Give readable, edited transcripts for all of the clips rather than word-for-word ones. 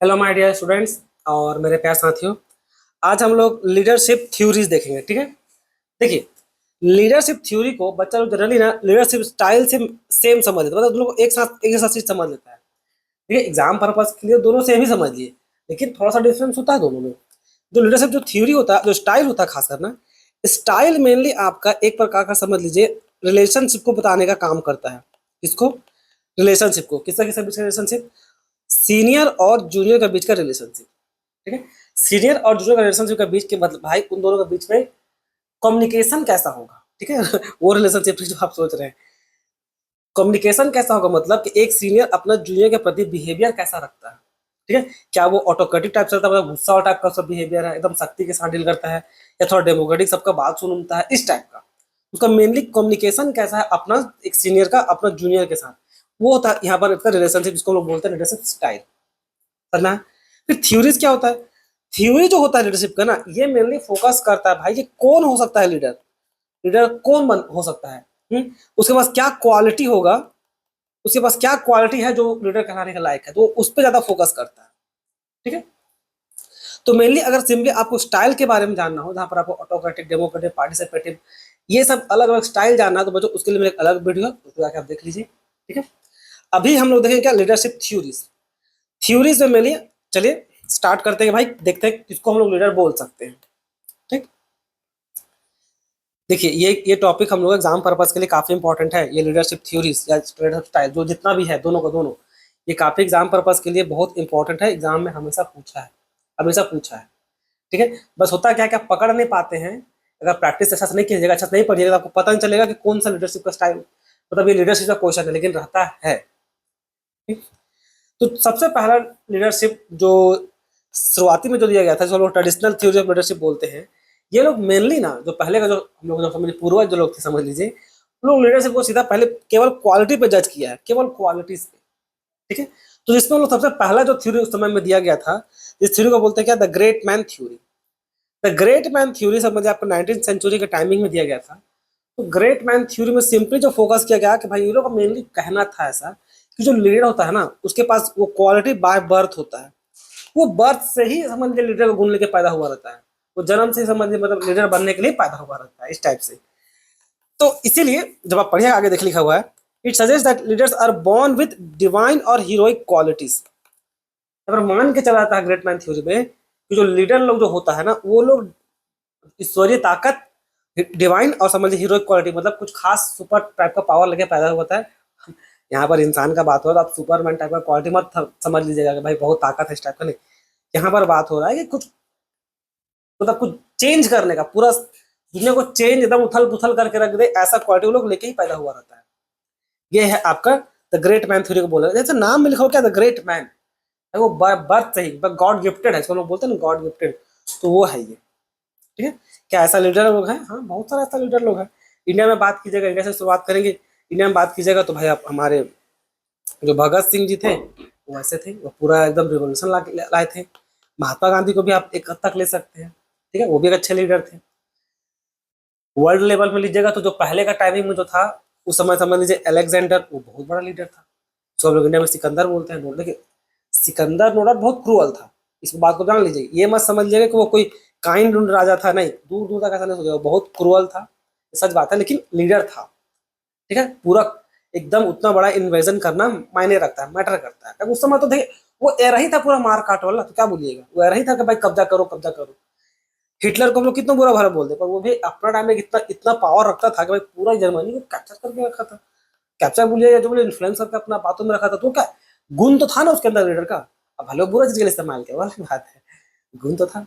Hello my dear students और मेरे प्यारे साथियों। आज हम लोग लीडरशिप थ्योरीज देखेंगे। ठीक है, देखिए, लीडरशिप थ्योरी को बच्चा लोग जनरली ना लीडरशिप स्टाइल से सेम समझ लेता है, मतलब लोग एक साथ चीज समझ लेता है। ठीक है, एग्जाम पर्पज के लिए दोनों सेम ही समझ लिए, लेकिन थोड़ा सा डिफरेंस होता है दोनों में। जो लीडरशिप जो थ्योरी होता है, जो स्टाइल होता है, खासकर ना स्टाइल मेनली आपका एक प्रकार का समझ लीजिए रिलेशनशिप को बताने का काम करता है। किसको? रिलेशनशिप को। किसका किसका बीच का रिलेशनशिप? सीनियर और जूनियर के बीच का रिलेशनशिप। ठीक है, सीनियर और जूनियर का रिलेशनशिप के बीच के मतलब भाई उन दोनों के बीच में कम्युनिकेशन कैसा होगा। ठीक है वो रिलेशनशिप जो आप सोच रहे हैं, कम्युनिकेशन कैसा होगा मतलब कि एक सीनियर अपना जूनियर के प्रति बिहेवियर कैसा रखता है। ठीक है, क्या वो ऑटोक्रेटिक टाइप से रहता है, मतलब गुस्सा टाइप का सब बिहेवियर है, एकदम सख्ती के साथ डील करता है, या थोड़ा डेमोक्रेटिक सबका बात सुनता है, इस टाइप का। उसका मेनली कम्युनिकेशन कैसा है अपना एक सीनियर का अपना जूनियर के साथ, वो होता है यहाँ पर इसका रिलेशनशिप, जिसको हम लोग बोलते हैं लीडरशिप स्टाइल। करना है। फिर थ्योरीज क्या होता है? थ्योरी जो होता है लीडरशिप का ना, ये मेनली फोकस करता है भाई ये कौन हो सकता है लीडर, लीडर कौन हो सकता है। उसके पास क्या क्वालिटी होगा, उसके पास क्या क्वालिटी है जो लीडर कहलाने के लायक है, तो उस पर ज्यादा फोकस करता है। ठीक है, तो मेनली अगर सिंपली आपको स्टाइल के बारे में जानना हो, जहां पर आपको ऑटोक्रेटिक, डेमोक्रेटिक, पार्टिसिपेटिव, ये सब अलग अलग स्टाइल जानना है, तो बच्चों उसके लिए मेरे एक अलग वीडियो है, उसको जाकर आप देख लीजिए। ठीक है, अभी हम लोग देखेंगे क्या लीडरशिप थ्योरीज। थ्योरीज में मेनली चलिए स्टार्ट करते हैं भाई, देखते हैं किसको हम लोग लीडर बोल सकते हैं। ठीक, देखिए ये टॉपिक हम लोग एग्जाम पर्पज के लिए काफी इंपॉर्टेंट है। ये लीडरशिप थ्योरीज या लीडरशिप स्टाइल जो जितना भी है, दोनों का दोनों, ये काफी एग्जाम पर्पज के लिए बहुत इंपॉर्टेंट है। एग्जाम में हमेशा पूछा है, हमेशा पूछा है। ठीक है, बस होता क्या क्या पकड़ नहीं पाते हैं। अगर प्रैक्टिस अच्छा से नहीं कीजिएगा, अच्छा से नहीं पढ़िएगा, तो आपको पता नहीं चलेगा कि कौन सा लीडरशिप का स्टाइल, मतलब ये लीडरशिप का क्वेश्चन है, लेकिन रहता है। ठीक? तो सबसे पहला लीडरशिप जो शुरुआती में जो दिया गया था, जो लोग ट्रेडिशनल थ्योरी ऑफ लीडरशिप बोलते हैं, ये लोग मेनली ना जो पहले का जो हम लोग जो समझ पूर्वज जो लोग थे, समझ लीजिए, वो लोग लीडरशिप को सीधा पहले केवल क्वालिटी पे जज किया है, केवल क्वालिटी पे। ठीक है, तो जिसमें हम लोग सबसे पहला जो थ्योरी उस समय में दिया गया था, इस थ्योरी को बोलते हैं क्या? The great man theory. The great man theory समझिए आपको 19th सेंचुरी के टाइमिंग में दिया गया था। तो ग्रेट मैन थ्योरी में सिंपली जो फोकस किया गया कि भाई ये लोग का मेनली कहना था ऐसा कि जो लीडर होता है ना, उसके पास वो क्वालिटी बाय बर्थ होता है। वो बर्थ से ही समझ लीजिए लीडर को गुण लेके पैदा हुआ रहता है। वो जन्म से ही समझ लीजिए मतलब लीडर बनने के लिए पैदा हुआ रहता है, इस टाइप से। तो इसीलिए जब आप पढ़िए आगे देख लिखा हुआ है, it suggest that leaders are born with divine और हीरोइक क्वालिटीज। अगर मान के चला जाता है ग्रेट मैन थ्योरी में कि जो लीडर लोग जो होता है ना, वो लोग ईश्वरीय ताकत, डिवाइन और समझ लीजिए हीरोइक क्वालिटी, मतलब कुछ खास सुपर टाइप का पावर लेके पैदा हुआ था। यहाँ पर इंसान का बात हो रहा है, तो आप सुपरमैन टाइप का क्वालिटी मत समझ लीजिएगा कि भाई बहुत ताकत है, इस टाइप का नहीं। यहाँ पर बात हो रहा है कि कुछ मतलब कुछ चेंज करने का, पूरा दुनिया को चेंज एकदम उथल पुथल करके रख दे, ऐसा क्वालिटी वो लोग लेके ही पैदा हुआ रहता है। ये है आपका द ग्रेट मैन थ्योरी को बोला, जैसे नाम में लिखा हो क्या, द ग्रेट मैन, वो बर्थ से ही गॉड गिफ्टेड है, इसको लोग बोलते हैं ना गॉड गिफ्टेड, तो वो है ये। ठीक है, क्या ऐसा लीडर लोग हैं? हाँ, बहुत सारा ऐसा लीडर लोग हैं। इंडिया में बात कीजिएगा, इंडिया से शुरुआत करेंगे, इंडिया में बात कीजिएगा तो भाई आप हमारे जो भगत सिंह जी थे वो ऐसे थे, वो पूरा एकदम रिवोल्यूशन लाए थे। महात्मा गांधी को भी आप एक हद तक ले सकते हैं। ठीक है, वो भी एक अच्छे लीडर थे। वर्ल्ड लेवल में लीजिएगा तो जो पहले का टाइमिंग में जो था, उस समय समझ लीजिए अलेक्जेंडर, वो बहुत बड़ा लीडर था। जो हम लोग इंडिया में सिकंदर बोलते हैं, देखिए सिकंदर नोडा बहुत क्रूअल था, इस बात को जान लीजिए। ये मत समझ लीजिएगा कि वो कोई काइंड राजा था, नहीं, दूर दूर तक ऐसा नहीं सोचेगा, बहुत क्रूअल था, सच बात है, लेकिन लीडर था। ठीक है, पूरा एकदम उतना बड़ा इन्वेजन करना मायने रखता है, मैटर करता है। उस समय तो देखिए वो एरा ही था पूरा मार काट वाला, तो क्या बोलिएगा, वो एरा ही था कि भाई कब्जा करो कब्जा करो। हिटलर को हम लोग कितना बुरा भरा बोलते, पर वो भी अपना टाइम में इतना इतना पावर रखता था कि भाई पूरा जर्मनी को कैप्चर करके रखा था। कैप्चर बोलिए या जो बोले इन्फ्लुएंस करके अपना बातों में रखा था, तो क्या गुण तो था ना उसके अंदर लीडर का। अब भले बुरा चीज के लिए इस्तेमाल किया वाली बात है, गुण तो था।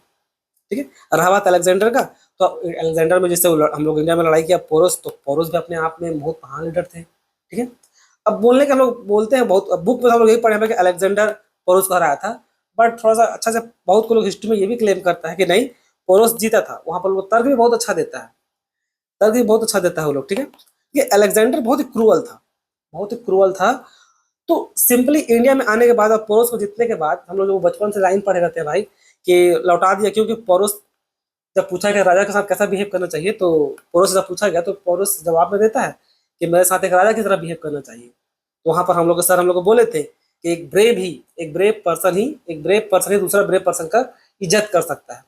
ठीक है, रहा बात अलेक्जेंडर का, तो अलेक्जेंडर में जैसे हम लोग इंडिया में लड़ाई किया पोरस, तो पोरस भी अपने आप में बहुत महान लीडर थे। ठीक है, अब बोलने के हम लोग बोलते हैं बहुत, बुक में हम लोग यही पढ़े हैं कि अलेक्जेंडर पोरस को हराया था, बट थोड़ा सा अच्छा से बहुत को लोग हिस्ट्री में ये भी क्लेम करता है कि नहीं, पोरस जीता था। वहां पर वो तर्क भी बहुत अच्छा देता है, तर्क भी बहुत अच्छा देता है वो लोग। ठीक है, ये अलेक्जेंडर बहुत ही क्रूअल था, बहुत ही क्रूअल था। तो सिंपली इंडिया में आने के बाद और पोरस को जीतने के बाद हम लोग जो बचपन से लाइन पढ़े रहते हैं भाई कि लौटा दिया, क्योंकि पोरस जब पूछा गया राजा के साथ कैसा बिहेव करना चाहिए, तो पोरस से जब पूछा गया तो पोरस जवाब में देता है कि मेरे साथ एक राजा की तरह बिहेव करना चाहिए। तो वहां पर हम लोग के सर हम लोग को बोले थे कि एक ब्रेव पर्सन ही दूसरा ब्रेव पर्सन का इज्जत कर सकता है।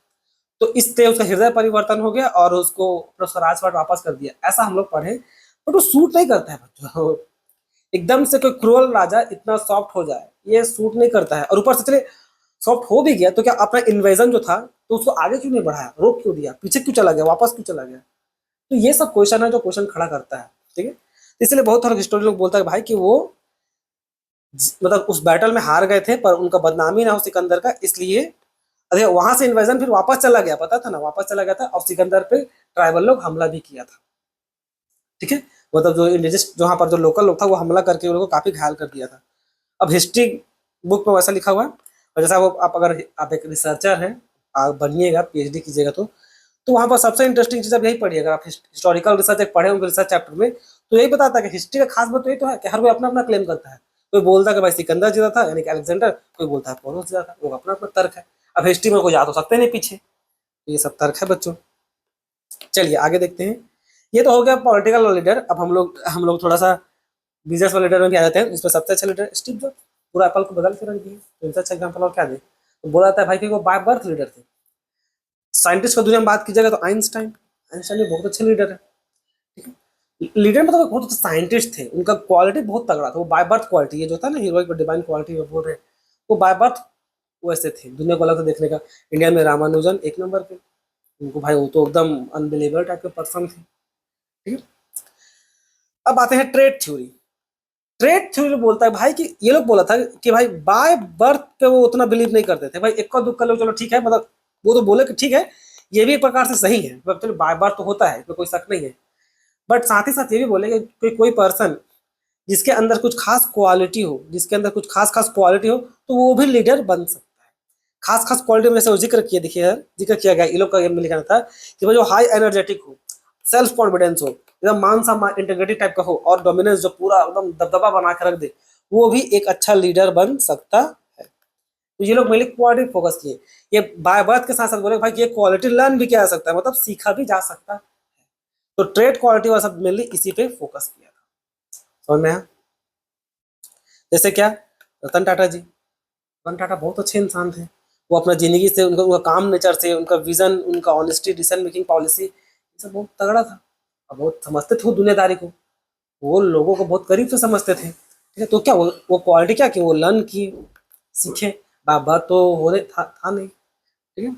तो इससे उसका हृदय परिवर्तन हो गया और उसको अपना राजपाट वापस कर दिया, ऐसा हम लोग पढ़े। बट वो सूट नहीं करता है बच्चों। एकदम से कोई क्रूअल राजा इतना सॉफ्ट हो जाए, ये सूट नहीं करता है। और ऊपर से चले सॉफ्ट हो भी गया तो क्या अपना इन्वेजन जो था तो उसको आगे क्यों नहीं बढ़ाया, रोक क्यों दिया, पीछे क्यों चला गया, वापस क्यों चला गया। तो ये सब क्वेश्चन है जो क्वेश्चन खड़ा करता है, ठीक है। इसलिए बहुत सारे हिस्टोरियन लोग बोलता है भाई कि वो मतलब उस बैटल में हार गए थे पर उनका बदनामी ना हो सिकंदर का, इसलिए अरे वहां से इन्वेजन फिर वापस चला गया, पता था ना, वापस चला गया था और सिकंदर पे ट्राइबल लोग हमला भी किया था, ठीक है। मतलब जो इंडिजिस जहाँ पर जो लोकल लोग था वो हमला करके उन लोगों को काफी घायल कर दिया था। अब हिस्ट्री बुक में वैसा लिखा हुआ है। और जैसा वो आप अगर आप एक रिसर्चर हैं, आप बनिएगा, पीएचडी कीजिएगा तो वहाँ पर सबसे इंटरेस्टिंग चीज अब यही पढ़िए। अगर आप हिस्टोरिकल रिसर्च एक पढ़े उनके रिसर्च चैप्टर में तो यही बताता है कि हिस्ट्री का खास बात तो ये तो है कि हर कोई अपना अपना क्लेम करता है। कोई बोलता है कि भाई सिकंदर जीता था यानी कि अलेक्जेंडर, कोई बोलता है पोरस जीता था, वो अपना अपना तर्क है। अब हिस्ट्री में कोई जा तो सकते नहीं पीछे, ये सब तर्क है बच्चों। चलिए आगे देखते हैं। ये तो हो गया पॉलिटिकल लीडर। अब हम लोग थोड़ा सा बिजनेस वाले लीडर में भी आ जाते हैं। इसमें सबसे अच्छा लीडर स्टीव जॉब्स, पूरा एप्पल को बदल के रख दिया। तो इनसे अच्छा एग्जाम्पल और क्या दे। तो बोला जाता है भाई कि वो बाय बर्थ लीडर थे। साइंटिस्ट का दुनिया में बात कीजिएगा तो आइंस्टाइन, आइंस्टाइन भी बहुत अच्छे लीडर है, ठीक है। लीडर मतलब वो बहुत अच्छे साइंटिस्ट थे, उनका क्वालिटी बहुत तगड़ा था। वो बाय बर्थ क्वालिटी, ये जो था ना हीरोइक डिवाइन क्वालिटी बोल रहे हैं, वो बाय बर्थ वैसे थे, दुनिया को अलग से देखने का। इंडिया में रामानुजन एक नंबर पे, उनको भाई वो तो एकदम अनबिलीवेबल टाइप के पर्सन थे, ठीक है। अब आते हैं ट्रेड थ्योरी। ट्रेड थ्योरी बोलता है भाई कि ये लोग बोला था कि भाई बाय बर्थ पे वो उतना बिलीव नहीं करते थे। भाई इक्का दुक्का लोग चलो ठीक है, मतलब वो तो बोले कि ठीक है ये भी एक प्रकार से सही है, मतलब चलो बाय बर्थ तो होता है, इसमें कोई शक नहीं है। बट साथ ही साथ ये भी बोले कि कोई पर्सन जिसके अंदर कुछ खास क्वालिटी हो, जिसके अंदर कुछ खास खास क्वालिटी हो तो वो भी लीडर बन सकता है। खास खास क्वालिटी में जैसे वो जिक्र किया, देखिए यार जिक्र किया गया ये लोग का, ये में लिखा था कि भाई जो हाई एनर्जेटिक हो, सेल्फ कॉन्फिडेंस हो, एकदम मान सम्मान इंटीग्रिटी टाइप का हो और डोमिनेंस जो पूरा एकदम दबदबा बना के रख दे, वो भी एक अच्छा लीडर बन सकता है। तो ये लोग मेनली क्वालिटी फोकस किए। ये बाय बर्थ के साथ साथ बोले भाई कि ये क्वालिटी लर्न भी किया जा सकता है, मतलब सीखा भी जा सकता है। तो ट्रेड क्वालिटी वाला सब मेनली इसी पे फोकस किया था, समझ में आया। जैसे क्या, रतन टाटा जी, रतन टाटा बहुत अच्छे इंसान थे। वो अपना जिंदगी से उनका काम नेचर से, उनका विजन, उनका ऑनेस्टी, डिसीजन मेकिंग पॉलिसी, ये सब बहुत तगड़ा था। और बहुत समझते थे वो दुनियादारी को, वो लोगों को बहुत करीब से समझते थे, ठीक है। तो क्या वो क्वालिटी क्या कि वो लर्न की, सीखे। बात तो होने था नहीं, ठीक है।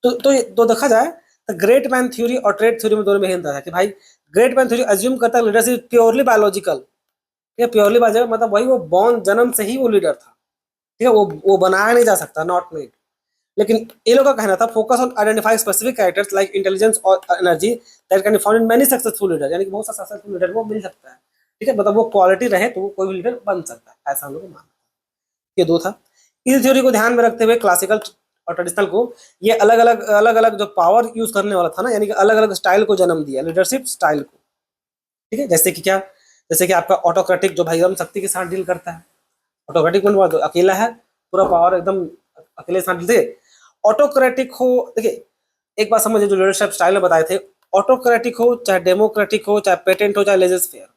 तो देखा जाए तो ग्रेट मैन थ्योरी और ट्रेड थ्योरी में दोनों में अंतर है कि भाई ग्रेट मैन थ्योरी अज्यूम करता है लीडरशिप प्योरली बायोलॉजिकल, ठीक है। प्योरली बायोलॉजिकल मतलब वही वो बॉर्न जन्म से ही वो लीडर था, ठीक है। वो बनाया नहीं जा सकता, नॉट मेड। लेकिन ये लोग का कहना था focus on identify specific characters like intelligence और energy that can be found in many successful leader, यानी कि बहुत सा सक्सेसफुल लीडर को मिल सकता है, ठीक है। मतलब वो क्वालिटी रहे तो वो कोई भी लीडर बन सकता है, ऐसा हम लोग को मानना है। ये दो था। इस थ्योरी को ध्यान में रखते हुए क्लासिकल और ट्रेडिशनल को ये अलग अलग जो पावर यूज करने वाला था ना, यानी कि अलग अलग स्टाइल को जन्म दिया, लीडरशिप स्टाइल को, ठीक है। जैसे कि क्या, जैसे कि आपका ऑटोक्रेटिक जो भाई एकदम शक्ति के साथ डील करता है। ऑटोक्रेटिक मतलब तो अकेला है, पूरा पावर एकदम अकेले साथ डील। ऑटोक्रेटिक हो, देखिए एक बात समझिए जो लीडरशिप स्टाइल में बताए थे, ऑटोक्रेटिक हो चाहे डेमोक्रेटिक हो चाहे पेटेंट हो चाहे लेजस फेयर,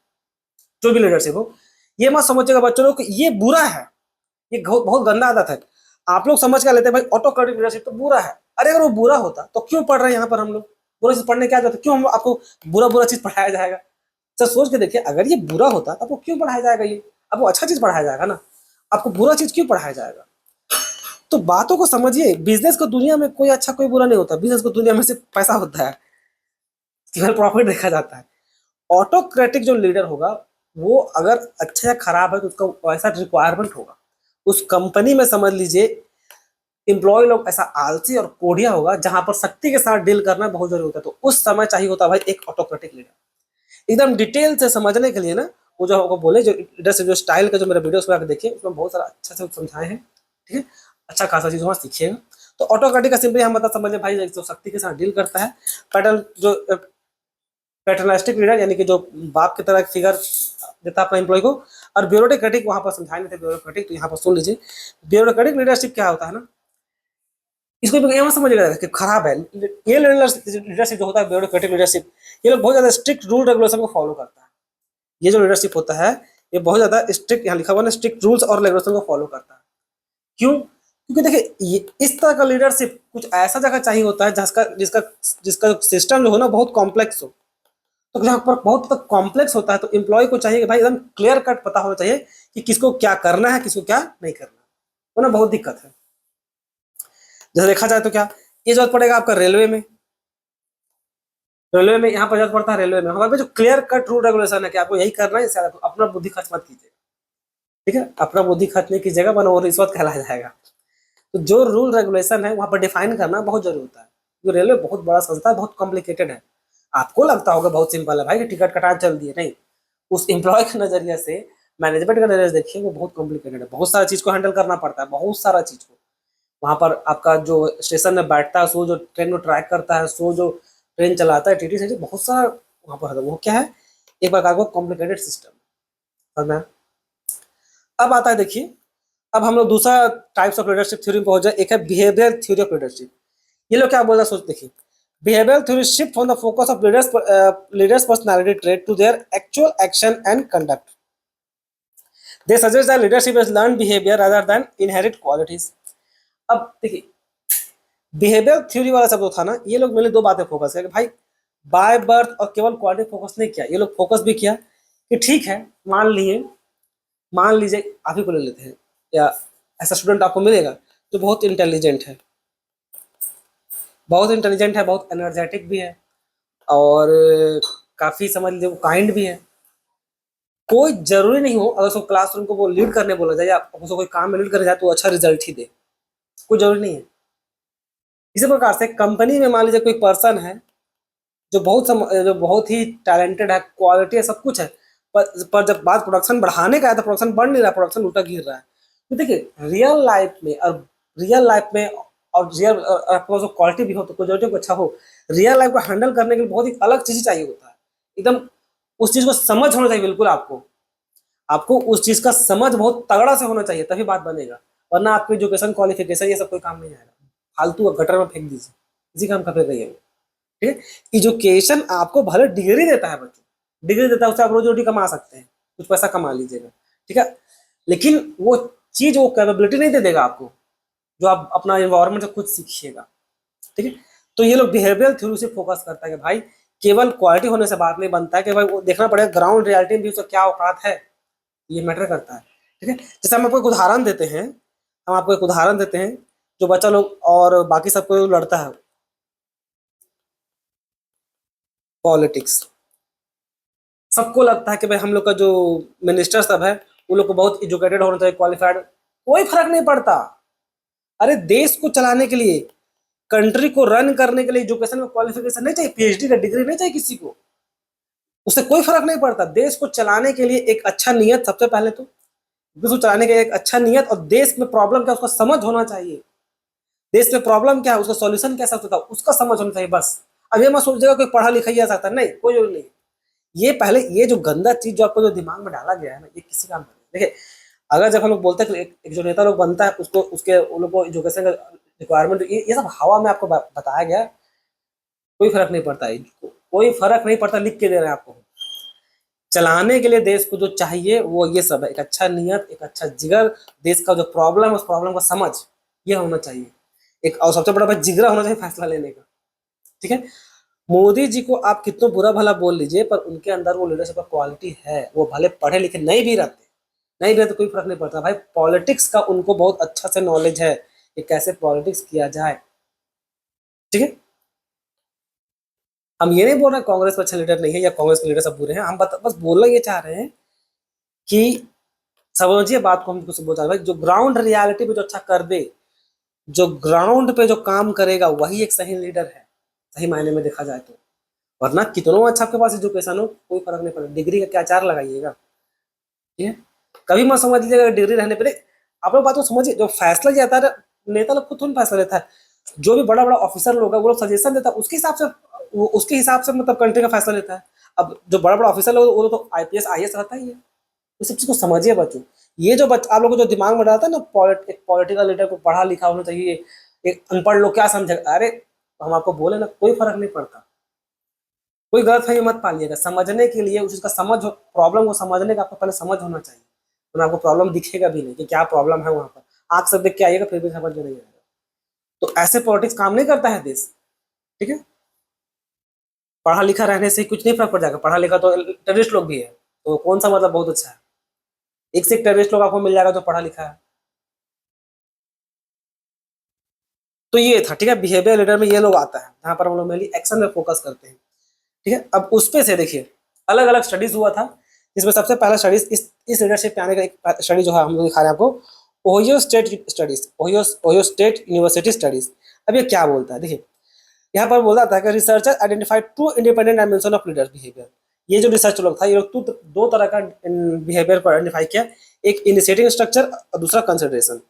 जो भी लीडरशिप हो, ये मत समझिएगा बच्चों लोग कि ये बुरा है, ये बहुत बहुत गंदा आदत है। आप लोग समझ कर लेते हैं भाई ऑटोक्रेटिक लीडरशिप तो बुरा है। अरे अगर वो बुरा होता तो क्यों पढ़ रहे हैं यहाँ पर हम लोग, बुरा चीज पढ़ने क्या जाता, क्यों हम आपको बुरा बुरा चीज पढ़ाया जाएगा। सर सोच के देखिए, अगर ये बुरा होता तो आपको क्यों पढ़ाया जाएगा, ये आपको अच्छा चीज पढ़ाया जाएगा ना, आपको बुरा चीज क्यों पढ़ाया जाएगा। तो बातों को समझिए, बिजनेस को दुनिया में कोई अच्छा कोई बुरा नहीं होता, बिजनेस को दुनिया में सिर्फ पैसा होता है, केवल प्रॉफिट देखा जाता है। ऑटोक्रेटिक जो लीडर होगा वो अगर अच्छा या खराब है तो उसका वैसा रिक्वायरमेंट होगा उस कंपनी में, समझ लीजिए एम्प्लॉय लोग ऐसा आलसी और कोढ़िया होगा जहां पर शक्ति के साथ डील करना बहुत जरूरी होता है। तो उस समय चाहिए होता है भाई एक ऑटोक्रेटिक लीडर। एकदम डिटेल से समझने के लिए ना, वो जो आपको बोले जो लीडर से जो स्टाइल का जो मेरा वीडियोस में आकर देखिए, उसमें बहुत सारा अच्छा से समझाए हैं, ठीक है। अच्छा खासा चीज वहाँ सीखिएगा। तो ऑटोक्रेटिक का सिंपली हम बता समझे भाई जो शक्ति के साथ डील करता है। पैटर्न जो पैटर्निस्टिक लीडर यानी कि जो बाप की तरह एक फिगर देता है अपना एम्प्लॉय को। और ब्यूरोक्रेटिक वहां पर समझाए नहीं थे ब्यूरोक्रेटिक, तो यहाँ पर सुन लीजिए। ब्यूरोक्रेटिक लीडरशिप क्या होता है ना, इसको यहाँ समझिएगा कि खराब है। ये लीडरशिप जो होता है ब्यूरोक्रेटिक लीडरशिप, ये लोग बहुत ज्यादा स्ट्रिक्ट रूल रेगुलेशन को फॉलो करता है। ये जो लीडरशिप होता है ये बहुत ज्यादा स्ट्रिक्ट, यहाँ लिखा हुआ ना, स्ट्रिक्ट रूल्स और रेगुलेशन को फॉलो करता है। क्यों? क्योंकि देखिए ये इस तरह का लीडरशिप कुछ ऐसा जगह चाहिए होता है जिसका जिसका जिसका सिस्टम जो हो ना बहुत कॉम्प्लेक्स हो। तो जहाँ पर बहुत तक कॉम्प्लेक्स होता है तो एम्प्लॉय को चाहिए कि भाई एकदम क्लियर कट पता होना चाहिए कि किसको क्या करना है, किसको क्या नहीं करना है, तो ना बहुत दिक्कत है। जैसे देखा जाए तो क्या ये जरूरत पड़ेगा आपका रेलवे में। रेलवे में यहाँ पर जरूरत पड़ता है, रेलवे में हमारे पास जो क्लियर कट रूल रेगुलेशन है कि आपको यही करना है, इससे अपना बुद्धि खर्च मत कीजिएगा, ठीक है, अपना बुद्धि खर्च नहीं कीजिएगा वरना वो रिश्वत कहलाया जाएगा। तो जो रूल रेगुलेशन है वहाँ पर डिफाइन करना बहुत जरूरी होता है, क्योंकि रेलवे बहुत बड़ा संस्था है, बहुत कॉम्प्लिकेटेड है। आपको लगता होगा बहुत सिंपल है भाई कि टिकट कटा चल दिए, नहीं, उस एम्प्लॉय के नजरिए से, मैनेजमेंट का नजरिए से देखिए वो बहुत कॉम्प्लिकेटेड है, बहुत सारा चीज को हैंडल करना पड़ता है, बहुत सारा चीज को। वहाँ पर आपका जो स्टेशन में बैठता है सो, जो ट्रेन को ट्रैक करता है सो, जो ट्रेन चलाता है टीटी से, बहुत सारा वहाँ पर है, वो क्या है, एक प्रकार का कॉम्प्लिकेटेड सिस्टम। समझ में आया? अब आता है देखिए, अब हम लोग दूसरा टाइप्स ऑफ लीडरशिप थ्योरी में पहुंच जाए, एक है बिहेवियर थ्योरी ऑफ लीडरशिप। ये लोग क्या बोल रहा है सोच देखिए, behaviour theory shift from the focus of leaders personality trait to their actual action and conduct. They suggest that leadership is learn behaviour rather than inherit qualities. अब देखिए बिहेवियर थ्योरी वाला सब जो था ना, ये लोग मेरे दो बातें फोकस किया कि भाई बाय बर्थ और केवल क्वालिटी फोकस नहीं किया, ये लोग फोकस भी किया कि ठीक है मान लीजिए आप ही को ले लेते हैं, या ऐसा स्टूडेंट आपको मिलेगा जो बहुत इंटेलिजेंट है, बहुत इंटेलिजेंट है, बहुत एनर्जेटिक भी है, और काफी समझ लीजिए वो काइंड भी है। कोई जरूरी नहीं हो अगर उसको क्लासरूम को वो लीड करने बोला जाए या उसको कोई काम में लीड करने जाए तो वो अच्छा रिजल्ट ही दे, कोई जरूरी नहीं है। इसी प्रकार से कंपनी में मान लीजिए कोई पर्सन है जो बहुत ही टैलेंटेड है, क्वालिटी है, सब कुछ है, पर जब बात प्रोडक्शन बढ़ाने का है तो प्रोडक्शन बढ़ नहीं रहा, प्रोडक्शन उल्टा गिर रहा है। तो देखिए रियल लाइफ में और रियल आपको जो क्वालिटी भी हो तो क्वालिटी को अच्छा हो, रियल लाइफ को हैंडल करने के लिए बहुत ही अलग चीज चाहिए होता है, एकदम उस चीज को समझ होना चाहिए, बिल्कुल आपको आपको उस चीज का समझ बहुत तगड़ा से होना चाहिए, तभी बात बनेगा, वरना आपकी एजुकेशन क्वालिफिकेशन ये सब कोई काम नहीं आएगा, फालतू गटर में फेंक दीजिए, इसी काम का फेंक रही है वो। ठीक है, एजुकेशन आपको भले डिग्री देता है बच्चों, डिग्री देता है उससे आप रोजी रोटी कमा सकते हैं, कुछ पैसा कमा लीजिएगा, ठीक है, लेकिन वो चीज वो कैपेबिलिटी नहीं दे देगा आपको जो आप अपना एनवायरमेंट से खुद सीखिएगा। ठीक है, तो ये लोग बिहेवियर थ्योरी से फोकस करता है कि भाई केवल क्वालिटी होने से बात नहीं बनता है, कि भाई वो देखना पड़ेगा ग्राउंड रियलिटी में भी उसका क्या औकात है, ये मैटर करता है। ठीक है, जैसे हम आपको एक उदाहरण देते हैं, जो बच्चा लोग और बाकी सबको लड़ता है, पॉलिटिक्स। सबको लगता है कि भाई हम लोग का जो मिनिस्टर सब है वो लोग को बहुत एजुकेटेड होना चाहिए, क्वालिफाइड, कोई फर्क नहीं पड़ता। अरे देश को चलाने के लिए, कंट्री को रन करने के लिए एजुकेशन में क्वालिफिकेशन नहीं चाहिए, पीएचडी का डिग्री नहीं चाहिए किसी को, उससे कोई फर्क नहीं पड़ता। देश को चलाने के लिए एक अच्छा नियत, सबसे पहले तो देश को चलाने के लिए एक अच्छा नियत, और देश में प्रॉब्लम क्या उसका समझ होना चाहिए, देश में प्रॉब्लम क्या है उसका सॉल्यूशन कैसा होता है उसका समझ होना चाहिए बस। अब ये मत सोचिएगा कोई पढ़ा लिखा ही आ सकता है, नहीं, कोई जरूरी नहीं। पहले ये जो गंदा चीज जो आपको जो दिमाग में डाला गया है ना, ये किसी काम का नहीं। देखिए अगर जब हम लोग बोलते हैं कि एक जो नेता लोग बनता है उसको उसके उन लोग को एजुकेशन का रिक्वायरमेंट, ये सब हवा में आपको बताया गया, कोई फर्क नहीं पड़ता है, कोई फर्क नहीं पड़ता, लिख के दे रहे हैं आपको। चलाने के लिए देश को जो चाहिए वो ये सब है, एक अच्छा नियत, एक अच्छा जिगर, देश का जो प्रॉब्लम है उस प्रॉब्लम का समझ, ये होना चाहिए एक, और सबसे बड़ा बात जिगरा होना चाहिए फैसला लेने का। ठीक है, मोदी जी को आप कितना बुरा भला बोल लीजिए पर उनके अंदर वो लीडरशिप का क्वालिटी है, वो भले पढ़े लिखे नहीं रहते कोई फर्क नहीं पड़ता भाई, पॉलिटिक्स का उनको बहुत अच्छा से नॉलेज है कि कैसे पॉलिटिक्स किया जाए। ठीक है, हम ये नहीं बोल रहे कांग्रेस में अच्छा लीडर नहीं है या कांग्रेस के लीडर सब बुरे हैं, हम बस बोलना ये चाह रहे हैं कि समझिए बात को, हम कुछ बोल रहे हैं भाई, जो ग्राउंड रियलिटी पे जो अच्छा कर दे, जो ग्राउंड पे जो काम करेगा वही एक सही लीडर है, सही मायने में देखा जाए तो। वरना कितना अच्छा आपके पास एजुकेशन हो कोई फर्क नहीं पड़ेगा, डिग्री का क्या चार लगाइएगा। ठीक है, कभी मत समझ लीजिएगा डिग्री रहने पर, आप लोग बात को समझिए, जो फैसला जाता है नेता लोग खुद थोड़ी फैसला लेता है, जो भी बड़ा बड़ा ऑफिसर लोग है वो लोग सजेशन देता है, उसके हिसाब से वो उसके हिसाब से मतलब कंट्री का फैसला लेता है। अब जो बड़ा बड़ा ऑफिसर लोग वो तो आईपीएस आईएएस रहता ही है, तो सब चीज को समझिए बच्चों। ये जो आप लोगों को जो दिमाग में डालता है ना, एक पॉलिटिकल लीडर को पढ़ा लिखा होना चाहिए, एक अनपढ़ लोग क्या समझेगा, अरे हम आपको बोले ना कोई फर्क नहीं पड़ता। कोई गलतफहमी मत पालिएगा, समझने के लिए उस चीज का समझ, प्रॉब्लम को समझने का आपको पहले समझ होना चाहिए, वरना आपको प्रॉब्लम दिखेगा भी नहीं कि क्या प्रॉब्लम है वहां पर। आंख से देख के आइएगा फिर भी समझ में नहीं आएगा। तो ऐसे पॉलिटिक्स काम नहीं करता है देश। ठीक है, पढ़ा लिखा रहने से कुछ नहीं फर्क पड़ जाएगा, पढ़ा लिखा तो टेररिस्ट लोग भी है, तो कौन सा मतलब बहुत अच्छा है, एक से एक टेररिस्ट लोग आपको मिल जाएगा जो पढ़ा लिखा है। तो ये था, ठीक है, बिहेवियर लीडर में ये लोग आता है जहाँ पर हम लोग मेनली एक्शन में फोकस करते हैं। ठीक है, अब उस पे से देखिए अलग अलग स्टडीज हुआ था, इसमें सबसे पहला स्टडीज इस लीडरशिप पे आने का एक स्टडी जो है हम लोग दिखा रहे हैं आपको, Ohio state studies, Ohio state university studies. अब ये क्या बोलता है देखिए, यहाँ पर बोला था कि researcher identified two independent dimension of leaders behaviour. ये जो रिसर्च लोग था ये लोग दो तरह का बिहेवियर को आइडेंटिफाई किया, एक इनिशिएटिंग स्ट्रक्चर और दूसरा कंसिडरेशन।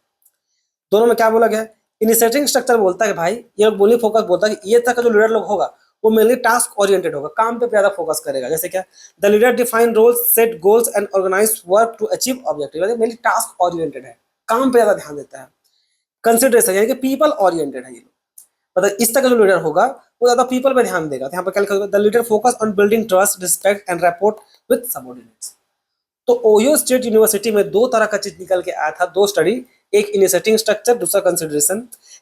दोनों में क्या बोला गया, इनिशिएटिंग स्ट्रक्चर बोलता है भाई, ये लोग बोली फोकस बोलता है कि ये तक का जो लीडर लोग होगा वो मेनली टास्क ओरिएंटेड होगा, काम पे ज्यादा फोकस करेगा। जैसे क्या, the leader define roles, set goals and organise work to achieve objective, mainly task oriented है, काम पे ज्यादा ध्यान देता है। कंसिडरेशन यानी कि पीपल ओरिएंटेड है ये लोग, मतलब इस तरह का जो लीडर होगा वो ज्यादा पीपल पे ध्यान देगा। तो यहाँ पर क्या लिखा हुआ है, the leader focus on building trust, respect and rapport with subordinates. तो ओयो स्टेट यूनिवर्सिटी में दो तरह का चीज निकल के आया था, दो स्टडी, एक इनिशिएटिंग स्ट्रक्चर, दूसरा कंसिडरेशन।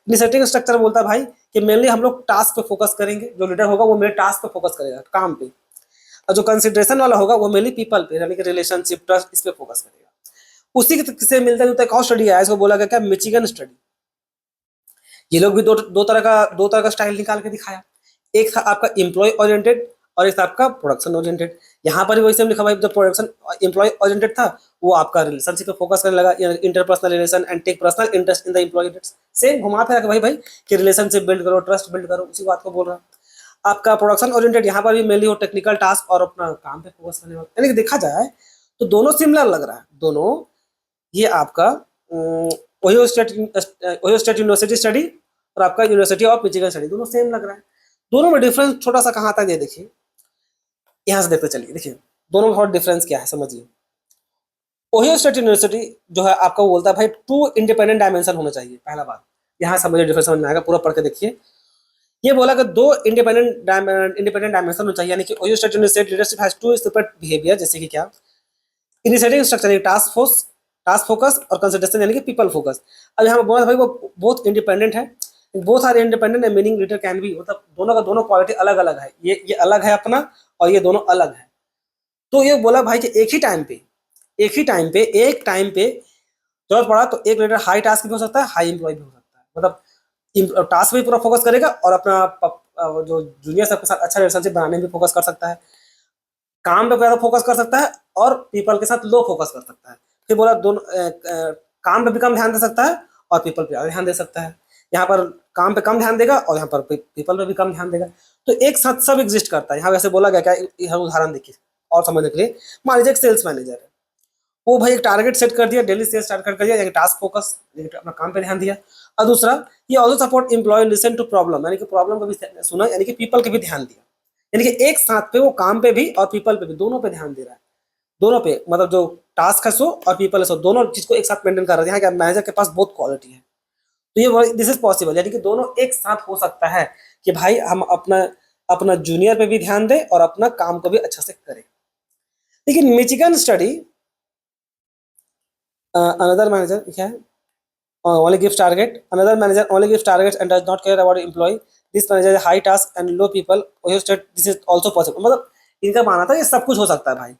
इनिशिएटिंग स्ट्रक्चर बोलता है भाई कि मेनली हम लोग टास्क पे फोकस करेंगे, जो लीडर होगा वो मेरे टास्क पे फोकस करेगा, काम पे। और जो कंसिडरेशन वाला होगा वो मेनली पीपल पे, यानी कि रिलेशनशिप, ट्रस्ट, इस पे फोकस करेगा। उसी से मिलता जुलता एक और स्टडी आया, इसको बोला गया क्या, मिचिगन स्टडी। ये लोग भी दो तरह का स्टाइल निकाल के दिखाया, एक था आपका एम्प्लॉय ओरिएंटेड और एक था आपका प्रोडक्शन ओरिएंटेड। यहाँ पर भी वैसे लिखा भाई, जब प्रोडक्शन एम्प्लॉय ओरिएंटेड था वो आपका रिलेशनशिप पे फोकस करने लगा, interpersonal relation and take personal interest in the employee. Same घुमा फिरा के भाई कि रिलेशनशिप बिल्ड करो, ट्रस्ट बिल्ड करो, उसी बात को बोल रहा। आपका प्रोडक्शन ओरिएंटेड यहाँ पर भी मेनली वो टेक्निकल टास्क और अपना काम पे फोकस करने वाला। यानी कि देखा जाए तो दोनों सिमिलर लग रहा है, दोनों ये आपका ओहियो स्टेट यूनिवर्सिटी स्टडी और आपका यूनिवर्सिटी ऑफ मिचिगन स्टडी, दोनों सेम लग रहा है। दोनों में डिफरेंस छोटा सा कहाँ आता है ये देखिए, यहाँ से देखते चलिए, देखिए दोनों में थोड़ा डिफरेंस क्या है समझिए। ओहियो स्टेट यूनिवर्सिटी जो है आपका वो बोलता है भाई टू इंडिपेंडेंट डायमेंशन होना चाहिए, पहला बात, यहाँ समझिए डिफरेंस समझ में आएगा, पूरा पढ़ के देखिए। ये बोला कि दो इंडिपेंडेंट डायमेंशन होना चाहिए, यानी कि Ohio state university leadership has to separate behaviour, जैसे कि क्या, initiating structure, task force, task focus, और कंसिडरेशन यानी कि पीपल फोकस। अब यहाँ पर बोला भाई वो बहुत इंडिपेंडेंट है, बहुत सारे इंडिपेंडेंट है, मीनिंग लीडर कैन बी, मतलब दोनों का दोनों क्वालिटी अलग अलग है, ये अलग है अपना और ये दोनों अलग है। तो ये बोला भाई कि एक टाइम पे जरूरत पड़ा तो एक लीडर हाई टास्क भी हो सकता है, हाई एम्प्लॉय भी हो सकता है, मतलब टास्क भी पूरा फोकस करेगा और अपना जो जूनियर सबके साथ अच्छा रिलेशनशिप बनाने में भी फोकस कर सकता है, काम पे ज़्यादा फोकस कर सकता है और पीपल के साथ लो फोकस कर सकता है। फिर बोला दोनों काम पे भी कम ध्यान दे सकता है और पीपल पे ज़्यादा ध्यान दे सकता है। यहाँ पर काम पे कम ध्यान देगा और यहाँ पर पीपल पे भी कम ध्यान देगा। तो एक साथ सब एग्जिस्ट करता है। यहाँ वैसे बोला गया क्या, यह उदाहरण देखिए और समझने के लिए, मान लीजिए एक सेल्स मैनेजर है, वो भाई एक टारगेट सेट कर दिया, डेली सेल्स टारगेट कर दिया, यानी टास्क फोकस, अपना काम पे ध्यान दिया। और दूसरा, ये also support employee listen to problem, यानी कि प्रॉब्लम को भी सुना, यानी कि पीपल के भी ध्यान दिया, यानी कि एक साथ पे वो काम पे भी और पीपल पे भी, दोनों पे ध्यान दे रहा है, दोनों पे, मतलब जो टास्क है सो और पीपल है सो, दोनों चीज को एक साथ मेंटेन कर रहा है। यहाँ मैनेजर के पास बहुत क्वालिटी है, तो ये दिस इज पॉसिबल, यानी कि दोनों एक साथ हो सकता है कि भाई हम अपना अपना जूनियर पे भी ध्यान दें और अपना काम को भी अच्छा से करें। लेकिन मिचिगन स्टडी, अनदर मैनेजर क्या है, only gives target, another manager only gives targets and does not care about employee, this manager has high task and low people, Ohio State this is also possible, मतलब इनका मानना था ये सब कुछ हो सकता है भाई,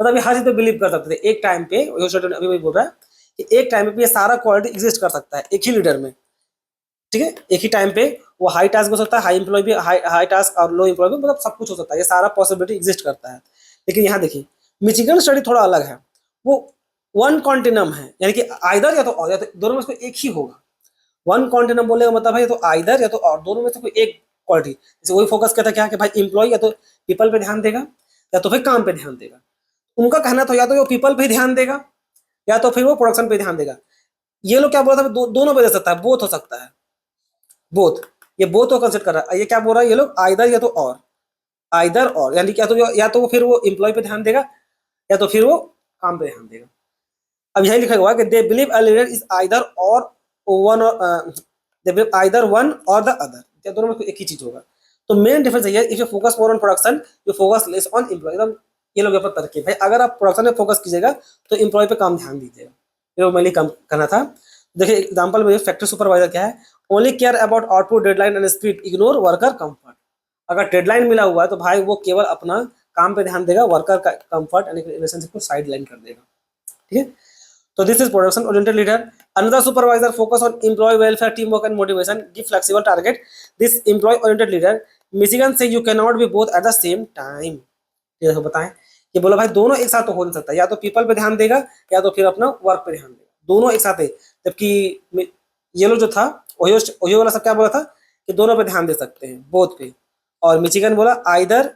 मतलब ये हर चीज पे बिलीव कर सकते थे एक टाइम पे। Ohio State अभी वही बोल रहा है कि एक टाइम पे ये सारा क्वालिटी एग्जिस्ट कर सकता है एक ही लीडर में, ठीक है, एक ही टाइम पे वो हाई टास्क हो सकता है, हाई एम्प्लॉय भी, हाई टास्क और लो एम्प्लॉय भी, मतलब सब कुछ हो सकता है, ये सारा पॉसिबिलिटी एग्जिस्ट करता है। लेकिन यहाँ देखिए मिचिगन स्टडी थोड़ा अलग है, वो वन कॉन्टिनम है, यानी कि आइदर या तो और, या तो दोनों में से कोई एक ही होगा। वन कॉन्टिनम बोलने का मतलब है तो आइदर या तो और, दोनों में से कोई एक क्वालिटी, जैसे वही फोकस करता क्या कि भाई एम्प्लॉय या तो पीपल पे ध्यान देगा या तो फिर काम पे ध्यान देगा। उनका कहना था या तो वो पीपल पे ध्यान देगा या तो फिर वो प्रोडक्शन पे ध्यान देगा। ये लोग क्या बोल रहा था, दोनों पे दे सकता है, बोथ हो सकता है, बोथ, ये बोथ को कंसिडर कर रहा है। ये क्या बोल रहा है ये लोग, आइदर या तो और, आइदर और, यानी क्या तो या तो वो फिर वो एम्प्लॉय पे ध्यान देगा या तो फिर वो काम पे ध्यान देगा। अब यही लिखा हुआ है कि they believe a leader is either or one, they believe either one or the other, या दोनों में एक ही चीज होगा। तो मेन डिफरेंस ये है, if you focus more on production you focus less on employee. एकदम ये लोग पर तरकीब भाई, अगर आप प्रोडक्शन में फोकस कीजिएगा तो एम्प्लॉय पे कम ध्यान दीजिएगा। ये मैंने कम करना था। देखिए एग्जांपल में फैक्ट्री सुपरवाइजर क्या है, only care about output deadline and speed, ignore worker comfort. अगर डेडलाइन मिला हुआ है तो भाई वो केवल अपना काम पे ध्यान देगा, वर्कर का कंफर्ट यानी रिलेशनशिप को साइड लाइन कर देगा। ठीक है, तो this is production oriented leader. Another supervisor focus on employee welfare, team work and motivation, give flexible target. This employee oriented leader Michigan से you can not be both at the same time. ये बताएं कि बोला भाई दोनों एक साथ तो हो नहीं सकता, या तो पीपल पे ध्यान देगा या तो फिर अपना वर्क पे ध्यान देगा, दोनों एक साथ है। जबकि ये लोग जो था ओहियो वाला सब क्या बोला था कि दोनों पे ध्यान दे सकते हैं, बोथ पे। और मिचिगन बोला आइदर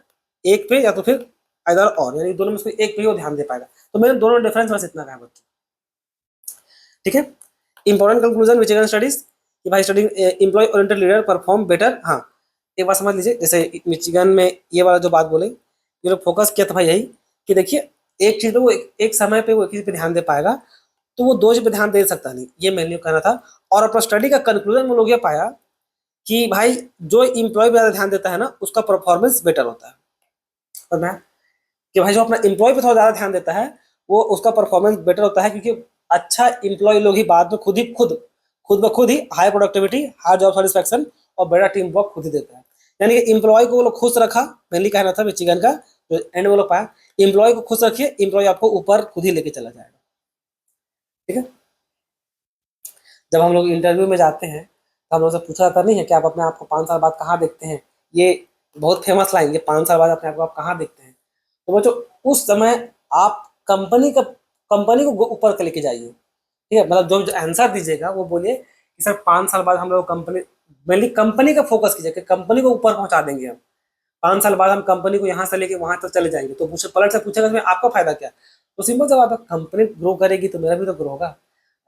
एक पे या तो फिर आइदर और, यानी दोनों में से एक पे ही वो ध्यान दे पाएगा। तो मेरे दोनों डिफरेंस बस इतना है बच्चों। ठीक है, इंपॉर्टेंट कंक्लूजन मिचिगन स्टडीज कि भाई study employee oriented leader perform better. हाँ एक बात समझ लीजिए, जैसे मिचिगन में ये वाला जो बात बोले, ये लोग फोकस किया था भाई यही कि देखिए एक चीज पे वो एक समय पे वो एक चीज पे ध्यान दे पाएगा, तो वो दो चीज पे ध्यान दे सकता नहीं, ये मैंने कहना था। और अपना स्टडी का कंक्लूजन में लोग ये पाया कि भाई जो इम्प्लॉय पे ज्यादा ध्यान देता है ना उसका परफॉर्मेंस बेटर होता है। और मैं कि भाई जो अपना इम्प्लॉय पे थोड़ा ज्यादा ध्यान देता है वो उसका परफॉर्मेंस बेटर होता है, क्योंकि अच्छा इम्प्लॉय लोग ही बाद में खुद ब खुद ही high productivity, high job satisfaction और बेटर टीम वर्क खुद ही देता है। यानी कि इम्प्लॉय को वो लोग खुश रखा, मेनली कहना था मिचिगन का जो एंड में लोग पाया, इम्प्लॉय को खुश रखिए, इम्प्लॉय आपको ऊपर खुद ही लेके चला जाएगा। ठीक है, जब हम लोग इंटरव्यू में जाते हैं तो हम लोग से पूछा जाता नहीं है कि आप अपने आप को 5 साल बाद कहाँ देखते हैं। ये बहुत फेमस लाइन, ये 5 साल बाद अपने आप को आप कहाँ देखते हैं। तो बच्चों उस समय आप कंपनी को ऊपर लेके जाइए। ठीक है, मतलब जो आंसर दीजिएगा वो बोलिए कि सर 5 साल बाद हम लोग कंपनी, मेनली कंपनी का फोकस कीजिए कि कंपनी को ऊपर पहुंचा देंगे हम। 5 साल बाद हम कंपनी को यहाँ से लेके वहां तक चले जाएंगे। तो मुझसे पलट से पूछेगा कि आपका फायदा क्या, तो सिंपल जवाब है कंपनी ग्रो करेगी तो मेरा भी तो ग्रो होगा।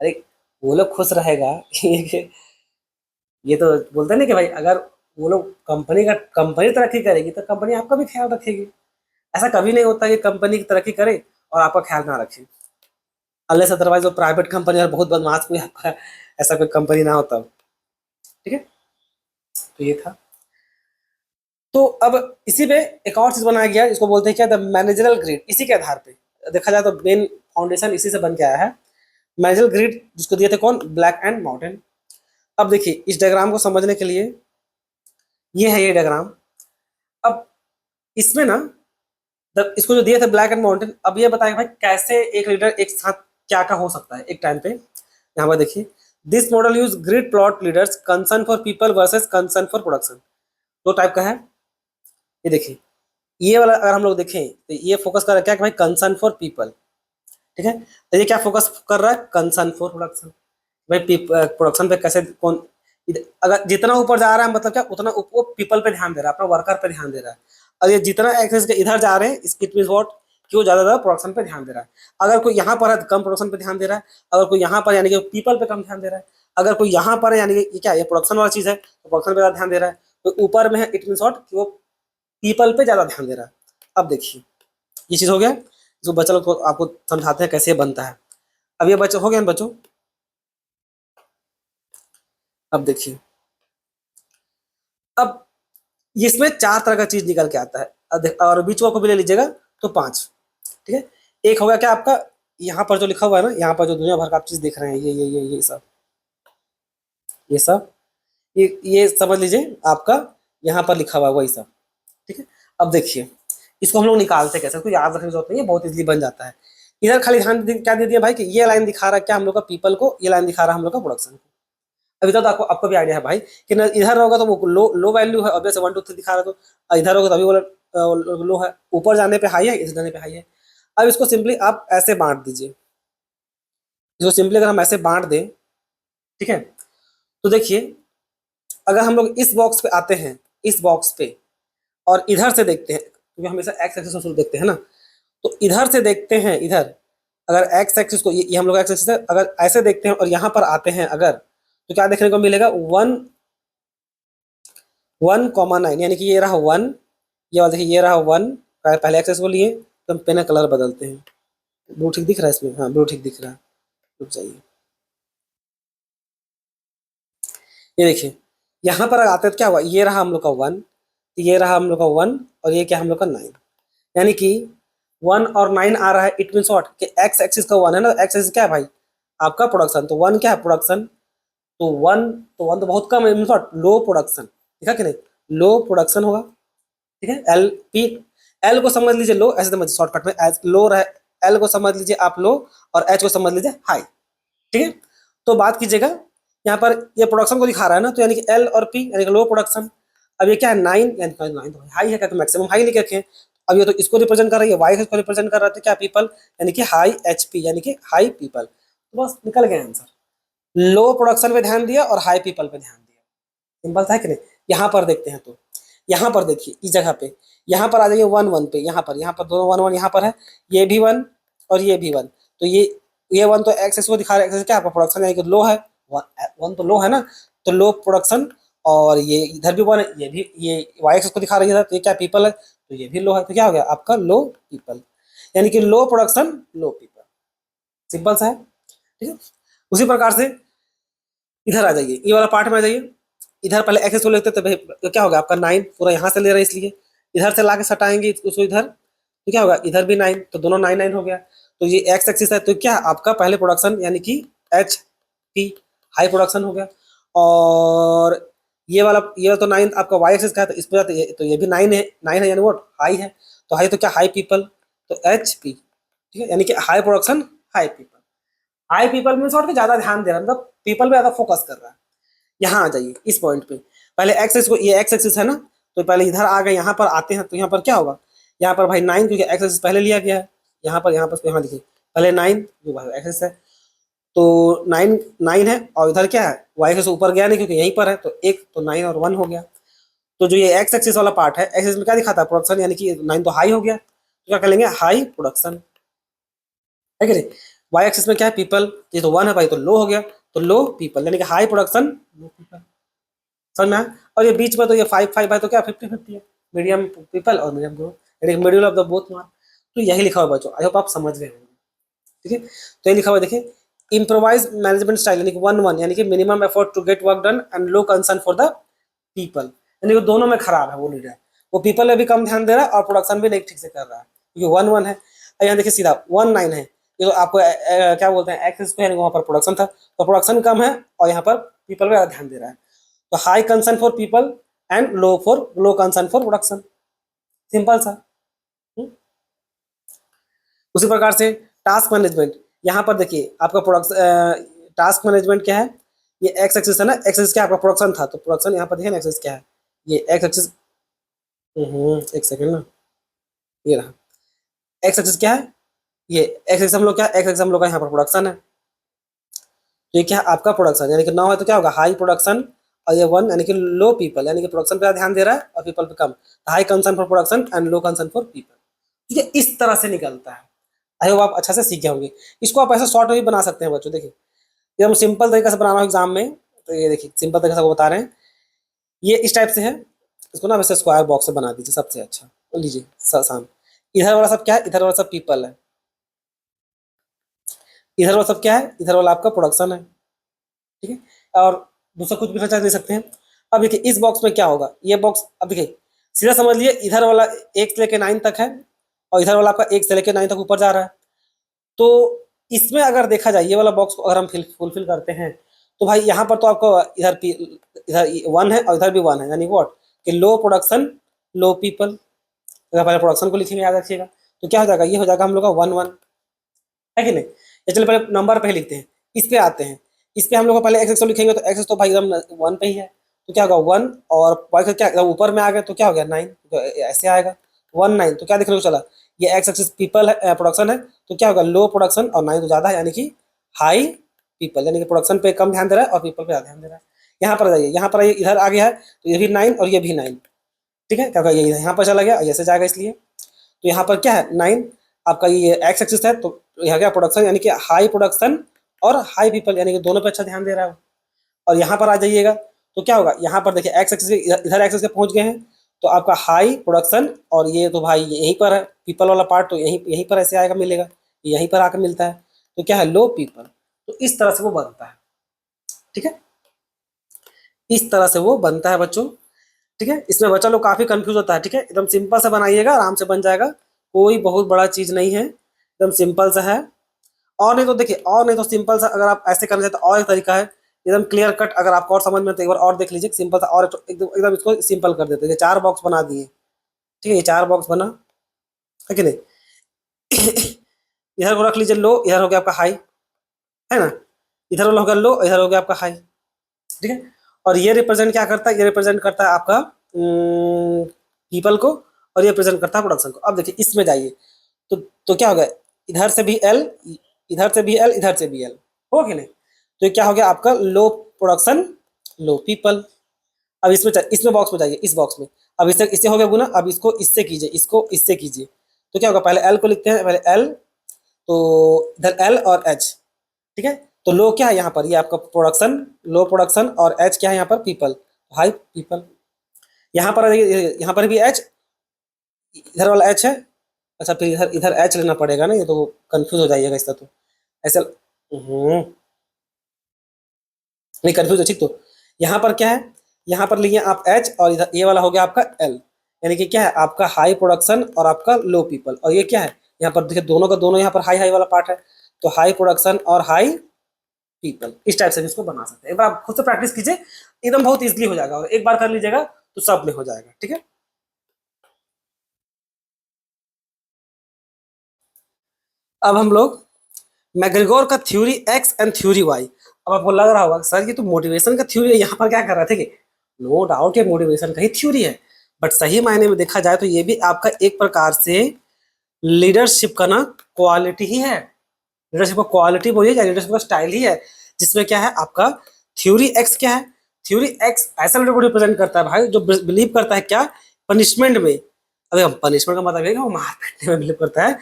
अरे वो लोग खुश रहेगा ये तो बोलते नहीं कि भाई अगर वो लोग कंपनी तरक्की करेगी तो कंपनी आपका भी ख्याल रखेगी। ऐसा कभी नहीं होता कि कंपनी की तरक्की करे और आपका ख्याल ना रखे, अनलेस अदरवाइज वो प्राइवेट कंपनी और बहुत बदमाश कोई आपका ऐसा कोई कंपनी ना होता। ठीक है, तो ये था। तो अब इसी पे एक और चीज बनाया गया, इसको बोलते हैं क्या, द मैनेजरल ग्रिड। इसी के आधार पे देखा जाए तो मेन फाउंडेशन इसी से बन के आया है। मैनेजरल ग्रिड जिसको दिए थे कौन, ब्लैक एंड माउंटेन। अब देखिए इस डायग्राम को समझने के लिए ये है ये डायग्राम। अब इसमें ना इसको जो दिए थे ब्लैक एंड माउंटेन, अब ये बताएं भाई कैसे एक लीडर एक साथ क्या क्या हो सकता है एक टाइम पे। यहाँ पर देखिए this model use grid plot leaders concern for people versus concern for production. दो टाइप का है। ये देखिए ये वाला अगर हम लोग देखें तो ये फोकस कर रहा है क्या कि भाई कंसर्न फॉर पीपल। ठीक है, तो ये क्या फोकस कर रहा है, कंसर्न फॉर प्रोडक्शन। भाई प्रोडक्शन पे कैसे कौन अगर जितना ऊपर जा रहा है मतलब क्या उतना वो पीपल पे ध्यान दे रहा है, अपना वर्कर पे ध्यान दे रहा है। और ये जितना एक्सेस के इधर जा रहे हैं इट मीन व्हाट कि वो ज्यादा प्रोडक्शन पे ध्यान दे रहा है। अगर कोई यहाँ पर है तो कम प्रोडक्शन पे ध्यान दे रहा है, अगर कोई यहाँ पर यानी कि पीपल पे कम ध्यान दे रहा है, अगर कोई यहाँ पर है यानी कि ये क्या ये प्रोडक्शन वाला चीज है तो प्रोडक्शन पे ज्यादा ध्यान दे रहा है, तो ऊपर में है इट मीन व्हाट कि वो पीपल पे ज्यादा ध्यान दे रहा है। अब देखिए ये चीज हो गया, जो बच्चा लोग को आपको समझाते हैं कैसे बनता है। अब ये बच्चा हो गया बच्चों। अब देखिए अब इसमें 4 तरह का चीज निकल के आता है, और बीच को भी ले लीजिएगा तो 5। ठीक है, एक हो गया क्या आपका यहाँ पर जो लिखा हुआ है ना, यहाँ पर जो दुनिया भर का आप चीज देख रहे हैं ये सब ये सब ये समझ लीजिए आपका यहाँ पर लिखा हुआ है वही सब। ठीक है, अब देखिए इसको हम लोग निकालते कैसे, इसको याद रखने की जरूरत नहीं है, बहुत इजीली बन जाता है। इधर खाली ध्यान क्या दे दिया भाई कि ये लाइन दिखा रहा है क्या हम लोग का पीपल को, ये लाइन दिखा रहा है हम लोग का प्रोडक्शन को। अभी तक तो आपको आपको भी आइडिया है भाई कि न इधर होगा तो वो लो लो वैल्यू है, ऑब्वियस 1 2 3 दिखा रहा है, तो इधर होगा तो अभी वो लो है, ऊपर जाने पे हाई है, इस जाने पे हाई है। अब इसको सिंपली आप ऐसे बांट दीजिए, इसको सिंपली अगर हम ऐसे बांट दें, ठीक है, तो देखिए अगर हम लोग इस बॉक्स पे आते हैं, इस बॉक्स पे और इधर से देखते हैं, क्योंकि हमेशा एक्स एक्सिस को देखते हैं ना, तो इधर से देखते हैं, इधर अगर एक्स एक्सिस को ये हम लोग एक्स एक्सिस अगर ऐसे देखते हैं और यहाँ पर आते हैं अगर, तो क्या देखने को मिलेगा 1,9 यानी कि ये रहा 1, ये वाला देखिए ये रहा 1, पहले एक्सेस को लिए तो हम पेन कलर बदलते हैं। ब्लू ठीक दिख रहा है इसमें, हाँ ब्लू ठीक दिख रहा है, रुक जाइए। ये देखिए यहाँ पर आते हैं तो क्या हुआ, ये रहा हम लोग का 1, ये रहा हम लोग का 1 और ये क्या हम लोग का 9, यानी कि 1 और 9 आ रहा है। इट मीन्स व्हाट कि एक्स एक्सिस का 1 है ना, एक्स एक्सिस क्या है भाई आपका प्रोडक्शन, तो 1 क्या है प्रोडक्शन, तो 1 तो बहुत कम है, मीन्स व्हाट लो प्रोडक्शन, ठीक है कि नहीं, लो प्रोडक्शन होगा, ठीक है। एल पी, एल को समझ लीजिए लो, ऐसे समझ शॉर्टकट में एज लो रहे, एल को समझ लीजिए आप लो और एच को समझ लीजिए हाई, ठीक है। तो बात कीजिएगा यहाँ पर ये प्रोडक्शन को दिखा रहा है ना, तो यानी कि एल और पी यानी कि लो प्रोडक्शन। अब ये क्या है 9, यानी कि 9 तो हाई है, क्या तो मैक्सिमम हाई लेके रखे हैं। अब ये तो इसको रिप्रेजेंट कर रही है, वाई को रिप्रेजेंट कर रहा था क्या पीपल, यानी कि हाई एच पी यानी कि हाई पीपल, तो बस निकल गया आंसर। लो प्रोडक्शन पे ध्यान दिया और हाई पीपल पे ध्यान दिया, सिंपल था कि नहीं। यहाँ पर देखते हैं, तो यहाँ पर देखिए इस जगह पे, यहाँ पर आ जाइए 1 1 पे, यहाँ पर दोनों 1 1 यहाँ पर है, ये भी 1 और ये भी 1, तो ये 1 तो एक्स को दिखा रहा है, एक्स क्या आपका प्रोडक्शन यानी कि लो है, 1 तो लो है ना, तो लो प्रोडक्शन। और ये इधर भी 1 है, ये भी ये वाई एक्स को दिखा रही है, तो ये क्या पीपल है, तो ये भी लो है, तो क्या हो गया आपका लो पीपल, यानी कि लो प्रोडक्शन लो पीपल, सिंपल सा है, ठीक है। उसी प्रकार से इधर आ जाइए, ये वाला पार्ट में आ जाइए। इधर पहले एक्सेस को लेते तो भाई तो क्या होगा आपका 9, पूरा यहाँ से ले रहे हैं इसलिए इधर से लाके सटाएंगे उसको इधर, तो क्या होगा इधर भी 9, तो दोनों 9 9 हो गया। तो ये एक्स एक्सिस है, तो क्या आपका पहले प्रोडक्शन यानी कि एच पी हाई प्रोडक्शन हो गया। और ये वाला तो 9 आपका वाई एक्सिस का है, तो इस पर तो ये भी 9 है यानी वो हाई है, तो हाई तो क्या हाई पीपल, तो एच पी, ठीक है, यानी कि high production high people. High people means और ज्यादा ध्यान दे रहा है, मतलब पीपल पे ज्यादा फोकस कर रहा है। यहाँ आ जाइए इस पॉइंट पे, पहले एक्स एक्सिस को, ये एक्स एक्सिस है ना, तो पहले इधर आ गए, यहाँ पर आते हैं, तो यहाँ पर क्या होगा, यहाँ पर भाई 9 क्योंकि एक्स एक्सिस पहले लिया गया है, यहाँ पर यहाँ देखिए पहले 9 जो भाई एक्स एक्सिस है, तो 9 9 है, और इधर क्या है वाई एक्सिस ऊपर गया नहीं क्योंकि यहीं पर है, तो एक तो 9 और 1 हो गया। तो जो ये एक्स एक्सिस वाला पार्ट है, एक्स एक्सिस में क्या दिखाता है प्रोडक्शन, यानी कि 9 तो हाई हो गया, तो क्या कर लेंगे हाई प्रोडक्शन, है कि नहीं। वाई एक्सिस में क्या है पीपल, ये तो 1 है भाई, तो लो हो गया, तो लो पीपल यानी कि हाई प्रोडक्शन लो पीपल, समझ में आया? और ये बीच में तो ये 5 5 है, तो क्या 50 50 है, मीडियम पीपल और मीडियम ग्रोथ, यानी middle of the both mark. तो यही लिखा हुआ बच्चों, आई होप आप समझ गए होंगे, ठीक है। तो ये लिखा हुआ देखिए, इम्प्रोवाइज मैनेजमेंट स्टाइल यानी कि 1 1 यानी कि minimum effort to get work done and low concern for the people, यानी कि दोनों में खराब है वो लीडर, वो पीपल में भी कम ध्यान दे रहा है और प्रोडक्शन भी नहीं ठीक से कर रहा है, क्योंकि 1 1 है। यहाँ देखिए सीधा 1 9 है, ये तो आपको क्या बोलते हैं एक्सेस पे, वहाँ पर प्रोडक्शन था, तो प्रोडक्शन कम है और यहाँ पर पीपल पे ध्यान दे रहा है, तो high concern for people and low concern for production, simple सा। हम्म? उसी प्रकार से टास्क मैनेजमेंट, यहाँ पर देखिए आपका प्रोडक्शन टास्क मैनेजमेंट क्या है, ये एक्स एक्सिस है ना, एक्स एक्सिस क्या आपका प्रोडक्शन था, तो प्रोडक्शन यहाँ पर देखिए ना एक्सिस क्या है, ये एक्स एक्सिस, एक सेकंड ना, ये रहा एक्स एक्सिस क्या है, ये एक्स एक्सिस हम लोग क्या एक्स एक्सिस हम लोग का यहाँ पर प्रोडक्शन है, तो ये क्या है आपका प्रोडक्शन, यानी कि 9 है तो क्या होगा हाई प्रोडक्शन, और ये 1 यानी कि लो पीपल, यानी कि प्रोडक्शन पे ध्यान दे रहा है और पीपल पे कम, high concern for production and low concern for people, ठीक है, इस तरह से निकलता है। आई होप आप अच्छा से सीखे होंगे। इसको आप ऐसा शॉर्ट में भी बना सकते हैं बच्चों, देखिए ये हम सिंपल तरीके से बना रहा हूँ एग्जाम में, तो ये देखिए सिंपल तरीके से आपको बता रहे हैं, ये इस टाइप से है, इसको ना वैसे स्क्वायर बॉक्स से बना दीजिए सबसे अच्छा, लीजिए आसान, इधर वाला सब क्या है, इधर वाला सब पीपल है, इधर वाला सब क्या है, इधर वाला आपका प्रोडक्शन है, ठीक है, और दूसरा कुछ भी खर्चा दे सकते हैं। अब देखिए इस बॉक्स में क्या होगा, ये बॉक्स अब देखिए सीधा समझ लिए, इधर वाला 1 से लेकर 9 तक है और इधर वाला आपका 1 से लेकर 9 तक ऊपर जा रहा है, तो इसमें अगर देखा जाए ये वाला बॉक्स को अगर हम फुलफिल करते हैं, तो भाई यहाँ पर तो आपको इधर 1 है और इधर भी 1 है, यानी व्हाट कि लो प्रोडक्शन लो पीपल, अगर पहले प्रोडक्शन को लिखेंगे याद रखिएगा, तो क्या हो जाएगा, ये हो जाएगा हम लोग का 1 1, है कि नहीं। ये चलिए पहले नंबर पे ही लिखते हैं, इस पे आते हैं, इस पे हम लोग को पहले एक्स एक्स लिखेंगे, तो एक्स तो भाई एकदम 1 पे ही है, तो क्या होगा 1 और वाई का क्या ऊपर में आ गया, तो क्या हो गया 9, तो ऐसे आएगा 1 9, तो क्या देखने को चला, ये एक्स एक्सिस पीपल है प्रोडक्शन है, तो क्या होगा लो प्रोडक्शन और 9 तो ज्यादा है, यानी कि हाई पीपल, यानी कि प्रोडक्शन पे कम ध्यान दे रहा है और पीपल पे ज्यादा ध्यान दे रहा है। यहाँ पर जाइए, यहाँ पर आइए, इधर आ गया है, तो ये भी 9 और ये भी 9, ठीक है, क्या होगा ये यहाँ पर चला गया ऐसे जाएगा, इसलिए तो यहाँ पर क्या है 9 आपका ये एक्स एक्सिस है, तो यहाँ क्या प्रोडक्शन यानी कि हाई प्रोडक्शन और हाई पीपल, यानी कि दोनों पे अच्छा ध्यान दे रहा है। और यहाँ पर आ जाइएगा, तो क्या होगा यहाँ पर देखिए एक्स एक्सिस इधर एक्सिस के पहुंच गए हैं, तो आपका हाई प्रोडक्शन और ये तो भाई यहीं पर है पीपल वाला पार्ट, तो यहीं यहीं पर ऐसे आएगा मिलेगा, यहीं पर आकर मिलता है, तो क्या है लो पीपल, तो इस तरह से वो बनता है, ठीक है, इस तरह से वो बनता है बच्चों। ठीक है, इसमें बच्चा लोग काफी कंफ्यूज होता है। ठीक है, एकदम सिंपल से बनाइएगा, आराम से बन जाएगा, कोई बहुत बड़ा चीज नहीं है, एकदम सिंपल सा है। और नहीं तो देखिए, और नहीं तो सिंपल सा अगर आप ऐसे करना चाहते तो और एक तरीका है एकदम क्लियर कट। अगर आपको और समझ में तो एक बार और देख लीजिए सिंपल सा, और एकदम एकदम इसको सिंपल कर देते हैं। 4 बॉक्स बना दिए, ठीक है, ये 4 बॉक्स बना है कि नहीं। इधर को रख लीजिए लो, इधर हो गया आपका हाई, है ना, इधर वाला हो गया लो, इधर हो गया आपका हाई। ठीक है, और ये रिप्रेजेंट क्या करता है, ये रिप्रेजेंट करता है आपका पीपल को, और ये रिप्रेजेंट करता है प्रोडक्शन को। अब देखिए इसमें जाइए तो क्या हो गया, इधर से भी एल, इधर से भी एल, इधर से भी एल, हो कि नहीं। तो ये क्या हो गया आपका लो प्रोडक्शन, लो पीपल। अब इसमें बॉक्स में जाइए, इस बॉक्स में। अब इससे हो गया गुना, अब इसको इससे कीजिए, इसको इससे कीजिए, तो क्या होगा, पहले एल को लिखते हैं, पहले एल, तो इधर एल और एच। ठीक है, तो लो क्या है यहाँ पर, ये आपका प्रोडक्शन, लो प्रोडक्शन, और एच क्या है यहाँ पर, पीपल, हाई पीपल। यहाँ पर भी एच, इधर वाला एच है। अच्छा, फिर इधर इधर एच लेना पड़ेगा ना, ये तो कंफ्यूज हो जाइएगा इसका, तो ऐसे नहीं कंफ्यूज है, ठीक। तो यहाँ पर क्या है, यहाँ पर लिए आप एच, और इधर ये वाला हो गया आपका एल, यानी कि क्या है आपका हाई प्रोडक्शन और आपका लो पीपल। और ये क्या है, यहाँ पर देखिए दोनों का दोनों यहाँ पर हाई हाई वाला पार्ट है, तो हाई प्रोडक्शन और हाई पीपल, इस टाइप से भी इसको बना सकते हैं। एक बार आप खुद से प्रैक्टिस कीजिए, एकदम बहुत इजीली हो जाएगा, और एक बार कर लीजिएगा तो सब में हो जाएगा। ठीक है, अब हम लोग मैग्रिगोर का theory X and theory Y. अब आपको लग रहा होगा सर ये तो मोटिवेशन का थ्योरी है, यहाँ पर क्या कर रहे थे कि नो डाउट ये मोटिवेशन का ही थ्योरी है, बट सही मायने में देखा जाए तो ये भी आपका एक प्रकार से लीडरशिप का ना क्वालिटी ही है। लीडरशिप का क्वालिटी बोलिए या लीडरशिप का स्टाइल ही है, जिसमें क्या है आपका थ्योरी एक्स क्या है, थ्योरी एक्स ऐसा लीडर को रिप्रेजेंट करता है भाई जो बिलीव करता है क्या, पनिशमेंट में। अभी हम पनिशमेंट का मतलब है कि वो मार पीटने में बिलीव करता है।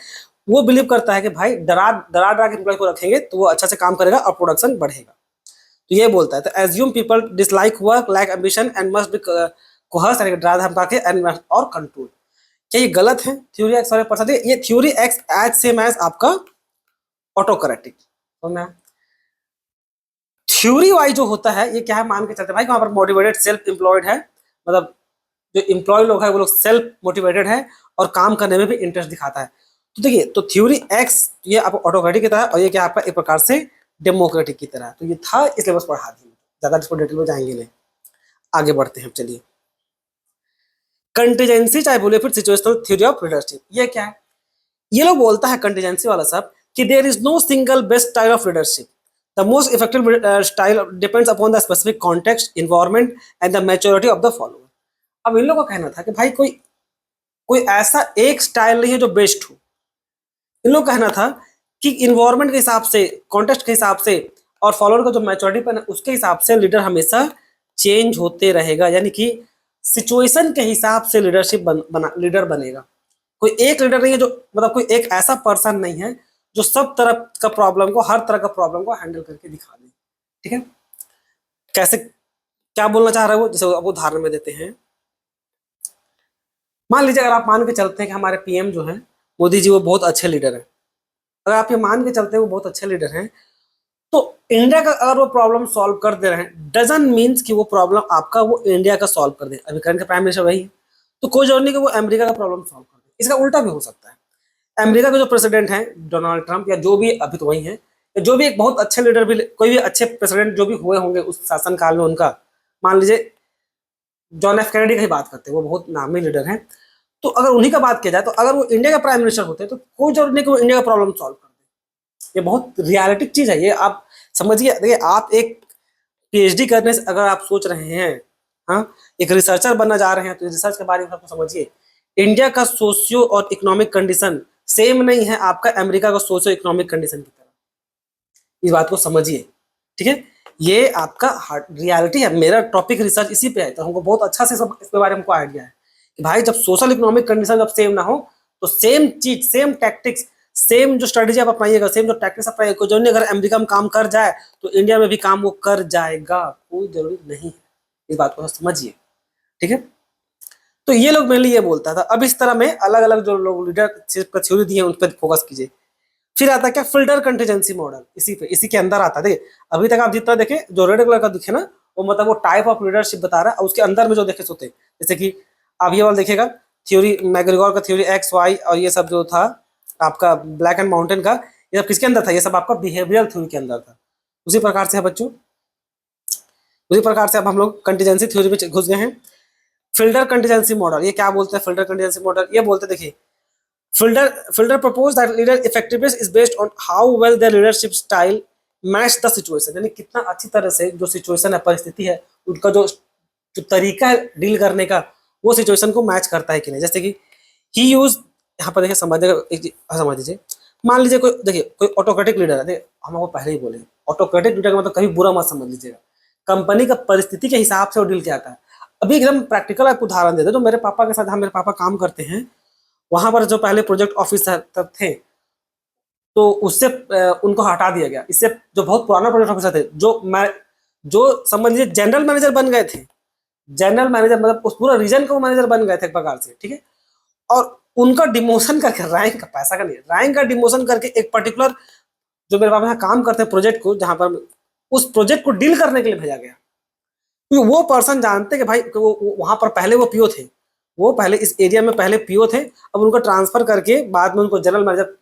वो बिलीव करता है कि भाई डरा डरा डरा के एम्प्लॉय को रखेंगे तो वो अच्छा से काम करेगा और प्रोडक्शन बढ़ेगा। तो ये बोलता है, तो assume people dislike work, lack ambition and must be coerced and डरा धमका के एंड और कंट्रोल। क्या ये गलत है थ्योरी एक्स वाले पर्सन? ये theory X as same as आपका ऑटो करेक्टिंग। तो मैं थ्योरी वाई जो होता है ये क्या है, मान के चलते भाई वहां पर मोटिवेटेड सेल्फ एम्प्लॉयड है, मतलब जो एम्प्लॉय लोग है वो लोग सेल्फ मोटिवेटेड है और काम करने में भी इंटरेस्ट दिखाता है। तो देखिए, तो थ्योरी एक्स ये आपको ऑटोक्रेटिक की तरह है, और ये क्या आपका एक प्रकार से डेमोक्रेटिक की तरह है। तो ये था, इसलिए बस पढ़ा दी, ज्यादा इसको डिटेल में जाएंगे नहीं। आगे बढ़ते हैं, चलिए। कंटीजेंसी चाहे बोले फिर सिचुएशनल थ्योरी ऑफ लीडरशिप, ये क्या है, ये लोग बोलता है कंटीजेंसी वाला सब कि there is no single best style of leadership, the most effective style depends upon the specific context, environment and the maturity of the follower. अब इन लोगों का कहना था कि भाई कोई कोई ऐसा एक स्टाइल नहीं है जो बेस्ट हो। इन लोग का कहना था कि इन्वायरमेंट के हिसाब से, कॉन्टेक्स्ट के हिसाब से, और फॉलोअर का जो मैच्योरिटी पर उसके हिसाब से लीडर हमेशा चेंज होते रहेगा, यानी कि सिचुएशन के हिसाब से लीडरशिप लीडर बनेगा। कोई एक लीडर नहीं है जो, मतलब कोई एक ऐसा पर्सन नहीं है जो सब तरह का प्रॉब्लम को, हर तरह का प्रॉब्लम को हैंडल करके दिखा दे। ठीक है, कैसे, क्या बोलना चाह रहे हो, जैसे अब उदाहरण में देते हैं। मान लीजिए अगर आप मान के चलते हैं कि हमारे पीएम जो है मोदी जी, वो बहुत अच्छे लीडर हैं। अगर आप ये मान के चलते हैं वो बहुत अच्छे लीडर हैं, तो इंडिया का अगर वो प्रॉब्लम सॉल्व कर दे रहे हैं, डजंट मीन्स कि वो प्रॉब्लम आपका वो इंडिया का सॉल्व कर दे। अभी करंट का प्राइम मिनिस्टर वही है, तो कोई जरूरी नहीं कि वो अमेरिका का प्रॉब्लम सॉल्व कर दे। इसका उल्टा भी हो सकता है। अमेरिका के जो प्रेसिडेंट हैं डोनाल्ड ट्रंप, या जो भी अभी तो वही है, या जो भी एक बहुत अच्छे लीडर भी, कोई भी अच्छे प्रेसिडेंट जो भी हुए होंगे उस शासन काल में उनका, मान लीजिए जॉन एफ कैनेडी की ही बात करते हैं, वो बहुत नामी लीडर हैं। तो अगर उन्हीं का बात किया जाए, तो अगर वो इंडिया का प्राइम मिनिस्टर होते तो कोई जरूरत नहीं कि वो इंडिया का प्रॉब्लम सॉल्व कर दे। ये बहुत रियलिटिक चीज है, ये आप समझिए। देखिए, आप एक पीएचडी करने से अगर आप सोच रहे हैं, हाँ, एक रिसर्चर बनना जा रहे हैं, तो रिसर्च के बारे में आपको समझिए। इंडिया का सोशियो और इकोनॉमिक कंडीशन सेम नहीं है आपका अमेरिका का सोशियो इकोनॉमिक कंडीशन की तरह। इस बात को समझिए, ठीक है। ये आपका रियलिटी है। मेरा टॉपिक रिसर्च इसी पे है, तो हमको बहुत अच्छा से सब इसके बारे में हमको आइडिया है कि भाई जब सोशल इकोनॉमिक कंडीशन जब सेम ना हो, तो सेम चीज, सेम टैक्टिक्स, सेम जो स्ट्रेटेजी आप अपनाइएगा, सेम जो टैक्टिक्स अपनाइएगा, जो नहीं अगर अमेरिका में काम कर जाए तो इंडिया में भी काम वो कर जाएगा, कोई जरूरी नहीं है। इस बात को समझिए, ठीक है। तो ये लोग मेनली ये बोलता था। अब इस तरह में अलग अलग जो लोग लीडरशिप का थ्योरी दिए उन पर फोकस कीजिए। फिर आता है क्या, फिल्टर कंटीजेंसी मॉडल, इसी पे, इसी के अंदर आता है। देखिए, अभी तक आप जितना देखे जो रेड कलर का दिखे ना, वो मतलब वो टाइप ऑफ लीडरशिप बता रहा है। और उसके अंदर में जो देखे सोते, जैसे कि आप ये वाला देखिएगा थ्योरी, मैग्रिगोर का थ्योरी एक्स वाई और ये सब जो था आपका ब्लैक एंड माउंटेन का, ये सब किसके अंदर था? ये सब आपका बिहेवियरल थ्योरी के अंदर था। उसी प्रकार से है बच्चों, उसी प्रकार से अब हम लोग कंटीजेंसी थ्योरी में घुस गए हैं। फिल्डर कंटीजेंसी मॉडल, ये क्या बोलते हैं? फिल्डर कंटीजेंसी मॉडल ये बोलते हैं, देखिए Fiedler propose that leader effectiveness is based on how well their leadership style match the situation, यानी कितना अच्छी तरह से जो सिचुएशन है, परिस्थिति है, उनका जो तरीका है डील करने का, वो सिचुएशन को मैच करता है कि नहीं। जैसे कि ही यूज, यहाँ पर देखिए समझिएगा, एक समझ लीजिए, मान लीजिए कोई, देखिए कोई ऑटोक्रेटिक लीडर है, देखिए हम आपको पहले ही बोले ऑटोक्रेटिक लीडर का मतलब कभी बुरा मत समझ लीजिएगा, कंपनी का परिस्थिति के हिसाब से वो डील किया जाता है। अभी एकदम प्रैक्टिकल आपको उदाहरण देते हैं, जो मेरे पापा के साथ, हम मेरे पापा काम करते हैं, वहां पर जो पहले प्रोजेक्ट ऑफिसर तब थे, तो उससे उनको हटा दिया गया। इससे जो बहुत पुराना प्रोजेक्ट ऑफिसर थे, जो समझ लीजिए जनरल मैनेजर बन गए थे, जनरल मैनेजर मतलब उस पूरा रीजन का वो मैनेजर बन गए थे एक प्रकार से, ठीक है। और उनका डिमोशन करके, रैंक का, पैसा का नहीं, रैंक का डिमोशन करके एक पर्टिकुलर जो मेरे पापा यहाँ काम करते हैं प्रोजेक्ट को, जहां पर उस प्रोजेक्ट को डील करने के लिए भेजा गया। क्योंकि वो पर्सन जानते कि भाई वो वहां पर पहले वो पीओ थे, वो पहले इस एरिया में पहले पीओ थे, अब उनको ट्रांसफर करके बाद में उनको जनरल मैनेजर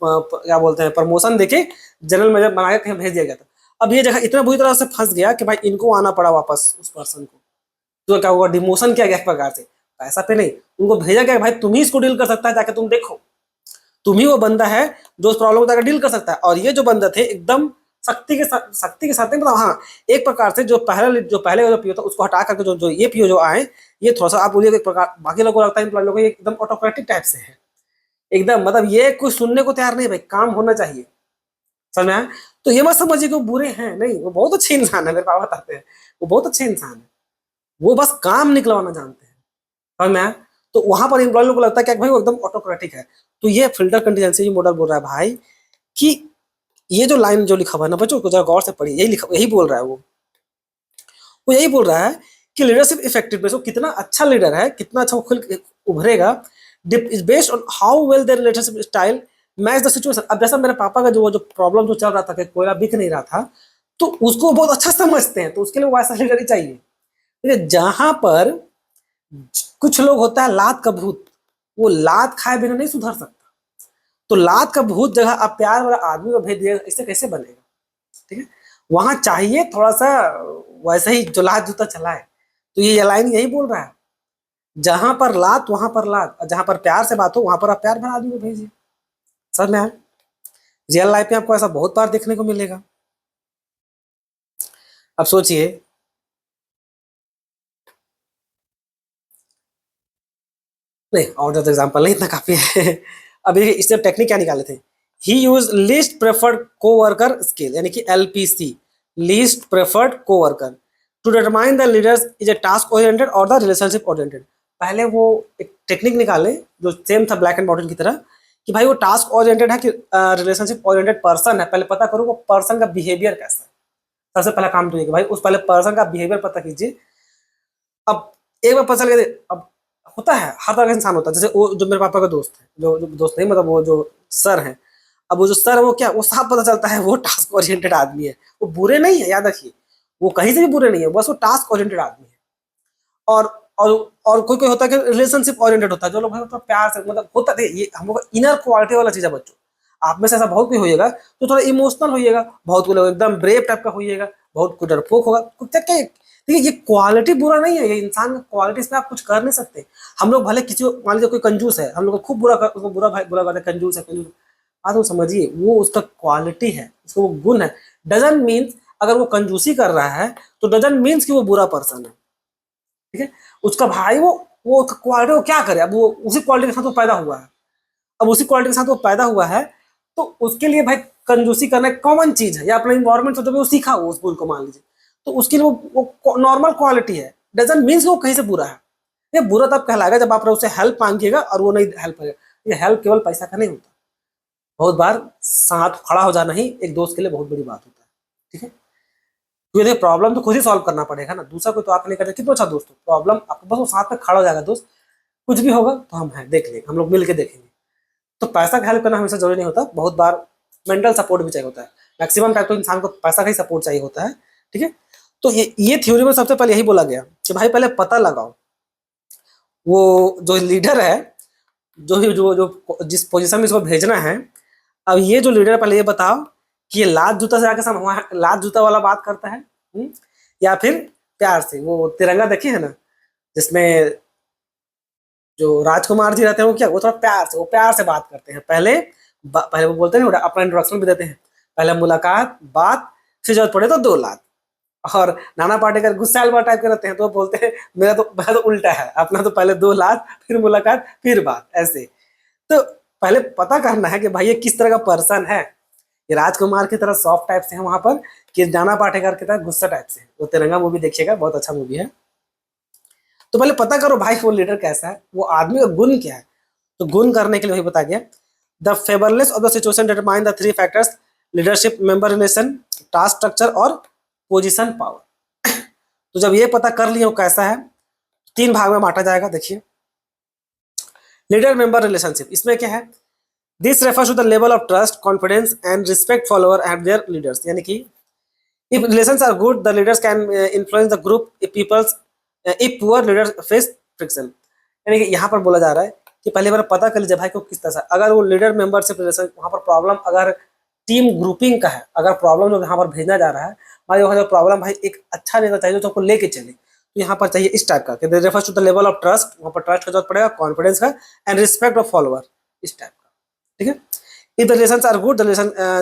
क्या बोलते हैं, प्रमोशन देके जनरल मैनेजर बना के कहीं भेज दिया गया था। अब ये जगह इतना बुरी तरह से फंस गया कि भाई इनको आना पड़ा वापस उस पर्सन को, तो क्या हुआ, डिमोशन किया गया एक प्रकार से, पैसा पे नहीं, उनको भेजा गया भाई तुम ही इसको डील कर सकता है, जाके तुम देखो, तुम ही वो बंदा है जो उस प्रॉब्लम को जाकर डील कर सकता है। और ये जो बंदा थे एकदम सख्ती के साथ नहीं, मतलब हाँ एक प्रकार से जो पहले का जो पीओ था उसको हटा करके जो ये पीओ जो आए, ये थोड़ा सा आप बोलिए एक प्रकार, बाकी लोगों को लगता है इन लोगों को एकदम ऑटोक्रेटिक टाइप से है, एकदम मतलब ये कुछ सुनने को तैयार नहीं भाई, काम होना चाहिए, समझ में आया? तो ये मत समझिए कि वो बुरे हैं, नहीं, वो बहुत अच्छे इंसान है, मेरे पापा बताते हैं वो बहुत अच्छे इंसान है, वो बस काम निकलवाना जानते हैं, समझ में आया? तो वहां पर एम्प्लॉय लोगों को लगता है कि भाई वो एकदम ऑटोक्रेटिक है। तो ये फिल्टर कंटीजेंसी मॉडल बोल रहा है भाई कि ये जो लाइन जो लिखा हुआ है ना बच्चों को जरा गौर से पढ़िए, यही बोल रहा है वो यही बोल रहा है कि लीडरशिप इफेक्टिवनेस, वो कितना अच्छा लीडर है, कितना अच्छा वो खुल उभरेगा, is based on how well their leadership style match the situation. अब जैसा मेरे पापा का जो प्रॉब्लम जो चल रहा था कि कोयला बिक नहीं रहा था, तो उसको बहुत अच्छा समझते हैं, तो उसके लिए वैसा लीडर ही चाहिए। ठीक है, जहां पर कुछ लोग होता है लात का भूत, वो लात खाए बिना नहीं सुधर सकता, तो लात का भूत जगह आप प्यार वाला आदमी को भेज दिए, इससे कैसे बनेगा? ठीक है, वहां चाहिए थोड़ा सा वैसे ही जो लात जूता चलाए। तो ये लाइन यही बोल रहा है, जहां पर लात वहां पर लात, और जहां पर प्यार से बात हो वहां पर आप प्यार भरा आदमी को भेजिए। समझ में आया? रियल लाइफ में आपको ऐसा बहुत बार देखने को मिलेगा। अब सोचिए, नहीं और ज्यादा एग्जाम्पल नहीं, इतना काफी है। अब देखिए इससे टेक्निक क्या निकाले थे, he use least preferred coworker scale, यानी कि LPC, least preferred coworker, to determine the leaders is a task oriented or the relationship oriented. पहले वो एक टेक्निक निकाले जो सेम था ब्लैक एंड व्हाइट की तरह, कि भाई वो टास्क ओरिएंटेड है कि रिलेशनशिप ओरिएंटेड पर्सन है, पहले पता करो वो पर्सन का बिहेवियर कैसा है। सबसे पहला काम तो ये कि भाई उस पहले पर्सन का बिहेवियर पता कीजिए। अब एक बार पता चल गया, अब होता है हर तरह का इंसान होता है, जैसे वो जो मेरे पापा का दोस्त है, जो दोस्त नहीं मतलब वो जो सर है, अब वो जो सर है वो क्या, वो साफ पता चलता है वो टास्क ओरिएंटेड आदमी है, वो बुरे नहीं है, याद रखिए, वो कहीं से भी बुरे नहीं है, बस वो टास्क ओरिएंटेड आदमी है। और और और कोई कोई होता है कि रिलेशनशिप ओरिएंटेड होता है, जो लोग भाई मतलब प्यार से, मतलब होता है ये हम लोग इनर क्वालिटी वाला चीज है बच्चों। आप में से ऐसा बहुत कोई होइएगा तो थोड़ा इमोशनल होइएगा, बहुत कोई लोग एकदम ब्रेव टाइप का होइएगा, बहुत कोई डरपोक होगा, देखिए ये क्वालिटी बुरा नहीं है, ये इंसान का क्वालिटी, इसमें आप कुछ कर नहीं सकते। हम लोग भले किसी को, मान लीजिए कोई कंजूस है, हम लोग को खूब उसको बुरा करते हैं, कंजूस है कंजूस, बात वो समझिए, वो उसका क्वालिटी है, उसका वो गुण है। डजंट मीन्स अगर वो कंजूसी कर रहा है तो डजंट मीन्स कि वो बुरा पर्सन है, ठीक है। उसका भाई वो क्वालिटी वो क्या करे, अब वो उसी क्वालिटी के साथ वो पैदा हुआ है, अब उसी क्वालिटी के साथ वो पैदा हुआ है, तो उसके लिए भाई कंजूसी करना एक कॉमन चीज है, या अपना इन्वायरमेंट से जो भी वो सीखा वो उस गुण को मान लीजिए, तो उसके लिए वो नॉर्मल क्वालिटी है, डजंट मीन्स वो कहीं से बुरा है। ये बुरा तब कहलाएगा जब आप उससे हेल्प मांगिएगा और वो नहीं हेल्प करेगा। ये हेल्प केवल पैसा का नहीं होता, बहुत बार साथ खड़ा हो जाना ही एक दोस्त के लिए बहुत बड़ी बात होता है, ठीक है। क्योंकि देखिए प्रॉब्लम तो खुद ही सॉल्व करना पड़ेगा ना, दूसरा कोई तो आप नहीं करते, कितना अच्छा दोस्त हो, प्रॉब्लम आपको बस वो साथ में खड़ा हो जाएगा दोस्त, कुछ भी होगा तो हम हैं, देख लेंगे, हम लोग मिल के देखेंगे। तो पैसा का हेल्प करना हमेशा जरूरी नहीं होता, बहुत बार मेंटल सपोर्ट भी चाहिए होता है, मैक्सिमम टाइम तो इंसान को पैसा का ही सपोर्ट चाहिए होता है, ठीक है। तो ये थ्योरी में सबसे पहले यही बोला गया कि भाई पहले पता लगाओ वो जो लीडर है, जो भी जो जिस पोजीशन में इसको भेजना है। अब ये जो लीडर, पहले ये बताओ कि ये लात जूता से आके वहाँ लात जूता वाला बात करता है, या फिर प्यार से। वो तिरंगा देखे है ना, जिसमें जो राजकुमार जी रहते हैं, वो क्या, वो थोड़ा प्यार से बात करते हैं। पहले वो बोलते हैं, अपना इंट्रोडक्शन भी देते हैं, पहले मुलाकात, बात, फिर जरूरत पड़े तो 2 लात। और नाना पाटेकर गुस्सैल टाइप के रहते हैं, तो वो बोलते हैं मेरा तो उल्टा है, अपना तो पहले 2 लात, फिर मुलाकात, फिर बात, ऐसे। तो पहले पता करना है कि भाई ये किस तरह का पर्सन है। ये राजकुमार की तरह सॉफ्ट टाइप से है वहां पर, कि नाना पाटेकर की तरह गुस्सा टाइप से है। वो तिरंगा मूवी देखिएगा, बहुत अच्छा मूवी है। तो पहले पता करो भाई वो लीडर कैसा है, वो आदमी का गुण क्या है। तो गुण करने के लिए वही बता गया, the favourableness of the situation determine the 3 factors: leadership, member relation, task structure और पोजीशन पावर। तो जब ये पता कर लिए वो कैसा है, 3 भाग में बांटा जाएगा। देखिए, लीडर मेंबर रिलेशनशिप, इसमें क्या है, this refers to the level of trust, confidence and respect follower and their leaders. यानी कि if relations are good, the leaders can influence the group. If poor, leaders face friction. यानी कि यहाँ पर बोला जा रहा है कि पहले बार पता कर लीजिए भाई को किस तरह से, अगर वो लीडर मेंबरशिप रिलेशन, वहाँ पर प्रॉब्लम अगर टीम ग्रुपिंग का है, अगर प्रॉब्लम जो यहाँ पर भेजना जा रहा है, भाई वहाँ जो प्रॉब्लम, भाई एक अच्छा नेता चाहिए जो आपको लेके चले। तो यहाँ पर चाहिए इस टाइप का, refers to the level of trust, वहाँ पर ट्रस्ट का जरूरत पड़ेगा, कॉन्फिडेंस का, एंड रिस्पेक्ट ऑफ फॉलोअर, इस टाइप का। ठीक है, if the relations are good, the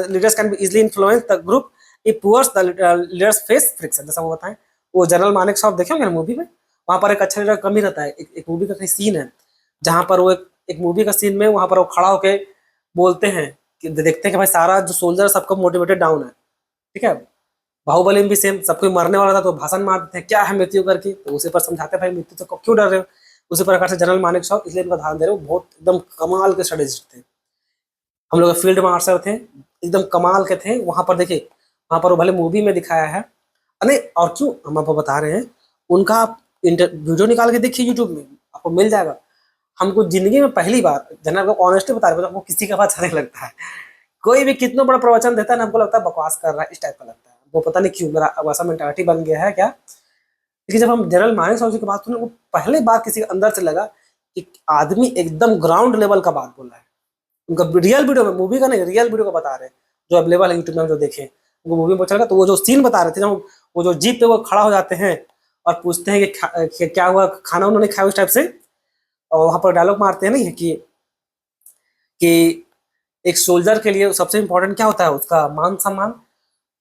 leaders can be easily influence the group. If poor, the leaders face friction. जैसा वो बताएं, वो जनरल मानेक साहब देखे होंगे मूवी में, वहां पर एक अच्छा लीडर कमी रहता है। एक मूवी का कहीं सीन है जहां पर वो एक मूवी का सीन में वहां पर वो खड़ा होके बोलते हैं कि देखते हैं कि भाई सारा जो सोल्जर सबको मोटिवेटेड डाउन है। ठीक है, बाहुबली में भी सेम, सब कोई मरने वाला था तो भाषण मारते हैं क्या है मृत्यु करके, तो उसी पर समझाते हैं भाई मृत्यु से क्यों डर रहे हो। उसी प्रकार से जनरल मानेक साहब, इसलिए इनका ध्यान दे रहे हो, बहुत एकदम कमाल के स्ट्रेटेजिस्ट थे। हम लोग फील्ड मार्शल थे, एकदम कमाल के थे। वहां पर देखिए, वहां पर वो भले मूवी में दिखाया है, अरे और क्यों हम आपको बता रहे हैं, उनका आप वीडियो निकाल के देखिए यूट्यूब में, आपको मिल जाएगा। हमको जिंदगी में पहली बार, जनरल को ऑनेस्टली बता रहे, हमको किसी का बात अच्छा नहीं लगता है। कोई भी कितना बड़ा प्रवचन देता है ना, हमको लगता है बकवास कर रहा है, इस टाइप का लगता है। वो पता नहीं क्यों, मेरा वैसा मेंटालिटी बन गया है क्या। लेकिन जब हम जनरल मानेक साहब की बात सुने, वो पहले बार किसी के अंदर से लगा कि आदमी एकदम ग्राउंड लेवल का बात बोल रहा है। उनका रियल वीडियो में, मूवी का नहीं, रियल वीडियो को बता रहे हैं, जो अवेलेबल है यूट्यूब में, जो देखें उनको मूवी में चलेगा। तो वो जो सीन बता रहे थे, जब वो जो जीप पे वो खड़ा हो जाते हैं और पूछते हैं कि क्या हुआ, खाना उन्होंने खाया, उस टाइप से। और वहां पर डायलॉग मारते हैं नहीं कि एक सोल्जर के लिए सबसे इंपॉर्टेंट क्या होता है, उसका मान सम्मान।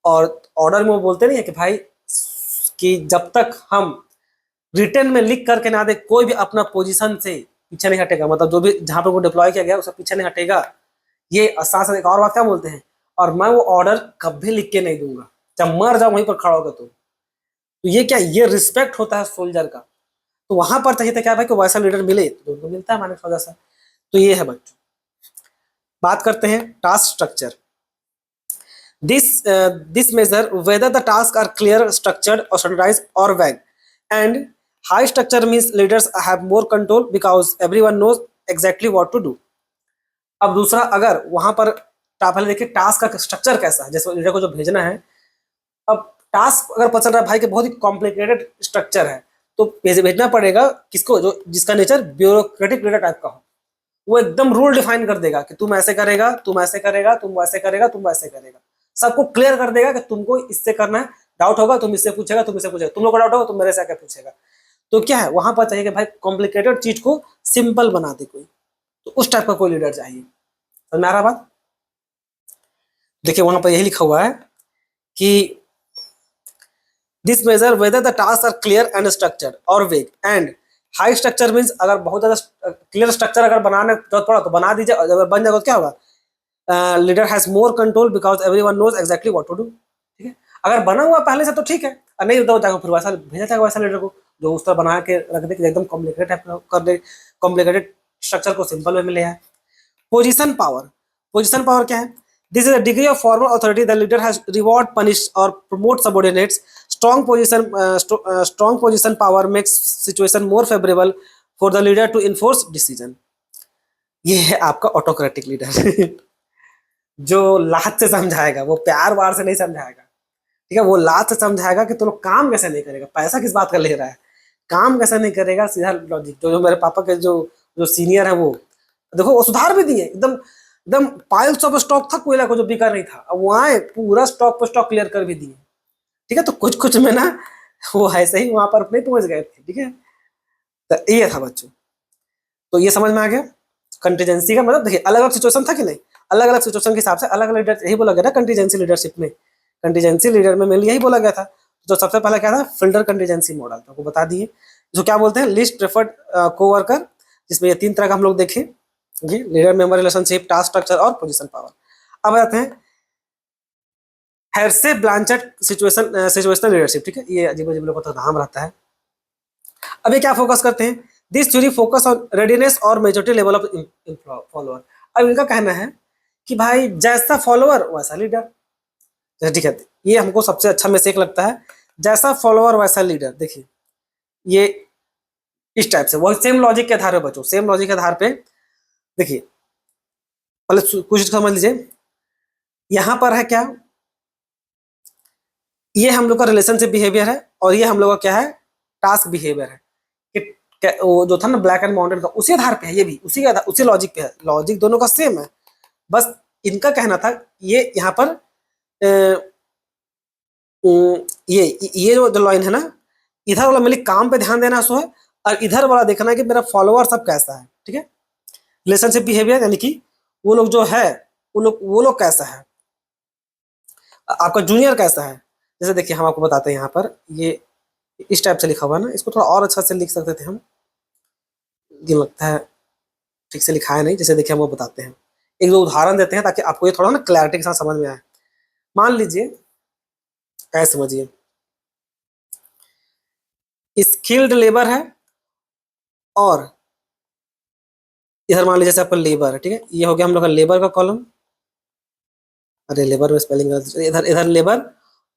और ऑर्डर में वो बोलते नहीं है कि भाई कि जब तक हम रिटर्न में लिख करके ना दे, कोई भी अपना पोजीशन से पीछे नहीं हटेगा। मतलब जो भी जहां पर वो डिप्लॉय किया गया उससे पीछे नहीं हटेगा। ये साथ एक और बात क्या बोलते हैं, और मैं वो ऑर्डर कभी लिख के नहीं दूंगा, जब मर जाऊं वहीं पर खड़ा होगा। तो ये क्या, ये रिस्पेक्ट होता है सोल्जर का। तो वहां पर चाहिए था क्या भाई कि वैसा लीडर मिले, तो उनको मिलता है मानेक वजह से। तो ये है बच्चों। बात करते हैं task structure. This measure whether the task are clear, structured और स्टैंडर्डाइज्ड और vague. And high structure means leaders have more control because everyone knows exactly what to do. अब दूसरा, अगर वहां पर पहले देखिए टास्क का स्ट्रक्चर कैसा है, जैसे लीडर को जो भेजना है। अब टास्क अगर पता चल रहा है भाई कि बहुत ही कॉम्प्लिकेटेड स्ट्रक्चर है, तो भेजना पड़ेगा किसको, जो जिसका नेचर ब्यूरोक्रेटिक लीडर टाइप का हो। वो एकदम रूल डिफाइन कर देगा कि तुम ऐसे करेगा, तुम ऐसे करेगा, तुम वैसे करेगा, तुम वैसे करेगा। सबको क्लियर कर देगा कि तुमको इससे करना है, डाउट होगा तुम इससे पूछेगा, तुम इससे पूछेगा, तुम लोग को डाउट होगा तुम मेरे से आकर पूछेगा। तो क्या है, वहां पर चाहिए कि भाई कॉम्प्लिकेटेड चीज को सिंपल बना दे कोई। तो उस टाइप का कोई लीडर चाहिए। समझ में आ रहा बात। देखिए वहां पर यही लिखा हुआ है कि this measure whether the task are clear and structured और vague. And high structure means अगर बहुत ज्यादा क्लियर स्ट्रक्चर अगर बनाने जरूरत पड़ा तो बना दीजिए, अगर बन जाएगा तो क्या होगा, leader has more control because everyone knows exactly what to do. ठीक है, अगर बना हुआ पहले से तो ठीक है, नहीं तो जाएगा फिर वैसा भेजा जाएगा वैसा लीडर को, जो उस तरह बना के रख दे कि एकदम कॉम्प्लिकेटेड कर दे, कॉम्प्लिकेटेड स्ट्रक्चर को सिंपल वे में ले आए। पोजीशन पावर, पोजीशन पावर क्या है, this is a degree of formal authority the leader has reward, punish और promote subordinates. Strong position power makes situation more favourable for the leader to enforce decision. ये है आपका autocratic leader जो लात से समझाएगा, वो प्यार वार से नहीं समझाएगा, ठीक है, वो लास्ट से समझाएगा कि तुम लोग काम कैसे नहीं करेगा, पैसा किस बात का ले रहा है, काम कैसे नहीं करेगा, सीधा लॉजिक। जो मेरे पापा के जो जो सीनियर है वो देखो, वो सुधार भी दिए, एकदम एकदम पाइल्स ऑफ स्टॉक था कोयला को जो बिका नहीं था, अब वो आए पूरा स्टॉक पर स्टॉक क्लियर कर भी दिए। ठीक है, तो कुछ कुछ में ना वो ऐसे ही वहां पर नहीं पहुंच गए थे। ठीक है, तो ये था बच्चों, तो ये समझ में आ गया। कंटीजेंसी का मतलब देखिए, अलग अलग सिचुएशन था कि नहीं, अलग अलग सिचुएशन के हिसाब से अलग अलग लीडर, यही बोला गया ना कंटीजेंसी लीडरशिप में, कंटीजेंसी लीडर में मेनली यही बोला गया था। जो सबसे पहले क्या था, फिल्टर कंटीजेंसी मॉडल, तो आपको बता दिए। जो क्या बोलते हैं, लिस्ट प्रेफर्ड कोवर्कर, जिसमें ये 3 तरह का हम लोग देखे, जी, leader member relationship, task structure और पोजीशन पावर। अब आते हैं हेर्से ब्लांचेट सिचुएशनल लीडरशिप। ठीक है, ये अजीब अजीब लोगों का नाम रहता है। अब ये क्या फोकस करते हैं, this theory focus on readiness और मेजोरिटी लेवल ऑफ फॉलोअर। अब इनका कहना है कि भाई जैसा फॉलोअर वैसा लीडर। ठीक है, ये हमको सबसे अच्छा में से एक लगता है, जैसा फॉलोअर वैसा लीडर। देखिए ये इस टाइप से, वही सेम लॉजिक के आधार पे बच्चों, सेम लॉजिक के आधार पे देखिए, पहले कुछ समझ लीजिए। यहां पर है क्या, ये हम लोग का रिलेशनशिप बिहेवियर है, और ये हम लोग का क्या है, टास्क बिहेवियर है। वो जो था ना ब्लैक एंड माउंटेन का, उसी आधार पे है, ये भी उसी के आधार, उसी लॉजिक पे है, लॉजिक दोनों का सेम है। बस इनका कहना था ये यहाँ पर ये जो लाइन है ना, इधर वाला मेरे काम पे ध्यान देना सो है, और इधर वाला देखना है कि मेरा फॉलोअर सब कैसा है। ठीक है, रिलेशनशिप बिहेवियर यानी कि वो लोग जो है, वो लोग कैसा है, आपका जूनियर कैसा है। जैसे देखिए हम आपको बताते हैं, यहाँ पर ये इस टाइप से लिखा हुआ है ना, इसको थोड़ा और अच्छा से लिख सकते थे हम, ये लगता है ठीक से लिखा है नहीं। जैसे देखिए हम वो बताते हैं, एक दो उदाहरण देते हैं ताकि आपको ये थोड़ा ना क्लैरिटी के साथ समझ में आए। मान लीजिए, ऐसे समझिए, स्किल्ड लेबर है, और इधर मान लीजिए जैसे आपका लेबर है। ठीक है, ये हो गया हम लोग का लेबर का कॉलम, अरे लेबर में स्पेलिंग, इधर इधर लेबर,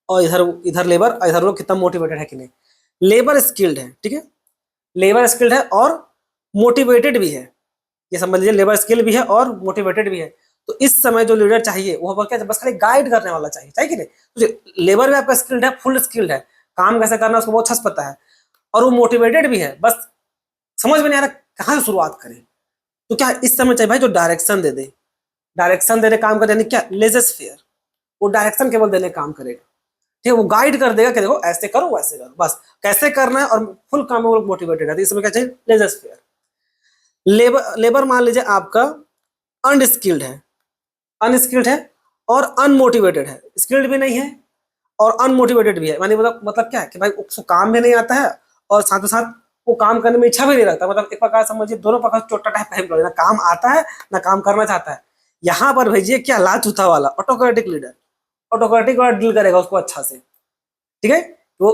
और इधर इधर लेबर, और इधर लोग कितना मोटिवेटेड है कि नहीं। लेबर स्किल्ड है, ठीक है, लेबर स्किल्ड है और मोटिवेटेड भी है। ये समझ लीजिए, लेबर स्किल भी है और मोटिवेटेड भी है। तो इस समय जो लीडर चाहिए वो क्या, बस खाली गाइड करने वाला चाहिए, चाहिए कि नहीं। तो लेबर भी आपका स्किल्ड है, फुल स्किल्ड है, काम कैसे करना उसको बहुत अच्छा से पता है, और वो मोटिवेटेड भी है, बस समझ में नहीं आ रहा कहाँ से शुरुआत करें। तो क्या इस समय चाहिए भाई जो डायरेक्शन दे दे, डायरेक्शन देने काम करे, यानी क्या, लेजेस फेयर, वो डायरेक्शन केवल देने काम करेगा। ठीक है, वो गाइड कर देगा कि देखो ऐसे करो वैसे करो, बस कैसे करना है, और फुल काम में वो मोटिवेटेड है। तो इस समय क्या चाहिए, लेजेस फेयर। लेबर लेबर मान लीजिए आपका अनस्किल्ड है, अनस्किल्ड है और अनमोटिवेटेड है, स्किल्ड भी नहीं है और अनमोटिवेटेड भी है। मानी मतलब क्या है कि भाई उसको काम भी नहीं आता है, और साथ ही साथ वो काम करने में इच्छा भी नहीं रखता। मतलब एक प्रकार समझिए, दोनों प्रकार चोटा टाइप का एम्प्लॉय, ना काम आता है ना काम करना चाहता है। यहाँ पर भेजिए क्या, लाचूथा वाला ऑटोक्रेटिक लीडर, ऑटोक्रेटिक वाला डील करेगा उसको अच्छा से। ठीक है, वो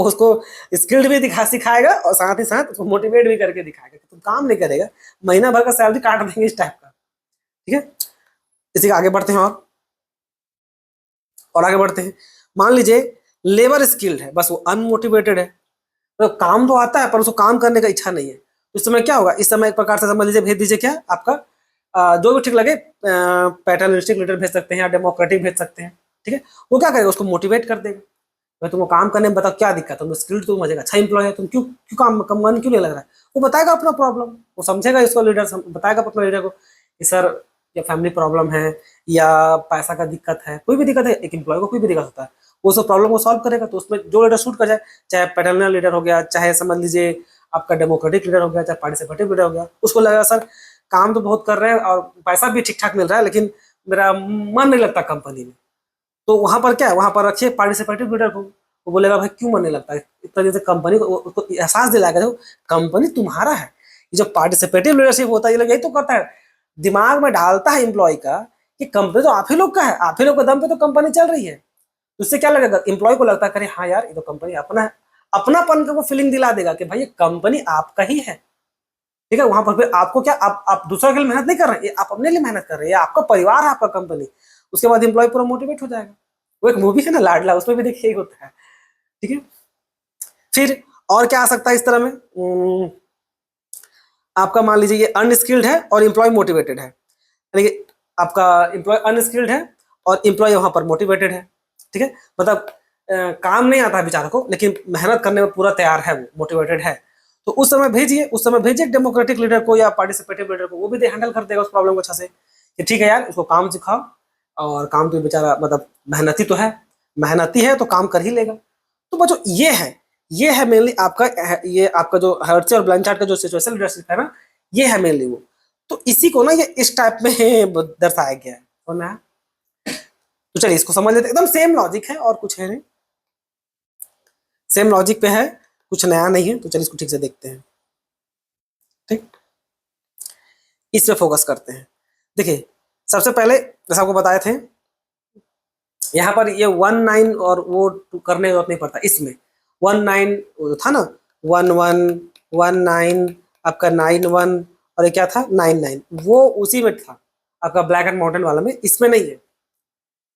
उसको स्किल्ड भी सिखाएगा, और साथ ही साथ उसको मोटिवेट भी करके दिखाएगा कि तुम काम नहीं करेगा, महीना भर का सैलरी काट देंगे, इस टाइप का। ठीक है, इसी के आगे बढ़ते हैं, और आगे बढ़ते हैं। मान लीजिए लेबर स्किल्ड है, बस वो अनमोटिवेटेड है, तो काम तो आता है पर उसको काम करने का इच्छा नहीं है। तो इस समय क्या होगा, इस समय एक प्रकार से समझ लीजिए, भेज दीजिए क्या आपका, जो भी ठीक लगे, पैटर्निस्टिक लीडर भेज सकते हैं या डेमोक्रेटिक भेज सकते हैं। ठीक है, वो क्या करेगा, उसको मोटिवेट कर देगा, भाई तुमको काम करने में बताओ क्या दिक्कत है, तुम स्किल्ड, तुम मजेगा, अच्छा इंप्लॉय है, तुम क्यों क्यों काम मन क्यों नहीं लग रहा है। वो बताएगा अपना प्रॉब्लम, वो समझेगा इसको, लीडर बताएगा अपना लीडर को कि सर या फैमिली प्रॉब्लम है, या पैसा का दिक्कत है, कोई भी दिक्कत है, एक एम्प्लॉय को कोई भी दिक्कत होता है, वो सब प्रॉब्लम को सॉल्व करेगा। तो उसमें जो लीडर शूट कर जाए, चाहे पैटर्नल लीडर हो गया, चाहे समझ लीजिए आपका डेमोक्रेटिक लीडर हो गया, चाहे पार्टिसिपेटिव लीडर हो गया, उसको लगेगा सर काम तो बहुत कर रहे हैं और पैसा भी ठीक ठाक मिल रहा है, लेकिन मेरा मन नहीं लगता कंपनी में। तो वहां पर क्या है, वहां पर रखिए पार्टिसिपेटिव लीडर को, वो बोलेगा भाई क्यों मन नहीं लगता है, इतना जैसे कंपनी को उसको एहसास दिलाएगा, देखो कंपनी तुम्हारा है। ये जो पार्टिसिपेटिव लीडरशिप होता है, ये लोग यही तो करता है, दिमाग में डालता है एम्प्लॉय का कि कंपनी तो आप ही लोग का है, आप ही लोग के दम पे तो कंपनी चल रही है। तो उससे क्या लगेगा, एम्प्लॉय को लगता है अरे हाँ यार ये तो कंपनी अपना है, अपनापन का वो फीलिंग दिला देगा कि भाई ये कंपनी आपका ही है। ठीक है, वहां पर फिर आपको क्या, आप दूसरा के लिए मेहनत नहीं कर रहे हैं, आप अपने लिए मेहनत कर रहे हैं, आपका परिवार है आपका कंपनी। उसके बाद एम्प्लॉय पूरा मोटिवेट हो जाएगा। वो एक मूवी है ना लाडला, उसमें भी देखिए यही होता है। ठीक है, फिर और क्या आ सकता है इस तरह में, आपका मान लीजिए ये अनस्किल्ड है और एम्प्लॉय मोटिवेटेड है, यानी कि आपका एम्प्लॉय अनस्किल्ड है और एम्प्लॉय वहां पर मोटिवेटेड है। ठीक है, मतलब काम नहीं आता है बेचारे को, लेकिन मेहनत करने में पूरा तैयार है, वो मोटिवेटेड है, तो उस समय भेजिए, उस समय भेजिए डेमोक्रेटिक लीडर को या पार्टिसिपेटिव लीडर को, वो भी हैंडल कर देगा उस प्रॉब्लम को अच्छा से, कि ठीक है यार इसको काम सिखाओ, और काम तो बेचारा मतलब मेहनती तो है, मेहनती है तो काम कर ही लेगा। तो बच्चों ये है मेनली आपका, ये आपका जो हर्ट्ज और ब्लैंचार्ड का जो सिचुएशन लीडरशिप है ना, ये है मेनली वो। तो इसी को ना ये इस टाइप में दर्शाया गया है, समझ में आया? तो चलिए इसको समझ लेते, एकदम सेम लॉजिक है और कुछ है नहीं, सेम लॉजिक पे है, कुछ नया नहीं है। तो चलिए इसको ठीक से देखते हैं, ठीक, इस पे फोकस करते हैं। देखिए सबसे पहले जैसा आपको बताए थे, यहाँ पर ये 19 और वो करने की जरूरत नहीं पड़ता, इसमें 19 था ना, 11 19 आपका 91 और ये क्या था 99, वो उसी में था आपका ब्लैक एंड माउंटेन वाला में, इसमें नहीं है।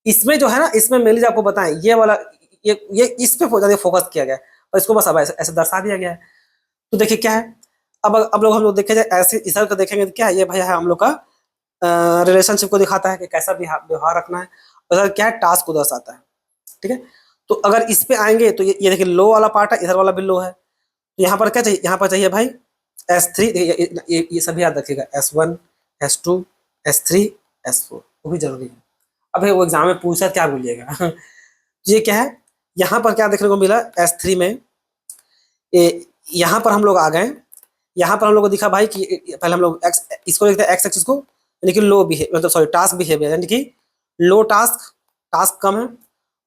इसमें जो है ना, इसमें मेनली आपको बताएं ये वाला, ये इस पे ज्यादा फोकस किया गया है, और इसको बस अब ऐसे दर्शा दिया गया है। तो देखिए क्या है, अब लोग हम लोग देखे जाए ऐसे इस का देखेंगे तो क्या है, ये भैया है हम लोग का रिलेशनशिप को दिखाता है कि कैसा व्यवहार रखना है, और क्या है टास्क को दर्शाता है, ठीक है। तो अगर इस पे आएंगे तो ये देखिए लो वाला पार्ट है, इधर वाला भी लो है, तो यहाँ पर क्या चाहिए, यहाँ पर चाहिए भाई S3, ये सभी याद रखिएगा, S1 S2 S3 S4, वो भी जरूरी है। अब वो एग्जाम में पूछा क्या भूलिएगा ये क्या है, यहाँ पर क्या देखने को मिला S3 में, यहाँ पर हम लोग आ गए, यहाँ पर हम लोग को दिखा भाई कि पहले हम लोग एक्स इसको देखते हैं, एक्स एक्सिस को, यानी कि लो बिहेव, मतलब सॉरी टास्क बिहेवियर, यानी कि लो टास्क, टास्क कम है,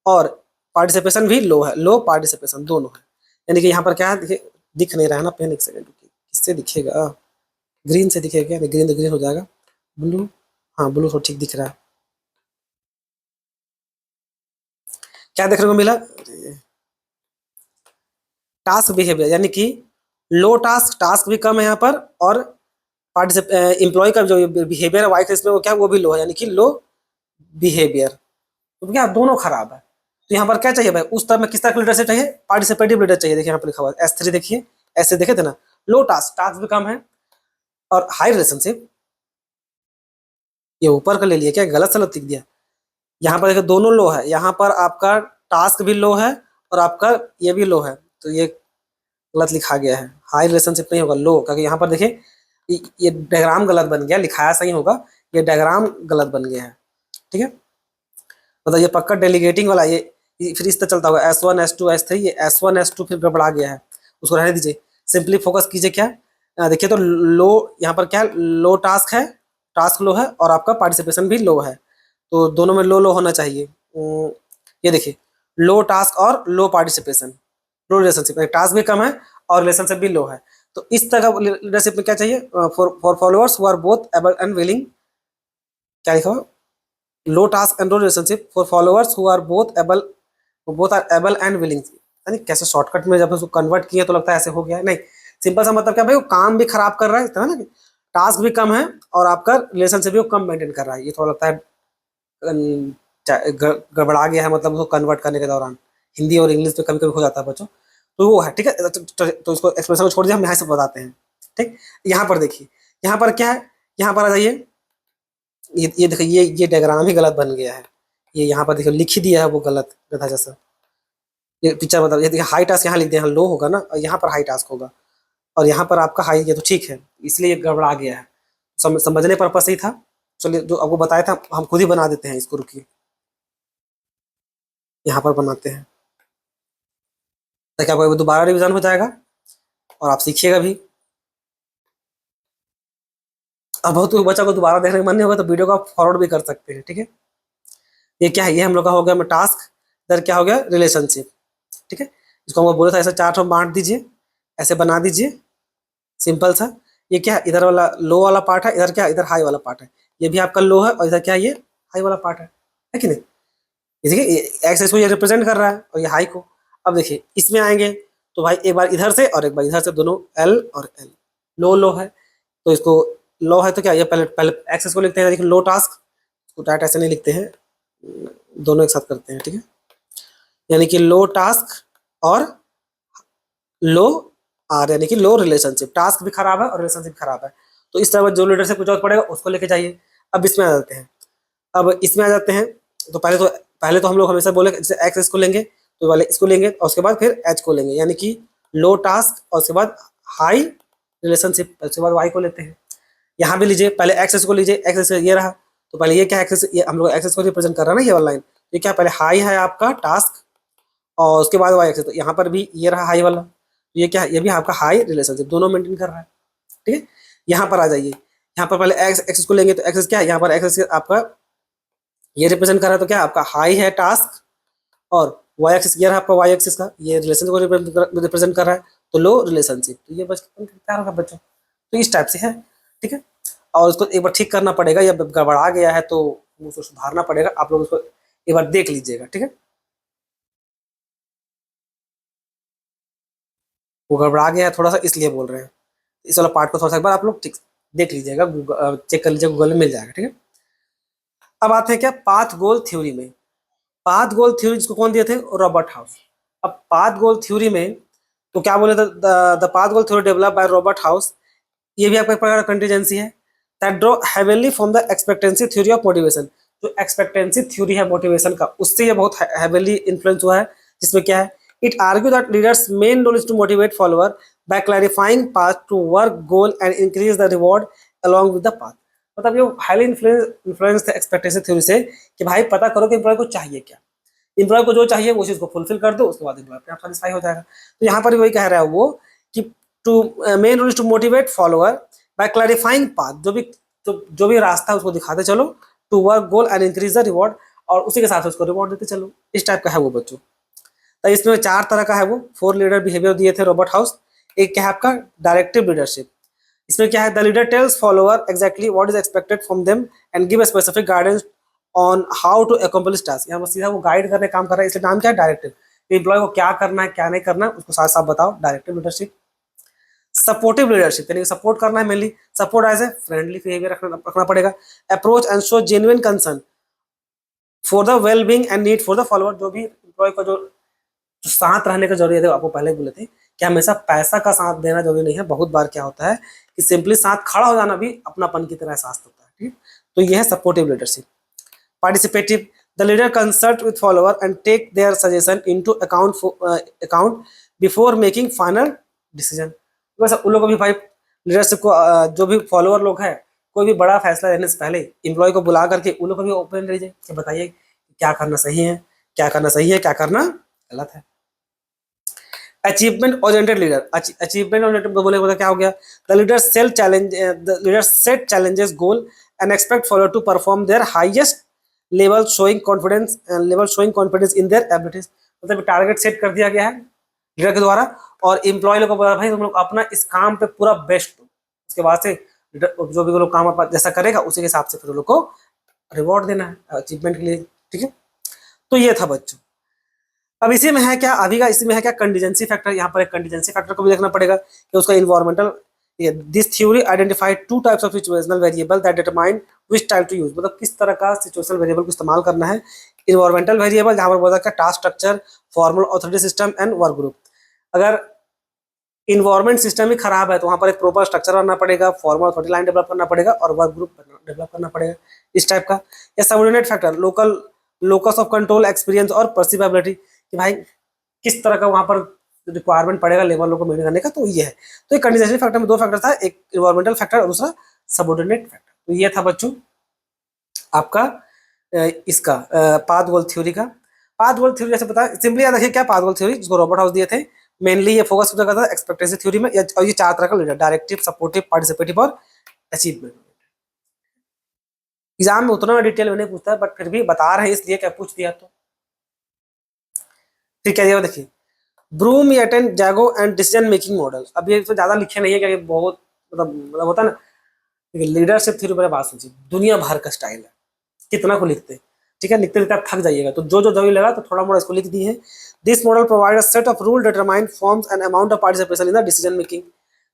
और पार्टिसिपेशन भी लो है, लो पार्टिसिपेशन दोनों है। यानी कि यहाँ पर क्या है, दिख नहीं रहा है ना पेन, एक सेकंड किससे दिखेगा, ग्रीन से दिखेगा, ग्रीन तो ग्रीन हो जाएगा, ब्लू, हाँ ब्लू तो ठीक दिख रहा है। क्या देखने को मिला, टास्क बिहेवियर, यानी कि लो टास्क, टास्क भी कम है यहाँ पर, और एम्प्लॉय का जो बिहेवियर है वाइट इसमें वो क्या वो भी लो है, यानी कि लो बिहेवियर, तो क्या दोनों खराब है। तो यहाँ पर क्या चाहिए भाई, उस तरह में किस तरह का लीडरशिप चाहिए, पार्टिसिपेटिव लीडर चाहिए। देखिए यहाँ पर लिखा हुआ है S3, देखिए ऐसे देखे थे ना, लो टास्क, टास्क भी कम है, और हाई रिलेशनशिप, ये ऊपर का ले लिया क्या, गलत सलत लिख दिया, यहाँ पर देखिए दोनों लो है, यहाँ पर आपका टास्क भी लो है और आपका ये भी लो है, तो ये गलत लिखा गया है, हाई रिलेशनशिप नहीं होगा, लो, क्योंकि यहाँ पर देखिए ये डायग्राम गलत बन गया, लिखाया सही होगा, ये डायग्राम गलत बन गया है, ठीक है। मतलब ये पक्का डेलीगेटिंग वाला, ये फिर इस तरह चलता होगा S1 S2 S3, ये S1 S2 फिर गड़बड़ा गया है, उसको रहने दीजिए, सिंपली फोकस कीजिए। क्या देखिए तो लो, यहाँ पर क्या लो टास्क है, टास्क लो है, और आपका पार्टिसिपेशन भी लो है, तो दोनों में लो लो होना चाहिए। ये देखिए लो टास्क और लो पार्टिसिपेशन, लो रिलेशनशिप, टास्क भी कम है और रिलेशनशिप भी लो है। तो इस तरह का लीडरशिप में क्या चाहिए, for followers who are both able and willing, क्या लिखा हुआ, low task and low relationship for followers who are both are able and willing. यानी कैसे शॉर्टकट में जब उसको कन्वर्ट किया तो लगता है ऐसे हो गया है, नहीं, सिंपल सा मतलब क्या भाई, वो काम भी खराब कर रहा है, इतना ना, टास्क भी कम है और आपका रिलेशनशिप भी वो कम मेंटेन कर रहा है, ये थोड़ा लगता है गड़बड़ा गया है, मतलब उसको कन्वर्ट करने के दौरान हिंदी और इंग्लिश में कभी कभी हो जाता है बच्चों, तो वो है, ठीक है। तो इसको एक्सप्रेशन को छोड़ दिया, हम यहाँ से बताते हैं, ठीक। यहाँ पर देखिए, यहाँ पर क्या है, यहाँ पर आ जाइए, ये देखिए ये डायग्राम ही गलत बन गया है, ये यहाँ पर देखिए लिख ही दिया है वो गलत गधा जैसा, ये पिक्चर बताओ, ये देखिए हाई टास्क यहाँ लिख दिया, लो होगा ना, और यहाँ पर हाई टास्क होगा, और यहाँ पर आपका हाई, ये तो ठीक है, इसलिए ये गड़बड़ा गया है, समझने पर्पज से ही था। चलिए जो आपको बताया था हम खुद ही बना देते हैं इसको, रुकिए यहाँ पर बनाते हैं, ताकि आपको दोबारा रिवीजन हो जाएगा और आप सीखिएगा भी। अब बहुत बच्चा को दोबारा देखने का मन नहीं होगा तो वीडियो को आप फॉरवर्ड भी कर सकते हैं, ठीक है। ये क्या है, ये हम लोग का हो गया टास्क, इधर क्या हो गया रिलेशनशिप, ठीक है। इसको हम बोले था ऐसे 4 बांट दीजिए, ऐसे बना दीजिए, सिंपल सा। ये क्या है, इधर वाला लो वाला पार्ट है, इधर क्या, इधर हाई वाला पार्ट है, ये भी आपका लो है, और इधर क्या है, ये हाई वाला पार्ट है कि नहीं। देखिए एक्स इसको ये रिप्रेजेंट कर रहा है और ये हाई को। अब देखिए इसमें आएंगे तो भाई एक बार इधर से और एक बार इधर से, दोनों एल और एल, लो लो है, तो इसको लो है तो क्या, ये पहले पहले एक्सेस को लिखते हैं, देखिए लो टास्क, इसको डायरेक्ट ऐसे नहीं लिखते हैं, दोनों एक साथ करते हैं, ठीक है। यानी कि लो टास्क और लो आर, यानी कि लो रिलेशनशिप, टास्क भी खराब है और रिलेशनशिप खराब है, तो इस तरह जो लीडरशिप कुछ और पड़ेगा उसको लेके जाइए। अब इसमें आ जाते हैं, अब इसमें आ जाते हैं, तो पहले तो पहले तो हम लोग हमेशा बोले जैसे एक्स इसको लेंगे तो वाले इसको लेंगे और उसके बाद फिर एच को लेंगे, यानी कि लो टास्क और उसके बाद हाई रिलेशनशिप, उसके बाद वाई को लेते हैं। यहाँ भी लीजिए, पहले एक्सेस को लीजिए, एक्सेस ये रहा, तो पहले ये क्या एक्सेस, ये हम लोग एक्सेस को रिप्रेजेंट कर रहे हैं ना, ये वाला लाइन, ये क्या पहले हाई है आपका टास्क और उसके बाद वाई एक्सेस, तो यहाँ पर भी ये रहा हाई वाला, तो ये क्या है, ये भी आपका हाई रिलेशनशिप दोनों मेंटेन कर रहा है। ठीक है, यहाँ पर आ जाइए, यहाँ पर पहले एक्सेस को लेंगे तो एक्सेस क्या है, यहाँ पर एक्सेस आपका ये रिप्रेजेंट कर रहा है, तो क्या आपका हाई है टास्क और वाई एक्सिस ये रहा आपका वाई एक्सिस का, ये रिलेशन को रिप्रेजेंट कर रहा है, तो लो रिलेशनशिप, तो ये बचपन क्या होगा बच्चों, तो इस टाइप से है। ठीक है, और उसको एक बार ठीक करना पड़ेगा, या गड़बड़ा गया है तो उसको सुधारना पड़ेगा, आप लोग उसको एक बार देख लीजिएगा। ठीक है, वो गड़बड़ा गया है थोड़ा सा इसलिए बोल रहे हैं, इस वाला पार्ट को थोड़ा सा एक बार आप लोग ठीक देख लीजिएगा, चेक कर लीजिएगा, गूगल में मिल जाएगा। ठीक है, अब आते हैं क्या पाथ गोल थ्योरी में। पाथ गोल थ्योरी जिसको कौन दिए थे, रॉबर्ट हाउस। अब पाथ गोल थ्योरी में तो क्या बोले थे, the path goal theory develop by Robert house, ये भी आपका एक प्रकार का कंटीजेंसी है, that draw heavily from the expectancy theory of motivation. जो एक्सपेक्टेंसी थ्योरी है मोटिवेशन का, उससे ये बहुत हेवीली इन्फ्लुएंस हुआ है, जिसमें क्या है, it argue that leaders main role is to motivate follower by clarifying path to work goal and increase the reward along with the path. मतलब ये हाईली इन्फ्लुएंस थे एक्सपेक्टेशन थ्योरी से कि भाई पता करो कि एम्प्लॉय को चाहिए क्या, एम्प्लॉय को जो चाहिए वो चीज़ को फुलफिल कर दो, उसके बाद एम्प्लॉय अपने आप सेटिस्फाई हो जाएगा। तो यहाँ पर भी वही कह रहा है वो कि to main rule is to motivate follower by clarifying path, जो भी रास्ता है उसको दिखाते चलो, to work goal and increase the reward, और उसी के साथ उसको रिवॉर्ड देते चलो, इस टाइप का है वो बच्चों। तो इसमें 4 तरह का है वो 4 लीडर बिहेवियर दिए थे रॉबर्ट हाउस। एक क्या है आपका डायरेक्टिव लीडरशिप, इसमें क्या है, the leader tells follower exactly what is expected from them and give a specific guidance on how to accomplish task. यहाँ पर सीधा वो गाइड करने काम कर रहा है, इसलिए नाम क्या है डायरेक्टिव, एम्प्लॉय को क्या करना है क्या नहीं करना है उसको साथ साथ बताओ, डायरेक्टिव लीडरशिप। सपोर्टिव लीडरशिप यानी सपोर्ट करना है, mainly support as a friendly behaviour रखना पड़ेगा, approach and show genuine concern for the well being and need for the follower. जो भी एम्प्लॉय को जो साथ रहने का जरूरी है, आपको पहले बोले थे कि हमेशा पैसा का साथ देना जरूरी नहीं है, बहुत बार क्या होता है कि सिंपली साथ खड़ा हो जाना भी अपनापन की तरह एहसास होता है। ठीक, तो ये है supportive leadership. Participative, the leader consult with follower and take their suggestion into account before making final decision. वैसे उन लोगों को भी भाई लीडरशिप को जो भी फॉलोअर लोग हैं, कोई भी बड़ा फैसला लेने से पहले एम्प्लॉय को बुला करके उन लोगों को भी ओपन लीजिए कि बताइए क्या करना सही है, क्या करना सही है, क्या करना गलत है। Achievement oriented leader, achievement oriented बोले क्या हो गया, the leader set challenges goal and expect follower to perform their highest level showing confidence in their abilities. मतलब टारगेट सेट कर दिया गया है लीडर के द्वारा और एम्प्लॉय लोग को बोला भाई तुम लोग अपना इस काम पे पूरा बेस्ट दो, उसके बाद से जो भी लोग काम जैसा करेगा उसी के हिसाब से फिर लोग को रिवॉर्ड देना है अचीवमेंट के लिए। ठीक है, तो ये था बच्चों। अब इसी में है क्या, अभी का इसी में है क्या कंटीजेंसी फैक्टर। यहाँ पर एक कंटीजेंसी फैक्टर को भी देखना पड़ेगा कि उसका environmental, this theory identified 2 types of situational variable that determine which type two use. मतलब किस तरह का सिचुएशनल वेरिएबल को इस्तेमाल करना है। इन्वायरमेंटल वेरिएबल जहाँ पर बोला क्या task structure, formal authority system and work group. अगर इन्वायरमेंट सिस्टम ही खराब है तो वहाँ पर एक प्रॉपर स्ट्रक्चर बनाना पड़ेगा, फॉर्मल ऑथोरिटी लाइन डेवलप करना पड़ेगा और वर्क ग्रुप डेवलप करना पड़ेगा, इस टाइप का। या subordinate factor, local locus of control, experience और परसिवेबिलिटी कि भाई किस तरह का वहाँ पर रिक्वायरमेंट पड़ेगा लेबर लोग को मेंटेन करने का, तो ये है। तो एक कंटीजेंसी फैक्टर में 2 फैक्टर था, एक इन्वायरमेंटल फैक्टर और दूसरा सबऑर्डिनेट फैक्टर। तो ये था बच्चों आपका इसका पाथ गोल थ्योरी का। पाथ गोल थ्योरी जैसे पता सिंपली याद रखिए क्या पाथ गोल थ्योरी जिसको रॉबर्ट हाउस दिए थे, मेनली ये फोकस करता था एक्सपेक्टेंसी थ्योरी में, और ये 4 तरह का लीडर, डायरेक्टिव, सपोर्टिव, पार्टिसिपेटिव और अचीवमेंट। एग्जाम में उतना डिटेल में नहीं पूछता है बट फिर भी बता रहे हैं इसलिए क्या पूछ दिया तो। फिर क्या दिया देखिए, Vroom, Yetton, Jago and decision making model. अब ये तो ज्यादा लिखे नहीं है क्योंकि बहुत मतलब होता है ना, लीडरशिप थ्योरी पर बात सोचिए, दुनिया भर का स्टाइल है, कितना को लिखते हैं। ठीक है, लिखते लिखते आप थक जाइएगा, तो जो जरूरी लगा तो थोड़ा मोड़ा इसको लिख दिए हैं। This model provide a set of rule determine forms and amount of participation in the decision making.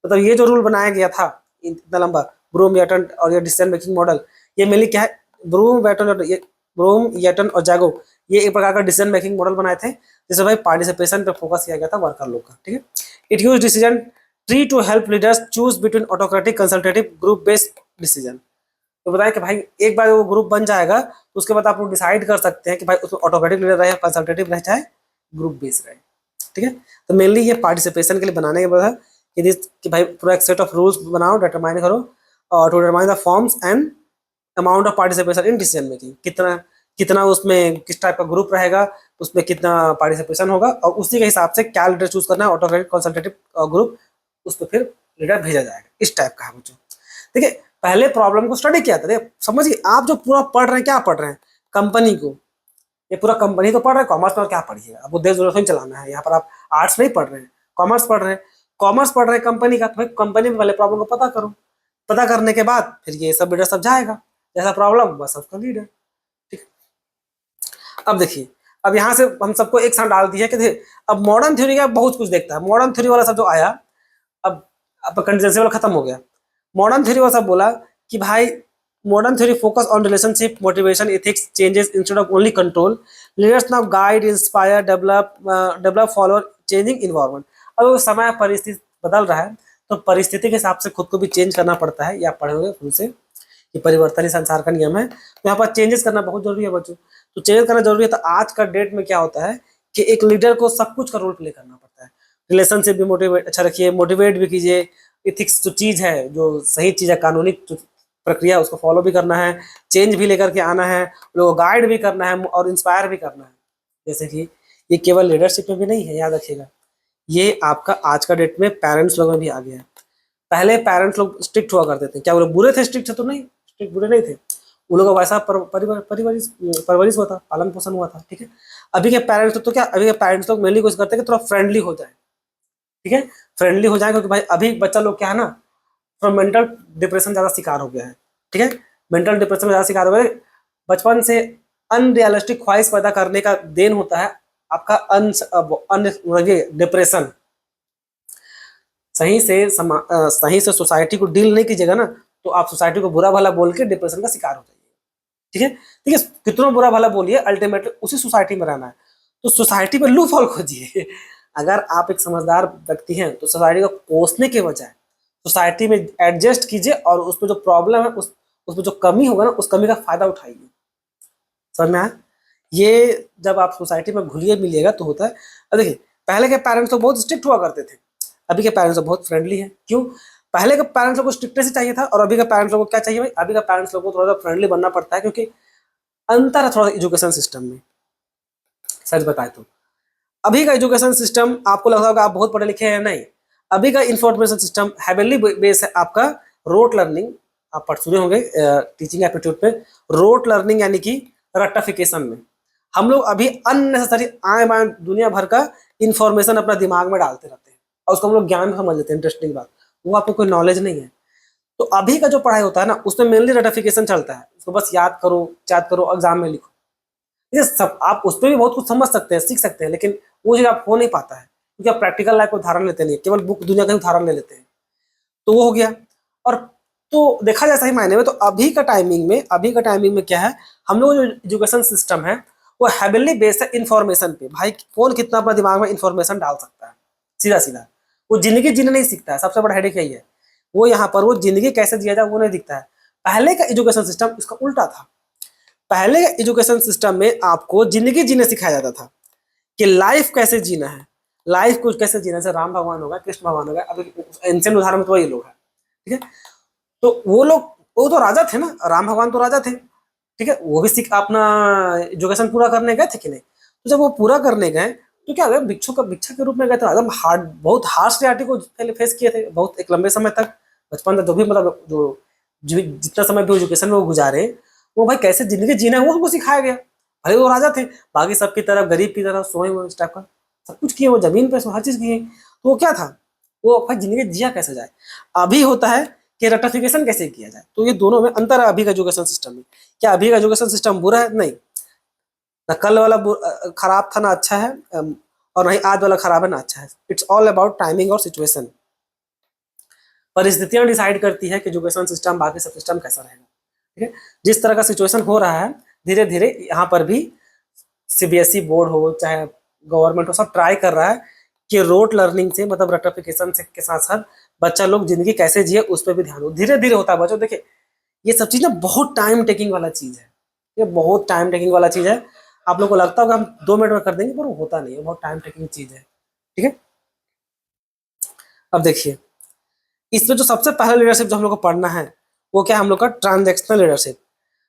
मतलब ये जो रूल बनाया गया था इतना लंबा, ब्रूम, येटन और ये डिसीजन मेकिंग मॉडल, ये मेनली क्या है, ब्रूम, येटन और जैगो ये एक प्रकार का डिसीजन मेकिंग मॉडल बनाए थे जिसमें भाई पार्टिसिपेशन पे फोकस किया गया था वर्कर लोग का। ठीक है, it use decision tree to help leaders choose between autocratic, consultative, group based decision. तो बताएं कि भाई एक बार वो ग्रुप बन जाएगा तो उसके बाद आप लोग डिसाइड कर सकते हैं कि भाई उसमें ऑटोक्रेटिक लीडर रहे, कंसल्टेटिव रहे, चाहे ग्रुप बेस्ड रहे। ठीक है, तो मेनली ये पार्टिसिपेशन के लिए बनाने के बाद है कि भाई पूरा एक सेट ऑफ रूल्स बनाओ, डिटरमाइन करो और to determine the forms and amount of participation in decision making, कितना कितना उसमें किस टाइप का ग्रुप रहेगा, उसमें कितना पार्टिसिपेशन होगा, और उसी के हिसाब से क्या लीडर चूज करना है, ऑटोक्रेटिक कंसल्टेटिव ग्रुप, उस पर फिर लीडर भेजा जाएगा। इस टाइप का है बच्चों। देखिए पहले प्रॉब्लम को स्टडी किया था, समझिए आप जो पूरा पढ़ रहे हैं, क्या पढ़ रहे हैं, कंपनी को, ये पूरा कंपनी तो पढ़ रहे हैं, कॉमर्स में और क्या पढ़िएगा, अब वो देश दुनिया नहीं चलाना है, यहाँ पर आप आर्ट्स नहीं पढ़ रहे हैं, कॉमर्स पढ़ रहे हैं, कॉमर्स पढ़ रहे हैं कंपनी का, तो भाई कंपनी में पहले प्रॉब्लम को पता करो, पता करने के बाद फिर ये सब लीडर सब जाएगा, जैसा प्रॉब्लम बस उसका लीडर। ठीक है, अब देखिए, अब यहाँ से हम सबको एक साथ डाल दिया कि अब मॉडर्न थ्योरी का बहुत कुछ देखता है, मॉडर्न थ्योरी वाला सब जो आया, अब कंटीजेंसी वाला खत्म हो गया, मॉडर्न थ्योरी वाला सब बोला कि भाई modern theory focus on relationship, motivation, ethics, changes instead of only control. Leaders now guide, inspire, develop, follow changing environment. अब समय परिस्थिति बदल रहा है तो परिस्थिति के हिसाब से खुद को भी चेंज करना पड़ता है, या पढ़े होंगे खुद से कि परिवर्तन ही संसार का नियम है, तो यहाँ पर चेंजेस करना बहुत जरूरी है बच्चों। तो चेंज करना जरूरी है, तो आज का डेट में क्या होता है कि एक लीडर को सब कुछ का रोल प्ले करना पड़ता है, रिलेशनशिप भी मोटिवेट अच्छा रखिए, मोटिवेट भी कीजिए, इथिक्स जो चीज है, जो सही चीज है, कानूनी प्रक्रिया उसको फॉलो भी करना है, चेंज भी लेकर के आना है, लोगों को गाइड भी करना है और इंस्पायर भी करना है। जैसे कि ये केवल लीडरशिप में भी नहीं है, याद रखिएगा, ये आपका आज का डेट में पेरेंट्स लोगों में भी आ गया है। पहले पेरेंट्स लोग स्ट्रिक्ट हुआ करते थे, क्या वो लोग बुरे थे, स्ट्रिक्ट थे तो नहीं, स्ट्रिक्ट बुरे नहीं थे, उन लोगों का वैसा परवरिश हुआ था, पालन पोषण हुआ था। ठीक है, अभी के पेरेंट्स तो क्या, अभी के पेरेंट्स लोग मेनली कोशिश करते हैं कि थोड़ा फ्रेंडली हो जाए। ठीक है, फ्रेंडली हो जाए, क्योंकि भाई अभी बच्चा लोग क्या है ना, फ्रॉम मेंटल डिप्रेशन ज्यादा शिकार हो गया है। ठीक है, मेंटल डिप्रेशन में ज्यादा शिकार हो गया, बचपन से अनरियलिस्टिक ख्वाहिश पैदा करने का देन होता है आपका डिप्रेशन। सही से सोसाइटी को डील नहीं कीजिएगा ना, तो आप सोसाइटी को बुरा भला बोल के डिप्रेशन का शिकार हो जाइए। ठीक है, ठीक है, कितना बुरा भला बोलिए, अल्टीमेटली उसी सोसाइटी में रहना है, तो सोसाइटी में लूप होल खोजिए। अगर आप एक समझदार व्यक्ति हैं तो सोसाइटी को कोसने के बजाय सोसाइटी में एडजस्ट कीजिए, और उसमें जो प्रॉब्लम है, उसमें जो कमी होगा ना, उस कमी का फायदा उठाइए। समझ में आया? ये जब आप सोसाइटी में घुलिए मिलिएगा तो होता है। अब देखिए, पहले के पेरेंट्स तो बहुत स्ट्रिक्ट हुआ करते थे, अभी के पेरेंट्स तो बहुत फ्रेंडली है। क्यों? पहले के पेरेंट्स लोगों को स्ट्रिक्टनेस चाहिए था, और अभी के पेरेंट्स लोगों को क्या चाहिए भाई, अभी का पेरेंट्स लोगों को थोड़ा सा फ्रेंडली बनना पड़ता है, क्योंकि अंतर है थोड़ा एजुकेशन सिस्टम में। सच बताए तो अभी का एजुकेशन सिस्टम, आपको लगता होगा आप बहुत पढ़े लिखे हैं, नहीं, अभी का इंफॉर्मेशन सिस्टम हैविली बेस है आपका रोट लर्निंग। आप पढ़ सुने होंगे टीचिंग एप्टीट्यूड पे, रोट लर्निंग यानी कि रट्टाफिकेशन में हम लोग अभी अननेसेसरी आए बाएं दुनिया भर का इंफॉर्मेशन अपना दिमाग में डालते रहते हैं, और उसको हम लोग ज्ञान समझ लेते हैं। इंटरेस्टिंग बात, वो आपको कोई नॉलेज नहीं है। तो अभी का जो पढ़ाई होता है ना, उसमें मेनली रट्टाफिकेशन चलता है, उसको बस याद करो, एग्जाम में लिखो। ये सब आप उस पर भी बहुत कुछ समझ सकते हैं, सीख सकते हैं, लेकिन वो चीज आप हो नहीं पाता है, क्योंकि आप प्रैक्टिकल लाइफ को उदाहरण लेते नहीं, केवल बुक दुनिया का उदाहरण ले लेते हैं। तो वो हो गया। और तो देखा जाए सही मायने में, तो अभी का टाइमिंग में क्या है, हम लोग जो एजुकेशन सिस्टम है वो हैविली बेस्ड है इन्फॉर्मेशन पे। भाई कौन कितना अपना दिमाग में इन्फॉर्मेशन डाल सकता है, सीधा सीधा। वो जिंदगी जीने नहीं सीखता है, सबसे बड़ा हेडेक यही है। वो यहाँ पर वो जिंदगी कैसे जिया जाए वो नहीं दिखता है। पहले का एजुकेशन सिस्टम इसका उल्टा था। पहले के एजुकेशन सिस्टम में आपको जिंदगी जीने सिखाया जाता था कि लाइफ कैसे जीना है, लाइफ को कैसे जीना है। जैसे राम भगवान होगा, कृष्ण भगवान होगा, अभी एंशिएंट उदाहरण में तो वही लोग हैं। ठीक है, तो वो तो राजा थे ना, राम भगवान तो राजा थे। ठीक है, वो भी सीख अपना एजुकेशन पूरा करने गए थे कि नहीं? तो जब वो पूरा करने गए तो क्या गए, भिक्षा के रूप में गए थे, एकदम बहुत हार्श रियलिटी को पहले फेस किए थे, बहुत एक लंबे समय तक। बचपन तक जो भी मतलब जो जितना समय भी एजुकेशन में वो गुजारे, वो भाई कैसे जिंदगी जीना है वो उनको सिखाया गया। भले वो राजा थे, बाकी सबकी तरफ गरीब की तरफ सोए हुए इस टाइप का सब कुछ किए, वो जमीन पे हर चीज किए। तो वो क्या था, वो भाई जिंदगी जिया कैसे जाए। अभी होता है कि रटिफिकेशन कैसे किया जाए। तो ये दोनों में अंतर है अभी का एजुकेशन सिस्टम में। क्या अभी का एजुकेशन सिस्टम बुरा है? नहीं, ना कल वाला खराब था ना अच्छा है, और नहीं आज वाला खराब है ना अच्छा है। इट्स ऑल अबाउट टाइमिंग और सिचुएशन। परिस्थितियां डिसाइड करती है कि एजुकेशन सिस्टम बाकी सब सिस्टम कैसा रहेगा। ठीक है, जिस तरह का सिचुएशन हो रहा है, धीरे धीरे यहाँ पर भी सीबीएसई बोर्ड हो चाहे गवर्नमेंट हो, सब ट्राई कर रहा है कि रोट लर्निंग से, मतलब रटिफिकेशन से के साथ साथ बच्चा लोग जिंदगी कैसे जिए उस पर भी ध्यान हो। धीरे धीरे होता है बच्चों। देखिए ये सब चीज़ ना बहुत टाइम टेकिंग वाला चीज़ है, ये बहुत टाइम टेकिंग वाला चीज़ है। आप लोग को लगता होगा हम 2 मिनट में कर देंगे, पर वो होता नहीं है, बहुत टाइम टेकिंग चीज़ है। ठीक है, अब देखिए इसमें जो सबसे पहला लीडरशिप जो हम लोग को पढ़ना है वो क्या है, हम लोग का ट्रांजैक्शनल लीडरशिप।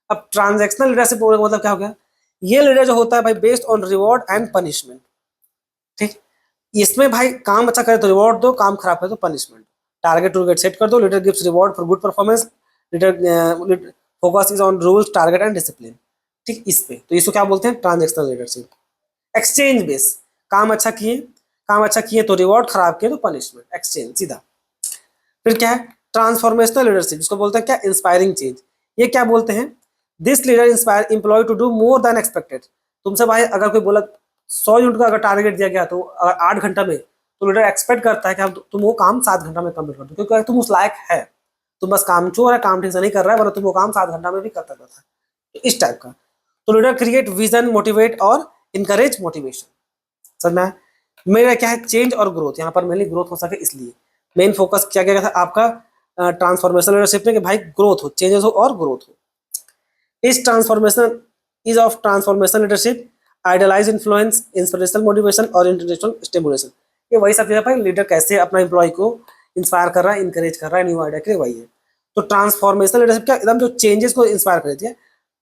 अब ट्रांजैक्शनल लीडरशिप बोलने का मतलब क्या हो गया, ये लीडर जो होता है भाई based on reward and punishment. ठीक, इसमें भाई काम अच्छा करे तो रिवॉर्ड दो, काम खराब करे तो पनिशमेंट। टारगेट टूरगेट सेट कर दो, leader gives reward for good performance, leader focus is on rules target and discipline. ठीक, इस पे तो इसको क्या बोलते हैं, ट्रांजैक्शनल लीडरशिप। एक्सचेंज बेस, काम अच्छा किए, काम अच्छा किए तो रिवॉर्ड, खराब किए तो पनिशमेंट, एक्सचेंज सीधा। फिर क्या है, ट्रांसफॉर्मेशनल लीडरशिप, जिसको बोलते हैं क्या, इंस्पायरिंग चेंज। ये क्या बोलते हैं, this leader inspire employee to do more than expected. तुमसे भाई अगर कोई बोला 100 यूनिट का अगर टारगेट दिया गया तो अगर 8 घंटा में, तो लीडर एक्सपेक्ट करता है कि हम तुम वो काम 7 घंटा में कंप्लीट कर दो, क्योंकि तुम उस लायक है। तुम बस काम चोर है, काम ठीक से नहीं कर रहा है, वरना तुम वो काम 7 घंटा में भी कर सकता था। तो इस टाइप का। तो लीडर क्रिएट विजन, मोटिवेट और इनकरेज मोटिवेशन। समझ में आया? मेरा क्या है, चेंज और ग्रोथ, यहाँ पर मेनली ग्रोथ हो सके इसलिए मेन फोकस किया गया था आपका ट्रांसफॉर्मेशन लीडरशिप में, कि भाई ग्रोथ हो, चेंजेस हो और ग्रोथ हो। इस transformation is of transformation leadership idealize influence, inspirational motivation और इंटरनेशनल स्टिमुलेशन। ये वही सब चीज़ है भाई, लीडर कैसे अपना एम्प्लॉय को इंस्पायर कर रहा है, इंकरेज कर रहा है न्यू आइडिया के लिए, वही है। तो ट्रांसफॉर्मेशन लीडरशिप क्या, एकदम जो चेंजेस को इंस्पायर कर देती है।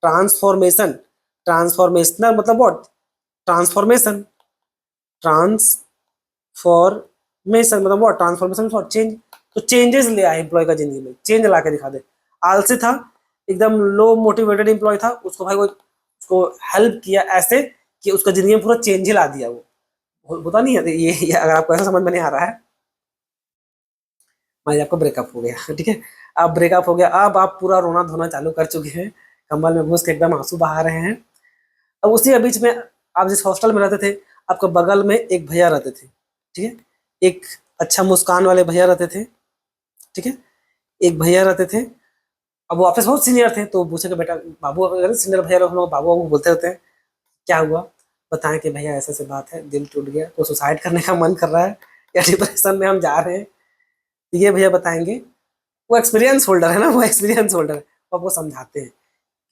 ट्रांसफॉर्मेशन, ट्रांसफॉर्मेशनल मतलब व्हाट, ट्रांसफॉर्मेशन, ट्रांसफॉर्मेशन मतलब व्हाट, ट्रांसफॉर्मेशन फॉर चेंज। तो चेंजेस ले आए एम्प्लॉय का जिंदगी में, चेंज ला के दिखा दे। आलसी था, एकदम लो मोटिवेटेड एम्प्लॉय था, उसको भाई वो उसको हेल्प किया ऐसे कि उसका जिंदगी में पूरा चेंज ही ला दिया वो। होता नहीं है ये अगर आपको ऐसा समझ में नहीं आ रहा है, भाई आपको ब्रेकअप हो गया ठीक है, अब ब्रेकअप हो गया, अब आप पूरा रोना धोना चालू कर चुके हैं, कंबल में घुस के एकदम आंसू बहा रहे हैं। अब उसी के बीच में आप जिस हॉस्टल में रहते थे, आपके बगल में एक भैया रहते थे। ठीक है, एक अच्छा मुस्कान वाले भैया रहते थे। ठीक है, एक भैया रहते थे। अब वो आपसे बहुत सीनियर थे, तो पूछे कि बेटा बाबू, अगर सीनियर भैया लोग हम लोग बाबू बाबू बोलते रहते हैं, क्या हुआ, बताएं कि भैया ऐसे ऐसे बात है, दिल टूट गया, तो सुसाइड करने का मन कर रहा है या डिप्रेशन में हम जा रहे हैं, तो ये भैया बताएंगे। वो एक्सपीरियंस होल्डर है ना, वो एक्सपीरियंस होल्डर है, वो आपको समझाते हैं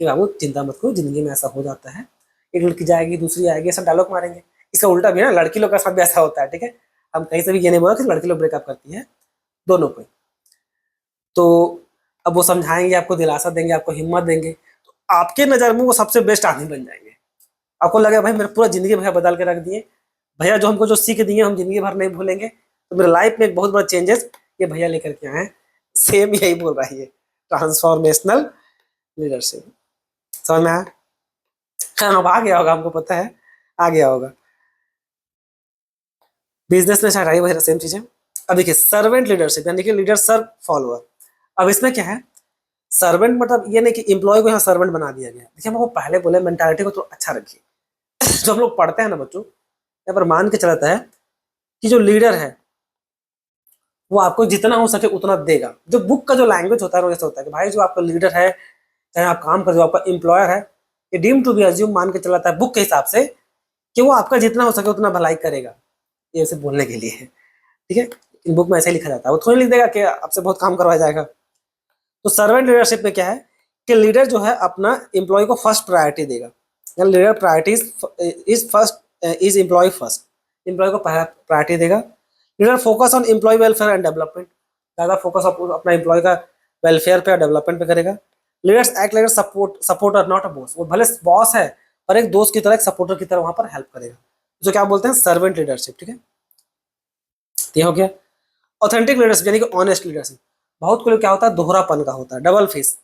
कि बाबू चिंता मत करो, जिंदगी में ऐसा हो जाता है, एक लड़की जाएगी दूसरी आएगी, ऐसा डायलॉग मारेंगे। इसका उल्टा भी है ना, लड़की लोग का साथ भी ऐसा होता है। ठीक है, हम कहीं से भी ये नहीं बोला कि लड़की लोग ब्रेकअप करती है, दोनों को। तो अब वो समझाएंगे, आपको दिलासा देंगे, आपको हिम्मत देंगे, तो आपके नज़र में वो सबसे बेस्ट आदमी बन जाएंगे। आपको लगेगा भाई मेरा पूरा जिंदगी भैया बदल के रख दिए, भैया जो हमको जो सीख दिए हम जिंदगी भर नहीं भूलेंगे, तो मेरे लाइफ में एक बहुत बड़ा चेंजेस ये भैया लेकर के आए हैं। सेम यही बोल रहा है ये, ट्रांसफॉर्मेशनल लीडरशिप। समझ में आया? हाँ, अब आ गया होगा, हमको पता है आ गया होगा। बिजनेस में शायद आई वही सेम चीजें। अब देखिए सर्वेंट लीडरशिप, यानी कि लीडर सर्व फॉलोअर। अब इसमें क्या है, सर्वेंट मतलब ये नहीं कि एम्प्लॉय को यहाँ सर्वेंट बना दिया गया। देखिए हम आपको पहले बोले मेंटालिटी को तो अच्छा रखिए। जो हम लोग पढ़ते हैं ना बच्चों, यहाँ पर मान के चलाता है कि जो लीडर है वो आपको जितना हो सके उतना देगा। जो बुक का जो लैंग्वेज होता है वो ऐसा होता है कि भाई जो आपका लीडर है, चाहे आप काम कर, जो आपका एम्प्लॉयर है, ये डीम टू बी अज्यूम मान के चलाता है बुक के हिसाब से कि वो आपका जितना हो सके उतना भलाई करेगा। ये उसे बोलने के लिए है। ठीक है, इन बुक में ऐसे ही लिखा जाता है, वो थोड़ी लिख देगा कि आपसे बहुत काम करवाया जाएगा। तो सर्वेंट लीडरशिप में क्या है कि लीडर जो है अपना एम्प्लॉय को फर्स्ट प्रायोरिटी देगा। Leader priority is first, is employee first, employee को पहला प्रायोरिटी देगा। Leader focus on employee welfare and development, ज़्यादा फोकस अपना एम्प्लॉय का वेलफेयर पे और डेवलपमेंट पे करेगा। Leaders act like supporter not a boss, वो भले बॉस है पर एक दोस्त की तरह, एक सपोर्टर की तरह वहां पर हेल्प करेगा, जो क्या बोलते हैं सर्वेंट लीडरशिप। ठीक है, ये हो गया। ऑथेंटिक लीडरशिप यानी कि ऑनेस्ट लीडरशिप, बहुत को क्या होता है, दोहरापन का होता है, डबल फेस,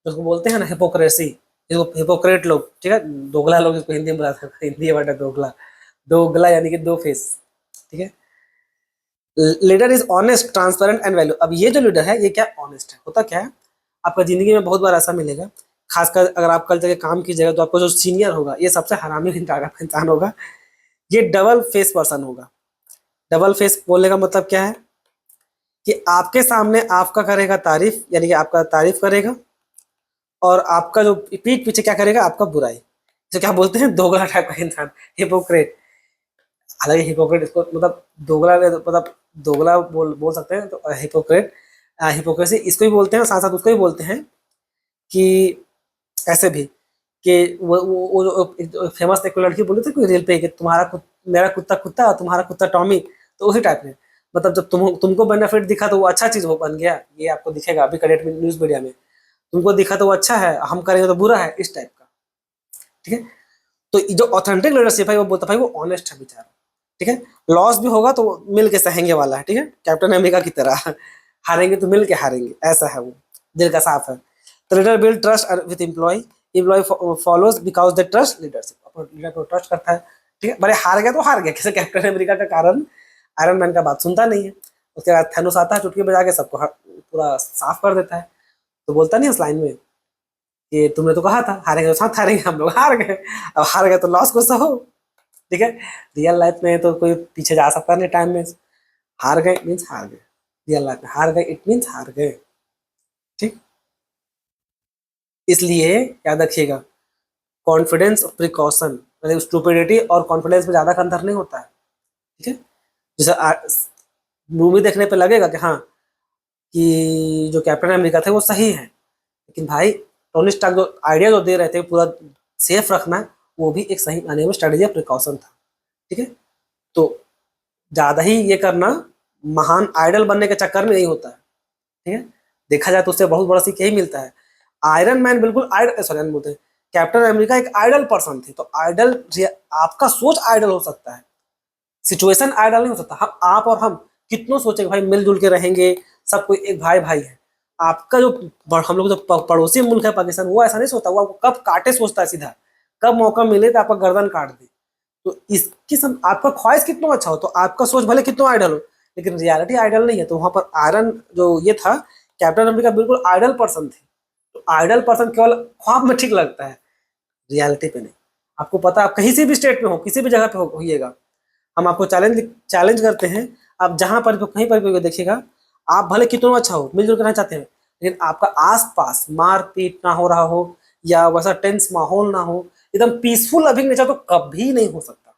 जिसको बोलते हैं ना हिपोक्रेसी, इसको हिपोक्रेट लोग, ठीक है, दोगला लोग इसको हिंदी में बुलाते हैं, हिंदी वर्ड है दोगला, दोगला यानी कि दो फेस। ठीक है, leader is honest transparent and value. अब ये जो लीडर है ये क्या ऑनेस्ट है, होता क्या है, आपका जिंदगी में बहुत बार ऐसा मिलेगा, खासकर अगर आप कल जगह काम कीजिएगा तो आपको जो सीनियर होगा ये सबसे हरामी इंसान होगा, ये डबल फेस पर्सन होगा। डबल फेस बोलने का मतलब क्या है कि आपके सामने आपका करेगा तारीफ, यानी कि आपका तारीफ करेगा, और आपका जो पीठ पीछे क्या करेगा, आपका बुराई। जो क्या बोलते हैं दोगला टाइप का इंसान, हिपोक्रेट। हालांकि हिपोक्रेट इसको मतलब दोगला मतलब दोगला बोल बोल सकते हैं, तो हिपोक्रेट, हिपोक्रेसी इसको ही बोलते हैं, साथ साथ उसको ही बोलते हैं कि ऐसे भी कि वो जो फेमस एक लड़की बोली थी कोई रील पे कि मेरा कुत्ता कुत्ता और तुम्हारा कुत्ता टॉमी, तो उसी टाइप में मतलब जब तुमको बेनिफिट दिखा तो वो अच्छा चीज हो बन गया, ये आपको दिखेगा अभी करंट में न्यूज मीडिया में, तुमको दिखा तो वो अच्छा है, हम करेंगे तो बुरा है, इस टाइप का। ठीक है, तो जो ऑथेंटिक लीडरशिप है वो बोलता भाई वो ऑनेस्ट है बेचारा। ठीक है, लॉस भी होगा तो मिल के सहेंगे वाला है। ठीक है, कैप्टन अमेरिका की तरह हारेंगे तो मिल के हारेंगे, ऐसा है वो, दिल का साफ है। तो leader build trust with employee follows because they trust leadership, अपने लीडर को ट्रस्ट करता है। ठीक है, भले हार गया तो हार गया, किसी कैप्टन अमेरिका का कारण आयरन मैन का बात सुनता नहीं है। उसके बाद थैनोस आता है चुटकी बजा के सबको पूरा साफ कर देता है। तो बोलता नहीं उस लाइन में कि तुमने तो कहा था हारेंगे तो साथ हारेंगे, हम लोग हार गए, अब हार गए तो लॉस को सहो। ठीक है, रियल लाइफ में तो कोई पीछे जा सकता नहीं टाइम में, हार गए मीन्स हार गए, रियल लाइफ में हार गए इट मीन्स हार गए। ठीक, इसलिए याद रखिएगा कॉन्फिडेंस और प्रिकॉशन, मतलब स्टूपिडिटी और कॉन्फिडेंस में ज्यादा का अंतर नहीं होता है। ठीक है, जैसे मूवी देखने पे लगेगा कि हाँ कि जो कैप्टन अमेरिका थे वो सही है, लेकिन भाई टोनी स्टार्क जो आइडिया जो दे रहे थे पूरा सेफ रखना, वो भी एक सही मायने में स्ट्रेटेजी प्रिकॉशन था। ठीक है, तो ज्यादा ही ये करना महान आइडल बनने के चक्कर में नहीं होता है। ठीक है, देखा जाए तो उससे बहुत बड़ा सीख यही मिलता है। आयरन मैन बिल्कुल आइडल, सॉरी बोलते हैं कैप्टन अमेरिका एक आइडल पर्सन थे, तो आइडल आपका सोच आइडल हो सकता है, सिचुएशन आइडल नहीं हो सकता। हम आप और हम कितनों सोचे भाई मिलजुल के रहेंगे, सब कोई एक भाई भाई है। आपका जो हम लोग जो पड़ोसी मुल्क है पाकिस्तान, वो ऐसा नहीं सोचता, वो आपको कब काटे सोचता है सीधा, कब मौका मिले तो आपका गर्दन काट दे। तो इसकी आपका ख्वाहिश कितना अच्छा हो तो आपका सोच भले कितना आइडल हो, लेकिन रियलिटी आइडल नहीं है। तो वहां पर आयरन जो ये था कैप्टन अमेरिका बिल्कुल आइडल पर्सन थे। तो आइडल पर्सन केवल ख्वाब में ठीक लगता है, रियलिटी पे नहीं। आपको पता है आप कहीं से भी स्टेट में हो, किसी भी जगह पे होइएगा, हम आपको चैलेंज चैलेंज करते हैं, आप जहां पर भी कहीं पर भी देखिएगा, आप भले कितना अच्छा हो मिलजुल करना चाहते हैं, लेकिन आपका आसपास मारपीट ना हो रहा हो या वैसा टेंस माहौल ना हो, एकदम पीसफुल लिविंग नेचर तो कभी नहीं हो सकता।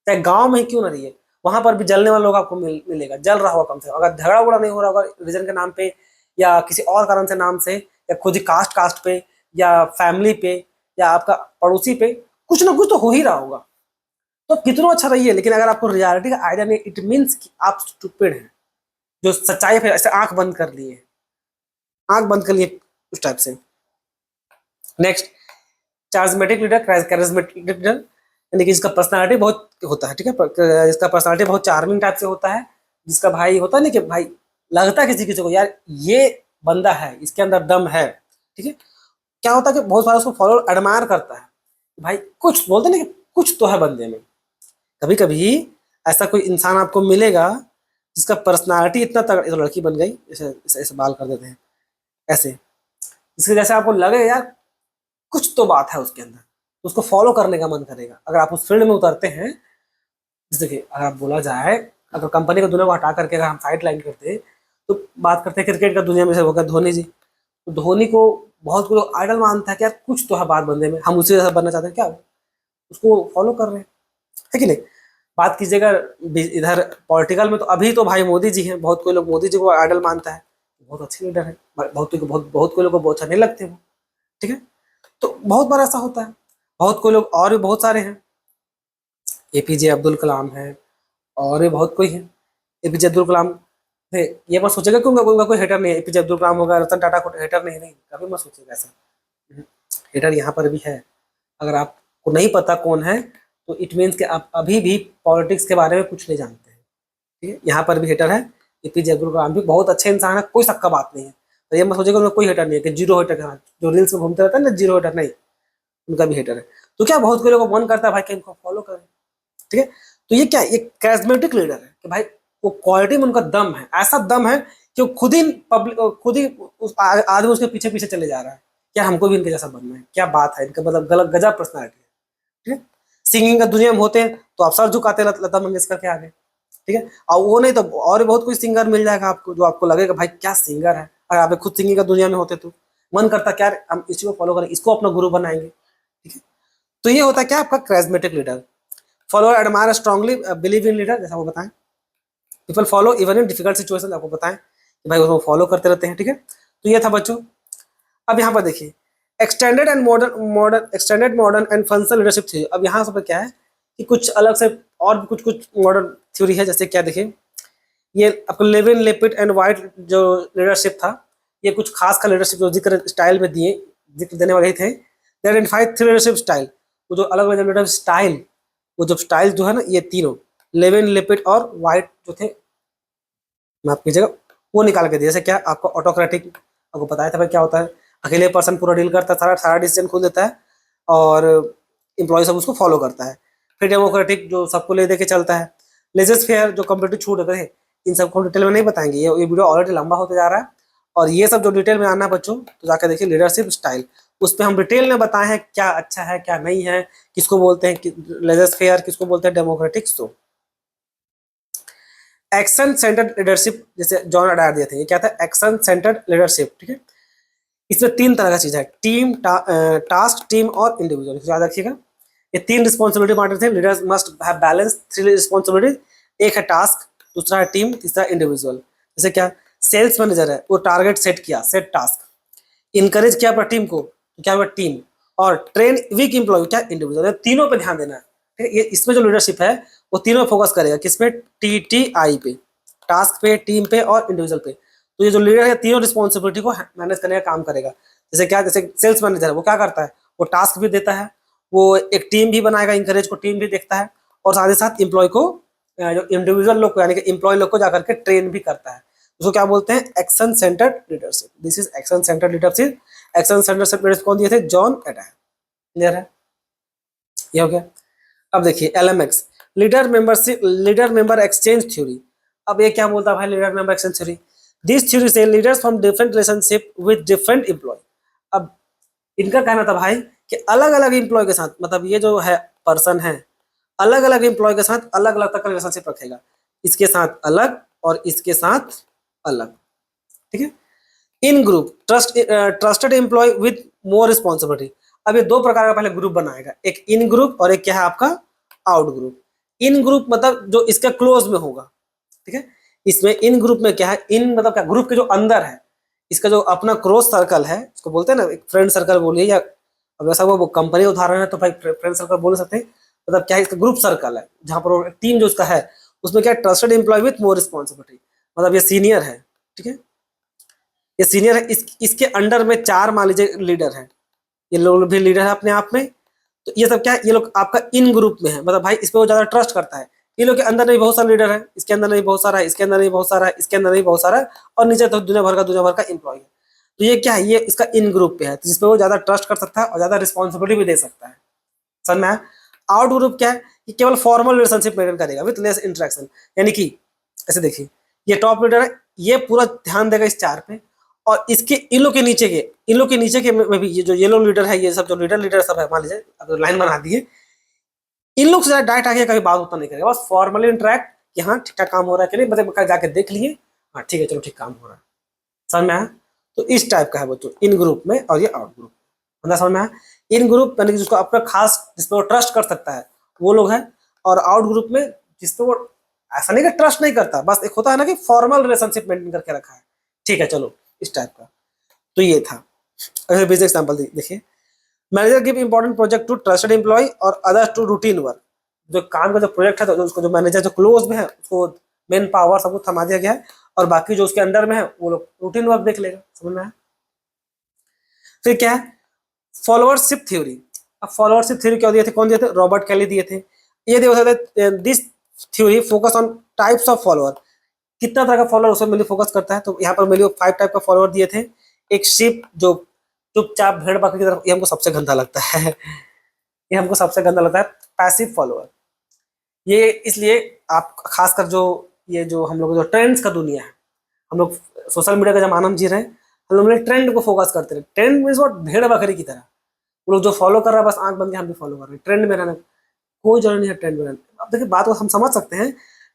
चाहे गांव में ही क्यों ना रहिए, वहां पर भी जलने वाले लोग आपको मिलेगा, जल रहा होगा कम से कम, अगर झगड़ा उगड़ा नहीं हो रहा होगा रिलीजन के नाम पे या किसी और कारण से नाम से, या खुद ही कास्ट कास्ट पे या फैमिली पे या आपका पड़ोसी पे, कुछ ना कुछ तो हो ही रहा होगा। तो कितना अच्छा रहिए, लेकिन अगर आपको रियलिटी का आइडिया नहीं, इट मीन्स कि आप स्टूपिड हैं, जो सच्चाई पे ऐसे आंख बंद कर लिए, आंख बंद कर लिए उस टाइप से। नेक्स्ट, चार्जमेटिक लीडर, कैरिज्मेटिक लीडर, यानी कि जिसका पर्सनालिटी बहुत होता है। ठीक है, जिसका पर्सनालिटी बहुत चार्मिंग टाइप से होता है, जिसका भाई होता है ना कि भाई लगता है किसी किसी को यार ये बंदा है, इसके अंदर दम है। ठीक है, क्या होता है कि बहुत सारा उसको फॉलो एडमायर करता है, भाई कुछ बोलते ना कि कुछ तो है बंदे में। कभी कभी ऐसा कोई इंसान आपको मिलेगा जिसका पर्सनालिटी इतना तगड़ा, तो लड़की बन गई ऐसे ऐसे ऐसे बाल कर देते हैं ऐसे, इसके जैसे आपको लगे यार कुछ तो बात है उसके अंदर, तो उसको फॉलो करने का मन करेगा। अगर आप उस फील्ड में उतरते हैं, जैसे कि अगर आप बोला जाए, अगर कंपनी का दुनिया को हटा करके अगर हम साइड लाइन करते हैं, तो बात करते हैं क्रिकेट का दुनिया में से होगा धोनी जी। तो धोनी को बहुत लोग आइडल मानता है कि यार कुछ तो है बात बंदे में, हम उसी जैसा बनना चाहते हैं क्या, उसको फॉलो कर रहे हैं, है कि नहीं। बात कीजिएगा इधर पॉलिटिकल में, तो अभी तो भाई मोदी जी हैं, बहुत कोई लोग मोदी जी को आइडल मानता है, बहुत अच्छे लीडर है, बहुत कोई लोग को बहुत अच्छा नहीं लगते वो। ठीक है, तो बहुत बार ऐसा होता है, बहुत कोई लोग और भी बहुत सारे हैं, एपीजे अब्दुल कलाम है और भी बहुत कोई है। एपीजे अब्दुल कलाम है, ये मत सोचेगा कि उनका कोई हेटर नहीं है, एपीजे अब्दुल कलाम होगा, रतन टाटा को हेटर नहीं, नहीं कभी मत सोचेगा ऐसा। हेटर यहाँ पर भी है, अगर आपको नहीं पता कौन है तो इट मीन्स कि आप अभी भी पॉलिटिक्स के बारे में कुछ नहीं जानते हैं। ठीक है, यहाँ पर भी हेटर है, एपीजे अब्दुल कलाम भी बहुत अच्छे इंसान है, कोई शक का बात नहीं है। तो ये मत सोचेगा उनका कोई हेटर नहीं है कि जीरो हेटर है, जो रील्स में घूमते रहता है ना जीरो हेटर, नहीं, उनका भी हेटर है। तो क्या बहुत कोई लोगों को मन करता है भाई कि इनको फॉलो करें। ठीक है, तो ये क्या ये कैरिज्मेटिक लीडर है कि भाई वो क्वालिटी में उनका दम है, ऐसा दम है कि वो खुद ही पब्लिक, खुद ही आदमी उसके पीछे पीछे चले जा रहा है, क्या हमको भी इनके जैसा बनना है, क्या बात है इनका, मतलब गलत गजब पर्सनैलिटी है। ठीक है, सिंगिंग का दुनिया में होते हैं तो आप सर झुकाते हैं लता मंगेशकर के आगे। ठीक है, और वो नहीं तो और भी बहुत कोई सिंगर मिल जाएगा आपको जो आपको लगेगा भाई क्या सिंगर है, अगर आप खुद सिंगिंग का दुनिया में होते तो मन करता क्या हम इसी को फॉलो करें, इसको अपना गुरु बनाएंगे। ठीक है, तो ये होता है क्या आपका charismatic leader. Follower admire strongly believe in leader, जैसा वो बताएं, people follow even in difficult situation, आपको बताएं कि भाई उसको फॉलो करते रहते हैं। ठीक है, तो ये था बच्चों अब यहाँ पर देखिए extended modern and functional leadership theory. अब यहाँ पर क्या है कि कुछ अलग से और भी कुछ कुछ मॉडर्न थ्योरी है, जैसे क्या देखिए, ये आपको लेविन लेपिट एंड वाइट जो लीडरशिप था, ये कुछ खास का लीडरशिप जो जिक्र स्टाइल में दिए, जिक्र देने वाले थे। दे आइडेंटिफाइड थ्री लीडरशिप स्टाइल, वो जो अलग अलग लीडरशिप स्टाइल, वो जो स्टाइल जो है ना, ये तीनों लेविन लेपिट और वाइट जो थे, माफ कीजिएगा, वो निकाल के दिए। जैसे क्या आपको ऑटोक्रेटिक, आपको बताया था भाई क्या होता है, अकेले पर्सन पूरा डील करता है, सारा सारा डिसीजन खुद लेता है और एम्प्लॉय सब उसको फॉलो करता है। फिर डेमोक्रेटिक जो सबको ले दे के चलता है। लेजर्स फेयर जो कंप्लीटली छूट देते हैं, इन सबको डिटेल में नहीं बताएंगे, ये वीडियो ऑलरेडी लंबा होते जा रहा है। और ये सब जो डिटेल में आना है बच्चों, तो जाकर देखिए लीडरशिप स्टाइल, उस पर हम डिटेल में बताए हैं क्या अच्छा है क्या नहीं है, किसको बोलते हैं लेजर्स फेयर, किसको बोलते हैं डेमोक्रेटिक। तो एक्शन सेंटर्ड लीडरशिप, जैसे जॉन अडायर दिए थे, ये क्या था, एक्शन सेंटर्ड लीडरशिप, ठीक है। इसमें तीन तरह का चीज है, टीम, टास्क, टीम और इंडिविजुअल, याद रखिएगा। ये तीन रिस्पॉन्सिबिलिटी बांटे थे, leaders must have balance three responsibilities, एक है टास्क, दूसरा है टीम, तीसरा इंडिविजुअल। जैसे क्या, सेल्स मैनेजर है, वो टारगेट सेट किया, सेट टास्क, इनकरेज किया अपना टीम को, तो क्या हुआ टीम, और ट्रेन वीक एम्प्लॉय, क्या इंडिविजुअल। तीनों पे ध्यान देना है, ठीक है। ये इसमें जो लीडरशिप है वो तीनों फोकस करेगा, किस पे, TTI पे, टास्क पे, टीम पे और इंडिविजुअल पे। तो ये जो लीडर है तीनों रिस्पॉन्सिबिलिटी को मैनेज करने का काम करेगा। जैसे क्या, जैसे सेल्स मैनेजर है, वो क्या करता है, वो टास्क भी देता है, वो एक टीम भी बनाएगा, इंकरेज को टीम भी देखता है, और साथ ही साथ एम्प्लॉय को, जो इंडिविजुअल लोग को यानी कि एम्प्लॉय लोग को जाकर के ट्रेन भी करता है। उसको क्या बोलते हैं, action centred leadership. This is action centred leadership. Action centred leadership कौन दिए थे, जॉन अडायर। क्लियर है, ये हो गया। अब देखिए LMX, leader member exchange theory. अब ये क्या बोलता है भाई, leader member exchange theory, this theory से leaders from different relationship with different employee. अब इनका कहना था भाई कि अलग अलग एम्प्लॉय के साथ, मतलब ये जो है पर्सन है, अलग अलग एम्प्लॉय के साथ अलग अलग तक का रिलेशनशिप रखेगा, इसके साथ अलग और इसके साथ अलग, ठीक है। In group trusted employee with more responsibility. अब ये दो प्रकार का पहले ग्रुप बनाएगा, एक इन ग्रुप और एक क्या है आपका आउट ग्रुप। इन ग्रुप मतलब जो इसके क्लोज में होगा, ठीक है। इसमें इन ग्रुप में क्या है, इन मतलब क्या, ग्रुप के जो अंदर है, इसका जो अपना क्लोज सर्कल है, उसको बोलते हैं ना, एक फ्रेंड सर्कल बोलिए, या अब ऐसा वो कंपनी उदाहरण है तो भाई फ्रेंड सर्कल बोल सकते हैं। मतलब क्या है, इसका ग्रुप सर्कल है, जहां पर टीम जो उसका है उसमें क्या, trusted employee with more responsibility, मतलब ये सीनियर है, ठीक है, ये सीनियर है, इसके अंडर में चार मान लीजिए लीडर है, ये लोग भी लीडर है अपने आप में। तो ये सब क्या है, ये लोग आपका इन ग्रुप में है, मतलब भाई इस पे वो ज्यादा ट्रस्ट करता है। ये लोग के अंदर नहीं बहुत सारा लीडर है, इसके अंदर नहीं बहुत सारा है, इसके अंदर नहीं बहुत सारा है, इसके अंदर नहीं बहुत सारा है, और नीचे तो दुनिया भर का एम्प्लॉय है। तो ये क्या है, ये इसका इन ग्रुप पे है, तो जिसपे वो ज्यादा ट्रस्ट कर सकता है और ज्यादा रिस्पॉन्सिबिलिटी भी दे सकता है। समझ में आया। आउट ग्रुप क्या है, ये केवल फॉर्मल रिलेशनशिप मेंटेन करेगा विथ लेस इंटरेक्शन, यानी कि ऐसे देखिए, ये टॉप लीडर है, ये पूरा ध्यान देगा इस चार पे, और इसके इन लोग के नीचे के, इन लोग के नीचे के में भी ये जो येलो लीडर है, ये सब जो लीडर सब है, मान लीजिए अगर लाइन बना दी है, इन लोग से डायरेक्ट आके कभी बात उतना नहीं करेगा, बस फॉर्मली इंटरेक्ट कि हाँ ठीक ठाक काम हो रहा है कि नहीं, मतलब जाके देख लिए, हाँ ठीक है चलो ठीक काम हो रहा है। समझ में आया। तो इस टाइप का है बच्चों इन ग्रुप में, और ये आउट ग्रुप, मतलब समझ में आया। इन ग्रुप यानी कि जिसको अपना खास, जिसपे वो ट्रस्ट कर सकता है वो लोग हैं, और आउट ग्रुप में जिसपे वो ऐसा नहीं कि ट्रस्ट नहीं करता, बस एक होता है ना कि फॉर्मल रिलेशनशिप मेंटेन करके रखा है, ठीक है चलो इस टाइप का। तो ये था। अगर बिजनेस एग्जांपल देखिए, manager give important project to trusted employee और अदर्स टू रूटीन वर्क। जो काम का जो प्रोजेक्ट है, तो उसको जो मैनेजर जो क्लोज में है उसको मेन पावर सब कुछ थमा दिया गया है, और बाकी जो उसके अंडर में है वो लोग रूटीन वर्क देख लेगा। समझ में आया। फिर क्या है, फॉलोअरशिप थ्योरी। अब फॉलोअरशिप थ्योरी क्या दिए थे, कौन दिए थे, रॉबर्ट कैली दिए थे। ये दिए this theory focus on types of follower, कितना तरह का फॉलोअर उसमें मेनली फोकस करता है। तो यहाँ पर मेनली 5 टाइप का फॉलोअर दिए थे। एक शिप जो चुपचाप भेड़ बकरी की तरफ, ये हमको सबसे गंदा लगता है ये हमको सबसे गंदा लगता है, पैसिव फॉलोअर। ये इसलिए आप खासकर जो ये जो हम लोग जो ट्रेंड्स का दुनिया है, हम लोग सोशल मीडिया का जमाना में जी रहे हैं, हम लोग ट्रेंड को फोकस करते रहे। ट्रेंड मीन्स व्हाट, भेड़ बकरी की तरह वो लोग जो फॉलो कर रहा है बस आंख बंद के हम भी फॉलो कर रहे हैं। ट्रेंड में रहना कोई जरूरी नहीं है, ट्रेंड में रहना। अब देखिए बात को हम समझ सकते हैं,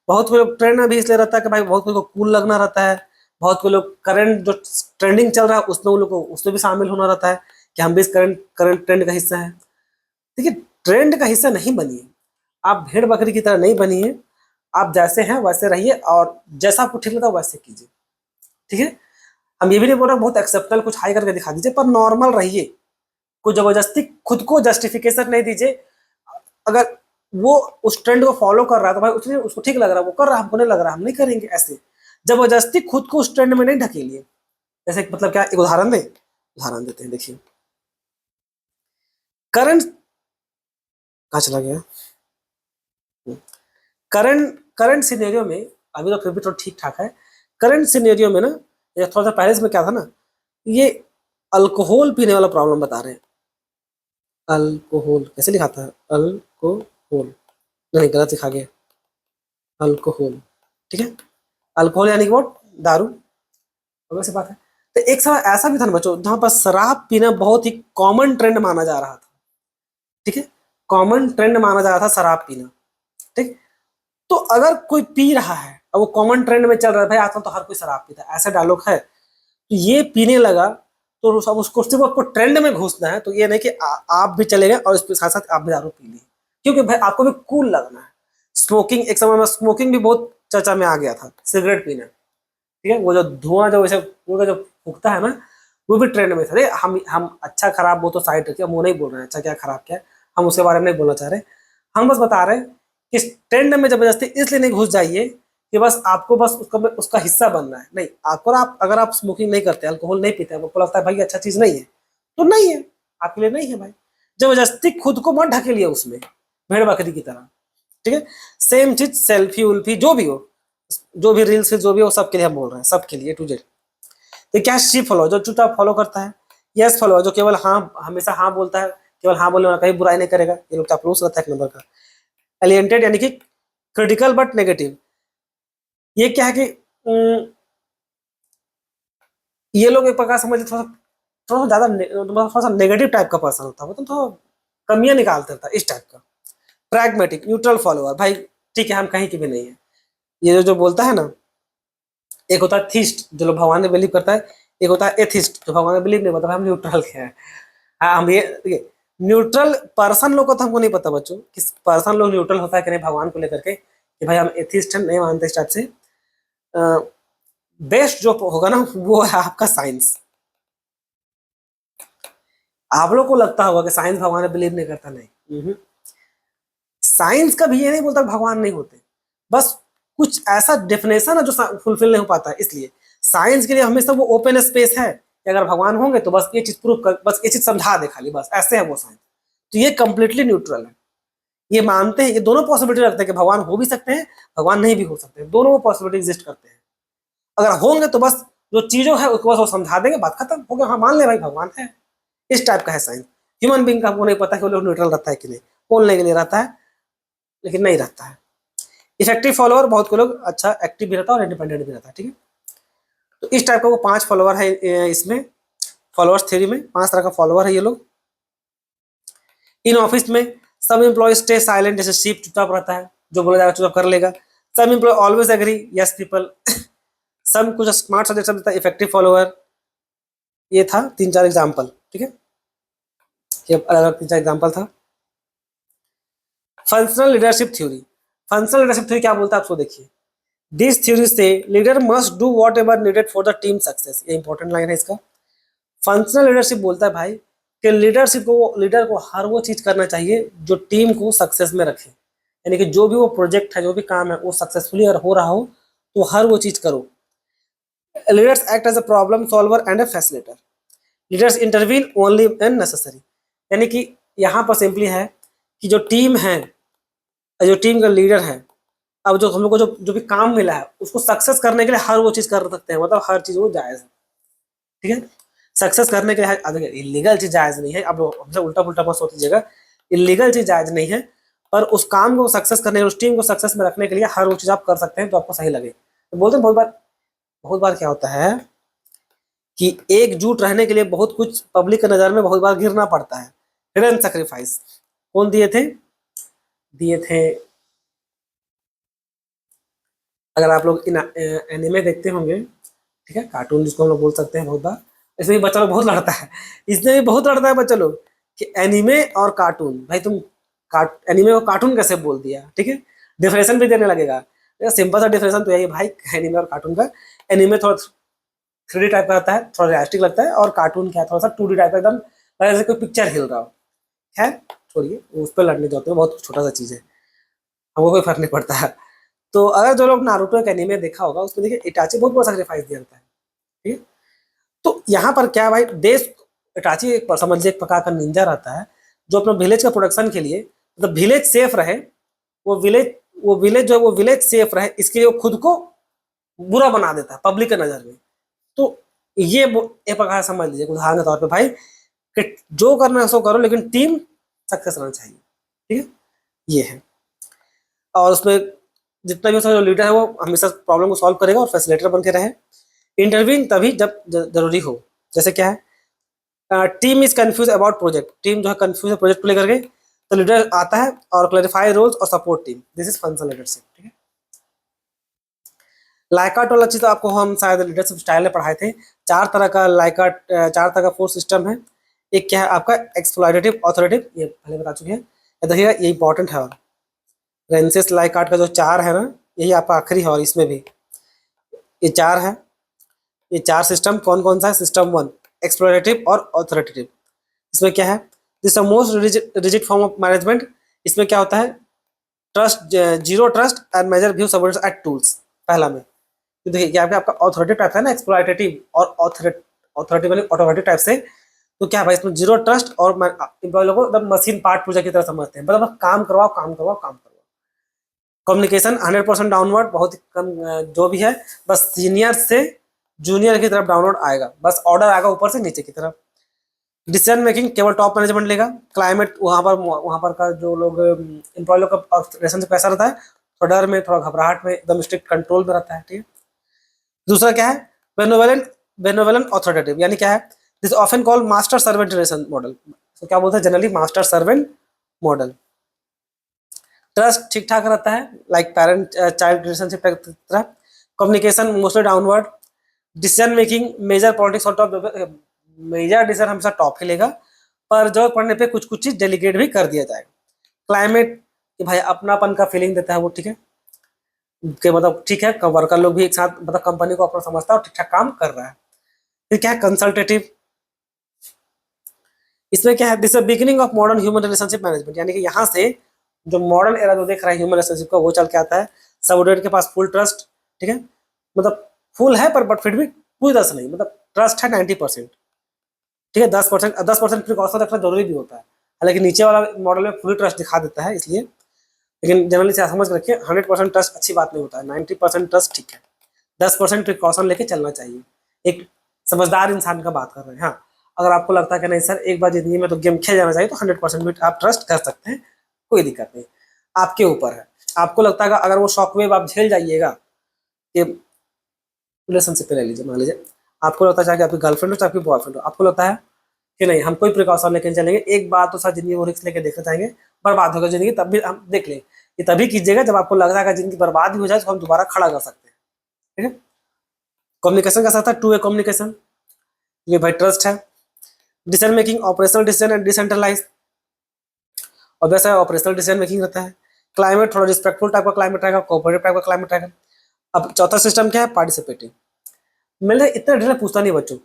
बहुत कोई लोग ट्रेंड में भी इसलिए रहता है कि भाई बहुत कोई को कूल लगना रहता है, बहुत कोई लोग करंट जो ट्रेंडिंग चल रहा है उसमें उन लोग को उसमें भी शामिल होना रहता है कि हम भी इस करंट ट्रेंड का हिस्सा है। देखिए ट्रेंड का हिस्सा नहीं बनिए, आप भेड़ बकरी की तरह नहीं बनिए, आप जैसे हैं वैसे रहिए, और जैसा आपको ठीक लगता है वैसे कीजिए, ठीक है। हम ये भी नहीं बोल रहे बहुत एक्सेप्शनल कुछ हाई करके दिखा दीजिए, पर नॉर्मल रहिए, कोई जबरदस्ती खुद को जस्टिफिकेशन नहीं दीजिए। अगर वो उस ट्रेंड को फॉलो कर रहा है तो भाई उसने उसको ठीक लग रहा है, वो कर रहा है, हमको नहीं लग रहा, हम नहीं करेंगे। ऐसे जबरदस्ती खुद को उस ट्रेंड में नहीं ढकेलिए। जैसे मतलब क्या, एक उदाहरण दें, उदाहरण देते हैं, देखिए करंट, कहाँ चला गया, करंट सिनेरियो में, अभी तो फिर भी थोड़ा ठीक ठाक है। करंट सिनेरियो में ना, या थोड़ा सा पहले इसमें क्या था ना, ये अल्कोहल पीने वाला प्रॉब्लम बता रहे हैं। अल्कोहल कैसे लिखा था, अल्कोहल, नहीं गलत लिखा गया, अल्कोहल, ठीक है। अल्कोहल यानी कि वो दारू, और वैसे बात है। तो एक समय ऐसा भी था ना बच्चों, जहां पर शराब पीना बहुत ही कॉमन ट्रेंड माना जा रहा था, ठीक है, कॉमन ट्रेंड माना जा रहा था शराब पीना, ठीक। तो अगर कोई पी रहा है और वो कॉमन ट्रेंड में चल रहा है, भाई आजकल तो हर कोई शराब पीता है, ऐसा डायलॉग है, तो ये पीने लगा, तो सब उसको सिर्फ आपको ट्रेंड में घुसना है, तो ये नहीं कि आप भी चले गए और इसके साथ साथ आप भी दारू पी ली, क्योंकि भाई आपको भी कूल लगना है। स्मोकिंग, एक समय में स्मोकिंग भी बहुत चर्चा में आ गया था, सिगरेट पीना, ठीक है, वो जो धुआं जो वैसे वो जो फूकता है ना, वो भी ट्रेंड में था। अरे हम अच्छा खराब वो तो साइड रखिए, हम वो नहीं बोल रहे हैं अच्छा क्या खराब क्या है, हम उसके बारे में नहीं बोलना चाह रहे, हम बस बता रहे हैं कि इस ट्रेंड में जबरदस्ती इसलिए नहीं घुस जाइए कि बस आपको बस उसका हिस्सा बनना है। नहीं, आपको अगर आप स्मोकिंग नहीं करते, अल्कोहल नहीं पीते, आपको लगता है भाई अच्छा चीज नहीं है, तो नहीं है, आपके लिए नहीं है भाई। जबरदस्ती खुद को मत ढकेलिए उसमें भेड़ बकरी की तरह, ठीक है। सेम चीज सेल्फी उल्फी जो भी हो, जो भी रील्स जो भी हो, सबके लिए हम बोल रहे हैं, सबके लिए टू जेड। तो क्या शी फॉलो, जो चुपचाप फॉलो करता है, यस फॉलो जो केवल हाँ, हमेशा हाँ बोलता है, केवल हाँ बोलने वाला, कहीं बुराई नहीं करेगा, ये लोग चापलूस रहता है एक नंबर का। एलिएंटेड यानी कि क्रिटिकल बट नेगेटिव, ये क्या है कि ये लोग एक प्रकार समझ थोड़ा थोड़ा ज्यादा थोड़ा सा नेगेटिव टाइप का पर्सन होता है, मतलब थोड़ा कमियां निकालते रहता है इस टाइप का। प्रैग्मेटिक, न्यूट्रल फॉलोअर, भाई ठीक है हम कहीं की भी नहीं है, ये जो बोलता है ना, एक होता है थीस्ट जो लोग भगवान में बिलीव करता है, एक होता है एथिस्ट जो भगवान में बिलीव नहीं, मतलब हम न्यूट्रल के हैं। हाँ, हम ये न्यूट्रल पर्सन लोग को तो हमको नहीं पता बच्चों, किस पर्सन लोग न्यूट्रल होता है कि नहीं भगवान को लेकर के, कि भाई हम एथिस्ट हैं, नहीं मानते इस टाइप से। बेस्ट जो होगा ना वो है आपका साइंस। आप लोग को लगता होगा कि साइंस भगवान में बिलीव नहीं करता, नहीं, साइंस का भी ये नहीं बोलता भगवान नहीं होते, बस कुछ ऐसा डेफिनेशन है जो फुलफिल नहीं हो पाता है, इसलिए साइंस के लिए हमेशा वो ओपन स्पेस है कि अगर भगवान होंगे तो बस ये चीज प्रूव कर, बस ये चीज समझा दे खाली, बस ऐसे है वो साइंस। तो ये कंप्लीटली न्यूट्रल है, ये मानते हैं, ये दोनों पॉसिबिलिटी रखते हैं कि भगवान हो भी सकते हैं, भगवान नहीं भी हो सकते हैं, दोनों पॉसिबिलिटी एग्जिस्ट करते हैं। अगर होंगे तो बस जो चीजों है उसको बस वो समझा देंगे, बात खत्म हो गया, हाँ मान ले भाई भगवान है, इस टाइप का है साइंस। ह्यूमन बींग का हमको नहीं पता कि वो लोग न्यूट्रल रहता है कि नहीं, बोलने के लिए रहता है लेकिन नहीं रहता है। इफेक्टिव फॉलोअर, बहुत को लोग अच्छा एक्टिव भी रहता है और इंडिपेंडेंट भी रहता है, ठीक है। तो इस टाइप का वो 5 फॉलोअर है इसमें, फॉलोअर्स थ्योरी में 5 तरह का फॉलोअर है ये लोग। इन ऑफिस में सब एम्प्लॉय स्टे साइलेंट, जैसे शीप चुपचाप रहता है, जो बोला जाएगा चुपचाप कर लेगा। सब employee always agree, yes people. सब कुछ स्मार्ट सजेशन देता है, इफेक्टिव फॉलोअर। ये था 3-4 एग्जाम्पल, ठीक है, ये अलग अलग 3-4 एग्जाम्पल था। Functional leadership theory, functional leadership theory क्या बोलता है आपको देखिए। दिस थ्योरी से leader must do what ever needed for the team success, ये इंपॉर्टेंट लाइन है इसका। फंक्शनल लीडरशिप बोलता है भाई कि लीडर को हर वो चीज करना चाहिए जो टीम को सक्सेस में रखे, यानी कि जो भी वो प्रोजेक्ट है, जो भी काम है वो सक्सेसफुली अगर हो रहा हो तो हर वो चीज करो। Leaders act as a problem solver and a facilitator, leaders intervene only and necessary, यानी कि यहाँ पर सिंपली है कि जो टीम है, जो टीम का लीडर है, अब जो हम लोग को जो भी काम मिला है उसको सक्सेस करने के लिए हर वो चीज कर सकते हैं, मतलब हर चीज वो जायज है, ठीक है। सक्सेस करने के लिए इलीगल चीज जायज नहीं है, अब हमसे उल्टा पुल्टा मत सोच लीजिएगा, इलीगल चीज जायज नहीं है, पर उस काम को सक्सेस करने, उस टीम को सक्सेस में रखने के लिए हर वो चीज आप कर सकते हैं तो आपको सही लगे। तो बोलते हैं बहुत बार क्या होता है कि एकजुट रहने के लिए बहुत कुछ पब्लिक की नजर में बहुत बार गिरना पड़ता है, हिडन सेक्रीफाइस। कौन दिए थे, अगर आप लोग इन एनिमे देखते होंगे, ठीक है, कार्टून जिसको हम लोग बोल सकते हैं, बहुत बार इसमें भी बच्चा लोग बहुत लड़ता है, इसमें भी बहुत लड़ता है बच्चा लोग कि एनिमे और कार्टून, भाई तुम एनिमे और कार्टून कैसे बोल दिया, ठीक है, डिफरेंशन भी देने लगेगा। सिंपल सा डिफरेंशन तो यही भाई एनिमे और कार्टून का। एनिमे थोड़ा 3D टाइप का रहता है, थोड़ा रियलिस्टिक लगता है, और कार्टून क्या है, थोड़ा सा 2D टाइप का, एकदम जैसे कोई पिक्चर हिल रहा हो। खैर छोड़िए, उस पर लड़ने जाते हैं, बहुत छोटा सा चीज़ है, हमको कोई फर्क नहीं पड़ता है। तो अगर जो लोग नारुतो का एनीमे देखा होगा, उसमें देखिए इटाची बहुत बड़ा सैक्रिफाइस दिया जाता है, ठीक है। तो यहाँ पर क्या है भाई, देश इटाची एक समझ लीजिए एक प्रकार का निंजा रहता है, जो अपना विलेज का प्रोडक्शन के लिए, मतलब विलेज सेफ रहे, वो विलेज जो है वो विलेज सेफ रहे, इसके लिए वो खुद को बुरा बना देता है पब्लिक के नज़र में। तो ये एक प्रकार समझ लीजिए उदाहरण के तौर पे भाई, कि जो करना है सो करो, लेकिन टीम सक्सेस रहना चाहिए, ठीक है, ये है। और उसमें जितना भी उसका जो लीडर है वो हमेशा प्रॉब्लम को सॉल्व करेगा और फैसिलिटेटर बन के रहे। इंटरवीन तभी जब जरूरी हो, जैसे क्या है, team is confuse about project, team जो है कंफ्यूज है प्रोजेक्ट को लेकर के, तो लीडर आता है और क्लैरिफाई रोल्स और support team, this is functional leadership, ठीक है। लाइकार्ट वाला चीज़ तो आपको हम शायद लीडरशिप स्टाइल में पढ़ाए थे। चार तरह का लाइकार्ट, चार तरह का फोर्स सिस्टम है। एक क्या है आपका एक्सप्लॉयटेटिव ऑथोरेटिव, ये पहले बता चुके हैं, ये देखिएगा ये इंपॉर्टेंट है। और रेंसेस लाइकार्ट का जो चार है ना, यही आपका आखिरी है, और इसमें भी ये चार है। ये चार सिस्टम कौन कौन सा है? सिस्टम वन एक्सप्लोरेटिव और ऑथोरिटेटिव। इसमें क्या है, this most rigid form of management. इसमें क्या होता है, trust, zero trust and major view subordinates at tools, पहला में। तो देखिए क्या आपका ऑथोरिटेटिव टाइप है ना, एक्सप्लॉयटेटिव और ऑथोरिटेटिव वाली ऑटोमेटिक टाइप से, तो क्या भाई इसमें जीरो ट्रस्ट और एम्प्लॉय लोगों को एकदम मशीन पार्ट पूजा की तरह समझते हैं, मतलब काम करवाओ काम करवाओ काम करवाओ। कम्युनिकेशन 100% डाउनवर्ड, बहुत ही कम, जो भी है बस सीनियर से जूनियर की तरफ डाउनवर्ड आएगा, बस ऑर्डर आएगा ऊपर से नीचे की तरफ। डिसीजन मेकिंग केवल टॉप मैनेजमेंट लेगा। क्लाइमेट वहाँ पर का जो लोग एम्प्लॉय लोग का रिलेशनशिप कैसा रहता है, थोड़ा डर में, थोड़ा घबराहट में, एकदम स्ट्रिक्ट कंट्रोल में रहता है, ठीक है। दूसरा क्या है, बेनोवेलेंट ऑथोरिटेटिव, यानी क्या है, this often called master servant relation model. तो क्या बोलते हैं generally, master servant model. Trust ठीक ठाक रहता है, लाइक पेरेंट चाइल्ड रिलेशनशिप की तरह। Communication mostly downward. Decision making major politics और टॉप, मेजर डिसीजन हमेशा टॉप ही लेगा, पर जरूरत पड़ने पे कुछ कुछ चीज डेलीगेट भी कर दिया जाएगा। क्लाइमेट कि भाई अपनापन का फीलिंग देता है वो, ठीक है, कि मतलब ठीक है वर्कर लोग भी एक साथ, मतलब कंपनी को अपना समझता है और ठीक ठाक काम कर रहा है। फिर क्या है, कंसल्टेटिव। इसमें क्या है, this beginning of modern human relationship management, यानी कि यहाँ से जो मॉडर्न एरा जो देख रहा है ह्यूमन रिलेशनशिप का, वो चल के आता है। सबऑर्डिनेट के पास फुल ट्रस्ट, ठीक है, मतलब फुल है पर बट फिर भी पूरी तरह से नहीं, मतलब ट्रस्ट है 90%, ठीक है। 10% प्रिकॉशन रखना जरूरी भी होता है, हालांकि नीचे वाला मॉडल में फुल ट्रस्ट दिखा देता है इसलिए, लेकिन जनरली से समझ के रखिए 100% ट्रस्ट अच्छी बात नहीं होता है, 90% ट्रस्ट ठीक है, 10% प्रिकॉशन लेके चलना चाहिए। एक समझदार इंसान का बात कर रहे हैं। हाँ, अगर आपको लगता है कि नहीं सर एक बार जिंदगी में तो गेम खेल जाना चाहिए, तो 100% भी आप ट्रस्ट कर सकते हैं, कोई दिक्कत नहीं, आपके ऊपर है। आपको लगता है अगर वो शॉकवेव आप झेल जाइएगा, कि रिलेशनशिप पे ले लीजिए, मान लीजिए आपको लगता है चाहे कि आपकी गर्लफ्रेंड हो चाहे आपकी बॉयफ्रेंड हो, आपको लगता है कि नहीं हम कोई प्रिकॉशन लेके चलेंगे, एक बार तो सर जिंदगी वो रिस्क लेके देखना चाहेंगे, बर्बाद होगा जिंदगी, तब भी हम देख लें, ये तभी कीजिएगा जब आपको लग रहा है कि जिंदगी बर्बाद भी हो जाए तो हम दोबारा खड़ा कर सकते हैं, ठीक है। कम्युनिकेशन का साथ है 2 वे कम्युनिकेशन, ये भाई ट्रस्ट है। Decision making operational decision and decentralize, और वैसा ऑपरेशनल डिसीजन मेकिंग रहता है। क्लाइमेट थोड़ा रिस्पेक्टफुल टाइप का क्लाइमेट रहेगा, कोऑपरेटिव टाइप का क्लाइमेट रहेगा। अब चौथा सिस्टम क्या है, पार्टिसिपेटिव। मैंने इतना डिटेल पूछता नहीं बच्चों,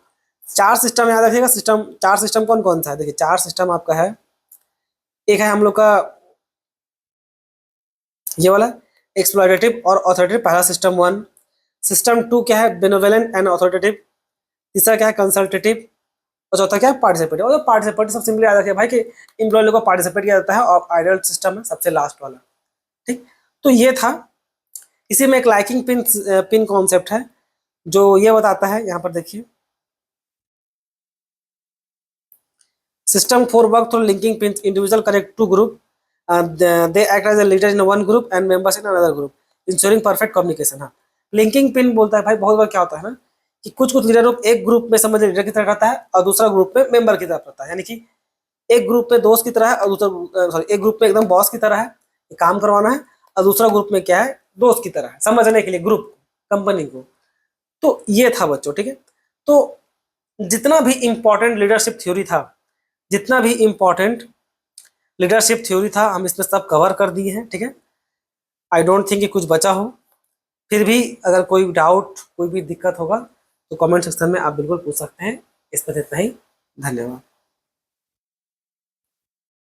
4 सिस्टम याद रखिएगा। सिस्टम 4 सिस्टम कौन कौन सा है, देखिए 4 सिस्टम आपका है। एक है हम लोग का ये वाला एक्सप्लॉयटेटिव और ऑथोरिटेटिव, पहला सिस्टम 1। सिस्टम 2 क्या है, बेनोवेलेंट एंड ऑथोरिटेटिव। तीसरा क्या है, कंसल्टेटिव। और चौथा क्या है, पार्टिसिपेटिव। और पार्टिसिपेटिव सब सिंपली याद रखिए भाई कि एम्प्लॉय लोग को पार्टिसिपेट किया जाता है, और आइडियल सिस्टम है सबसे लास्ट वाला, ठीक। तो ये था, इसी में एक लाइकिंग पिन कॉन्सेप्ट है जो ये बताता है, यहाँ पर देखिए, system 4 work through linking pin, individual connect to group, they act as a leader in one group and members in another group, ensuring perfect communication. हाँ, लिंकिंग पिन बोलता है भाई, बहुत बार क्या होता है ना कि कुछ कुछ लीडर ग्रुप एक ग्रुप में समझ लीडर की तरह रहता है, और दूसरा ग्रुप में मेंबर की तरफ रहता है, यानी कि एक ग्रुप में दोस्त की तरह है, और दूसरा सॉरी एक ग्रुप में एकदम बॉस की तरह है, काम करवाना है, और दूसरा ग्रुप में क्या है, दोस्त की तरह है, समझने के लिए ग्रुप कंपनी को। तो ये था बच्चों, ठीक है। तो जितना भी इंपॉर्टेंट लीडरशिप थ्योरी था, जितना भी इंपॉर्टेंट लीडरशिप थ्योरी था, हम इसमें सब कवर कर दिए हैं, ठीक है। आई डोंट थिंक कि कुछ बचा हो। फिर भी अगर कोई डाउट, कोई भी दिक्कत होगा तो तो कमेंट सेक्शन में आप बिल्कुल पूछ सकते हैं। इस पर इतना ही, धन्यवाद।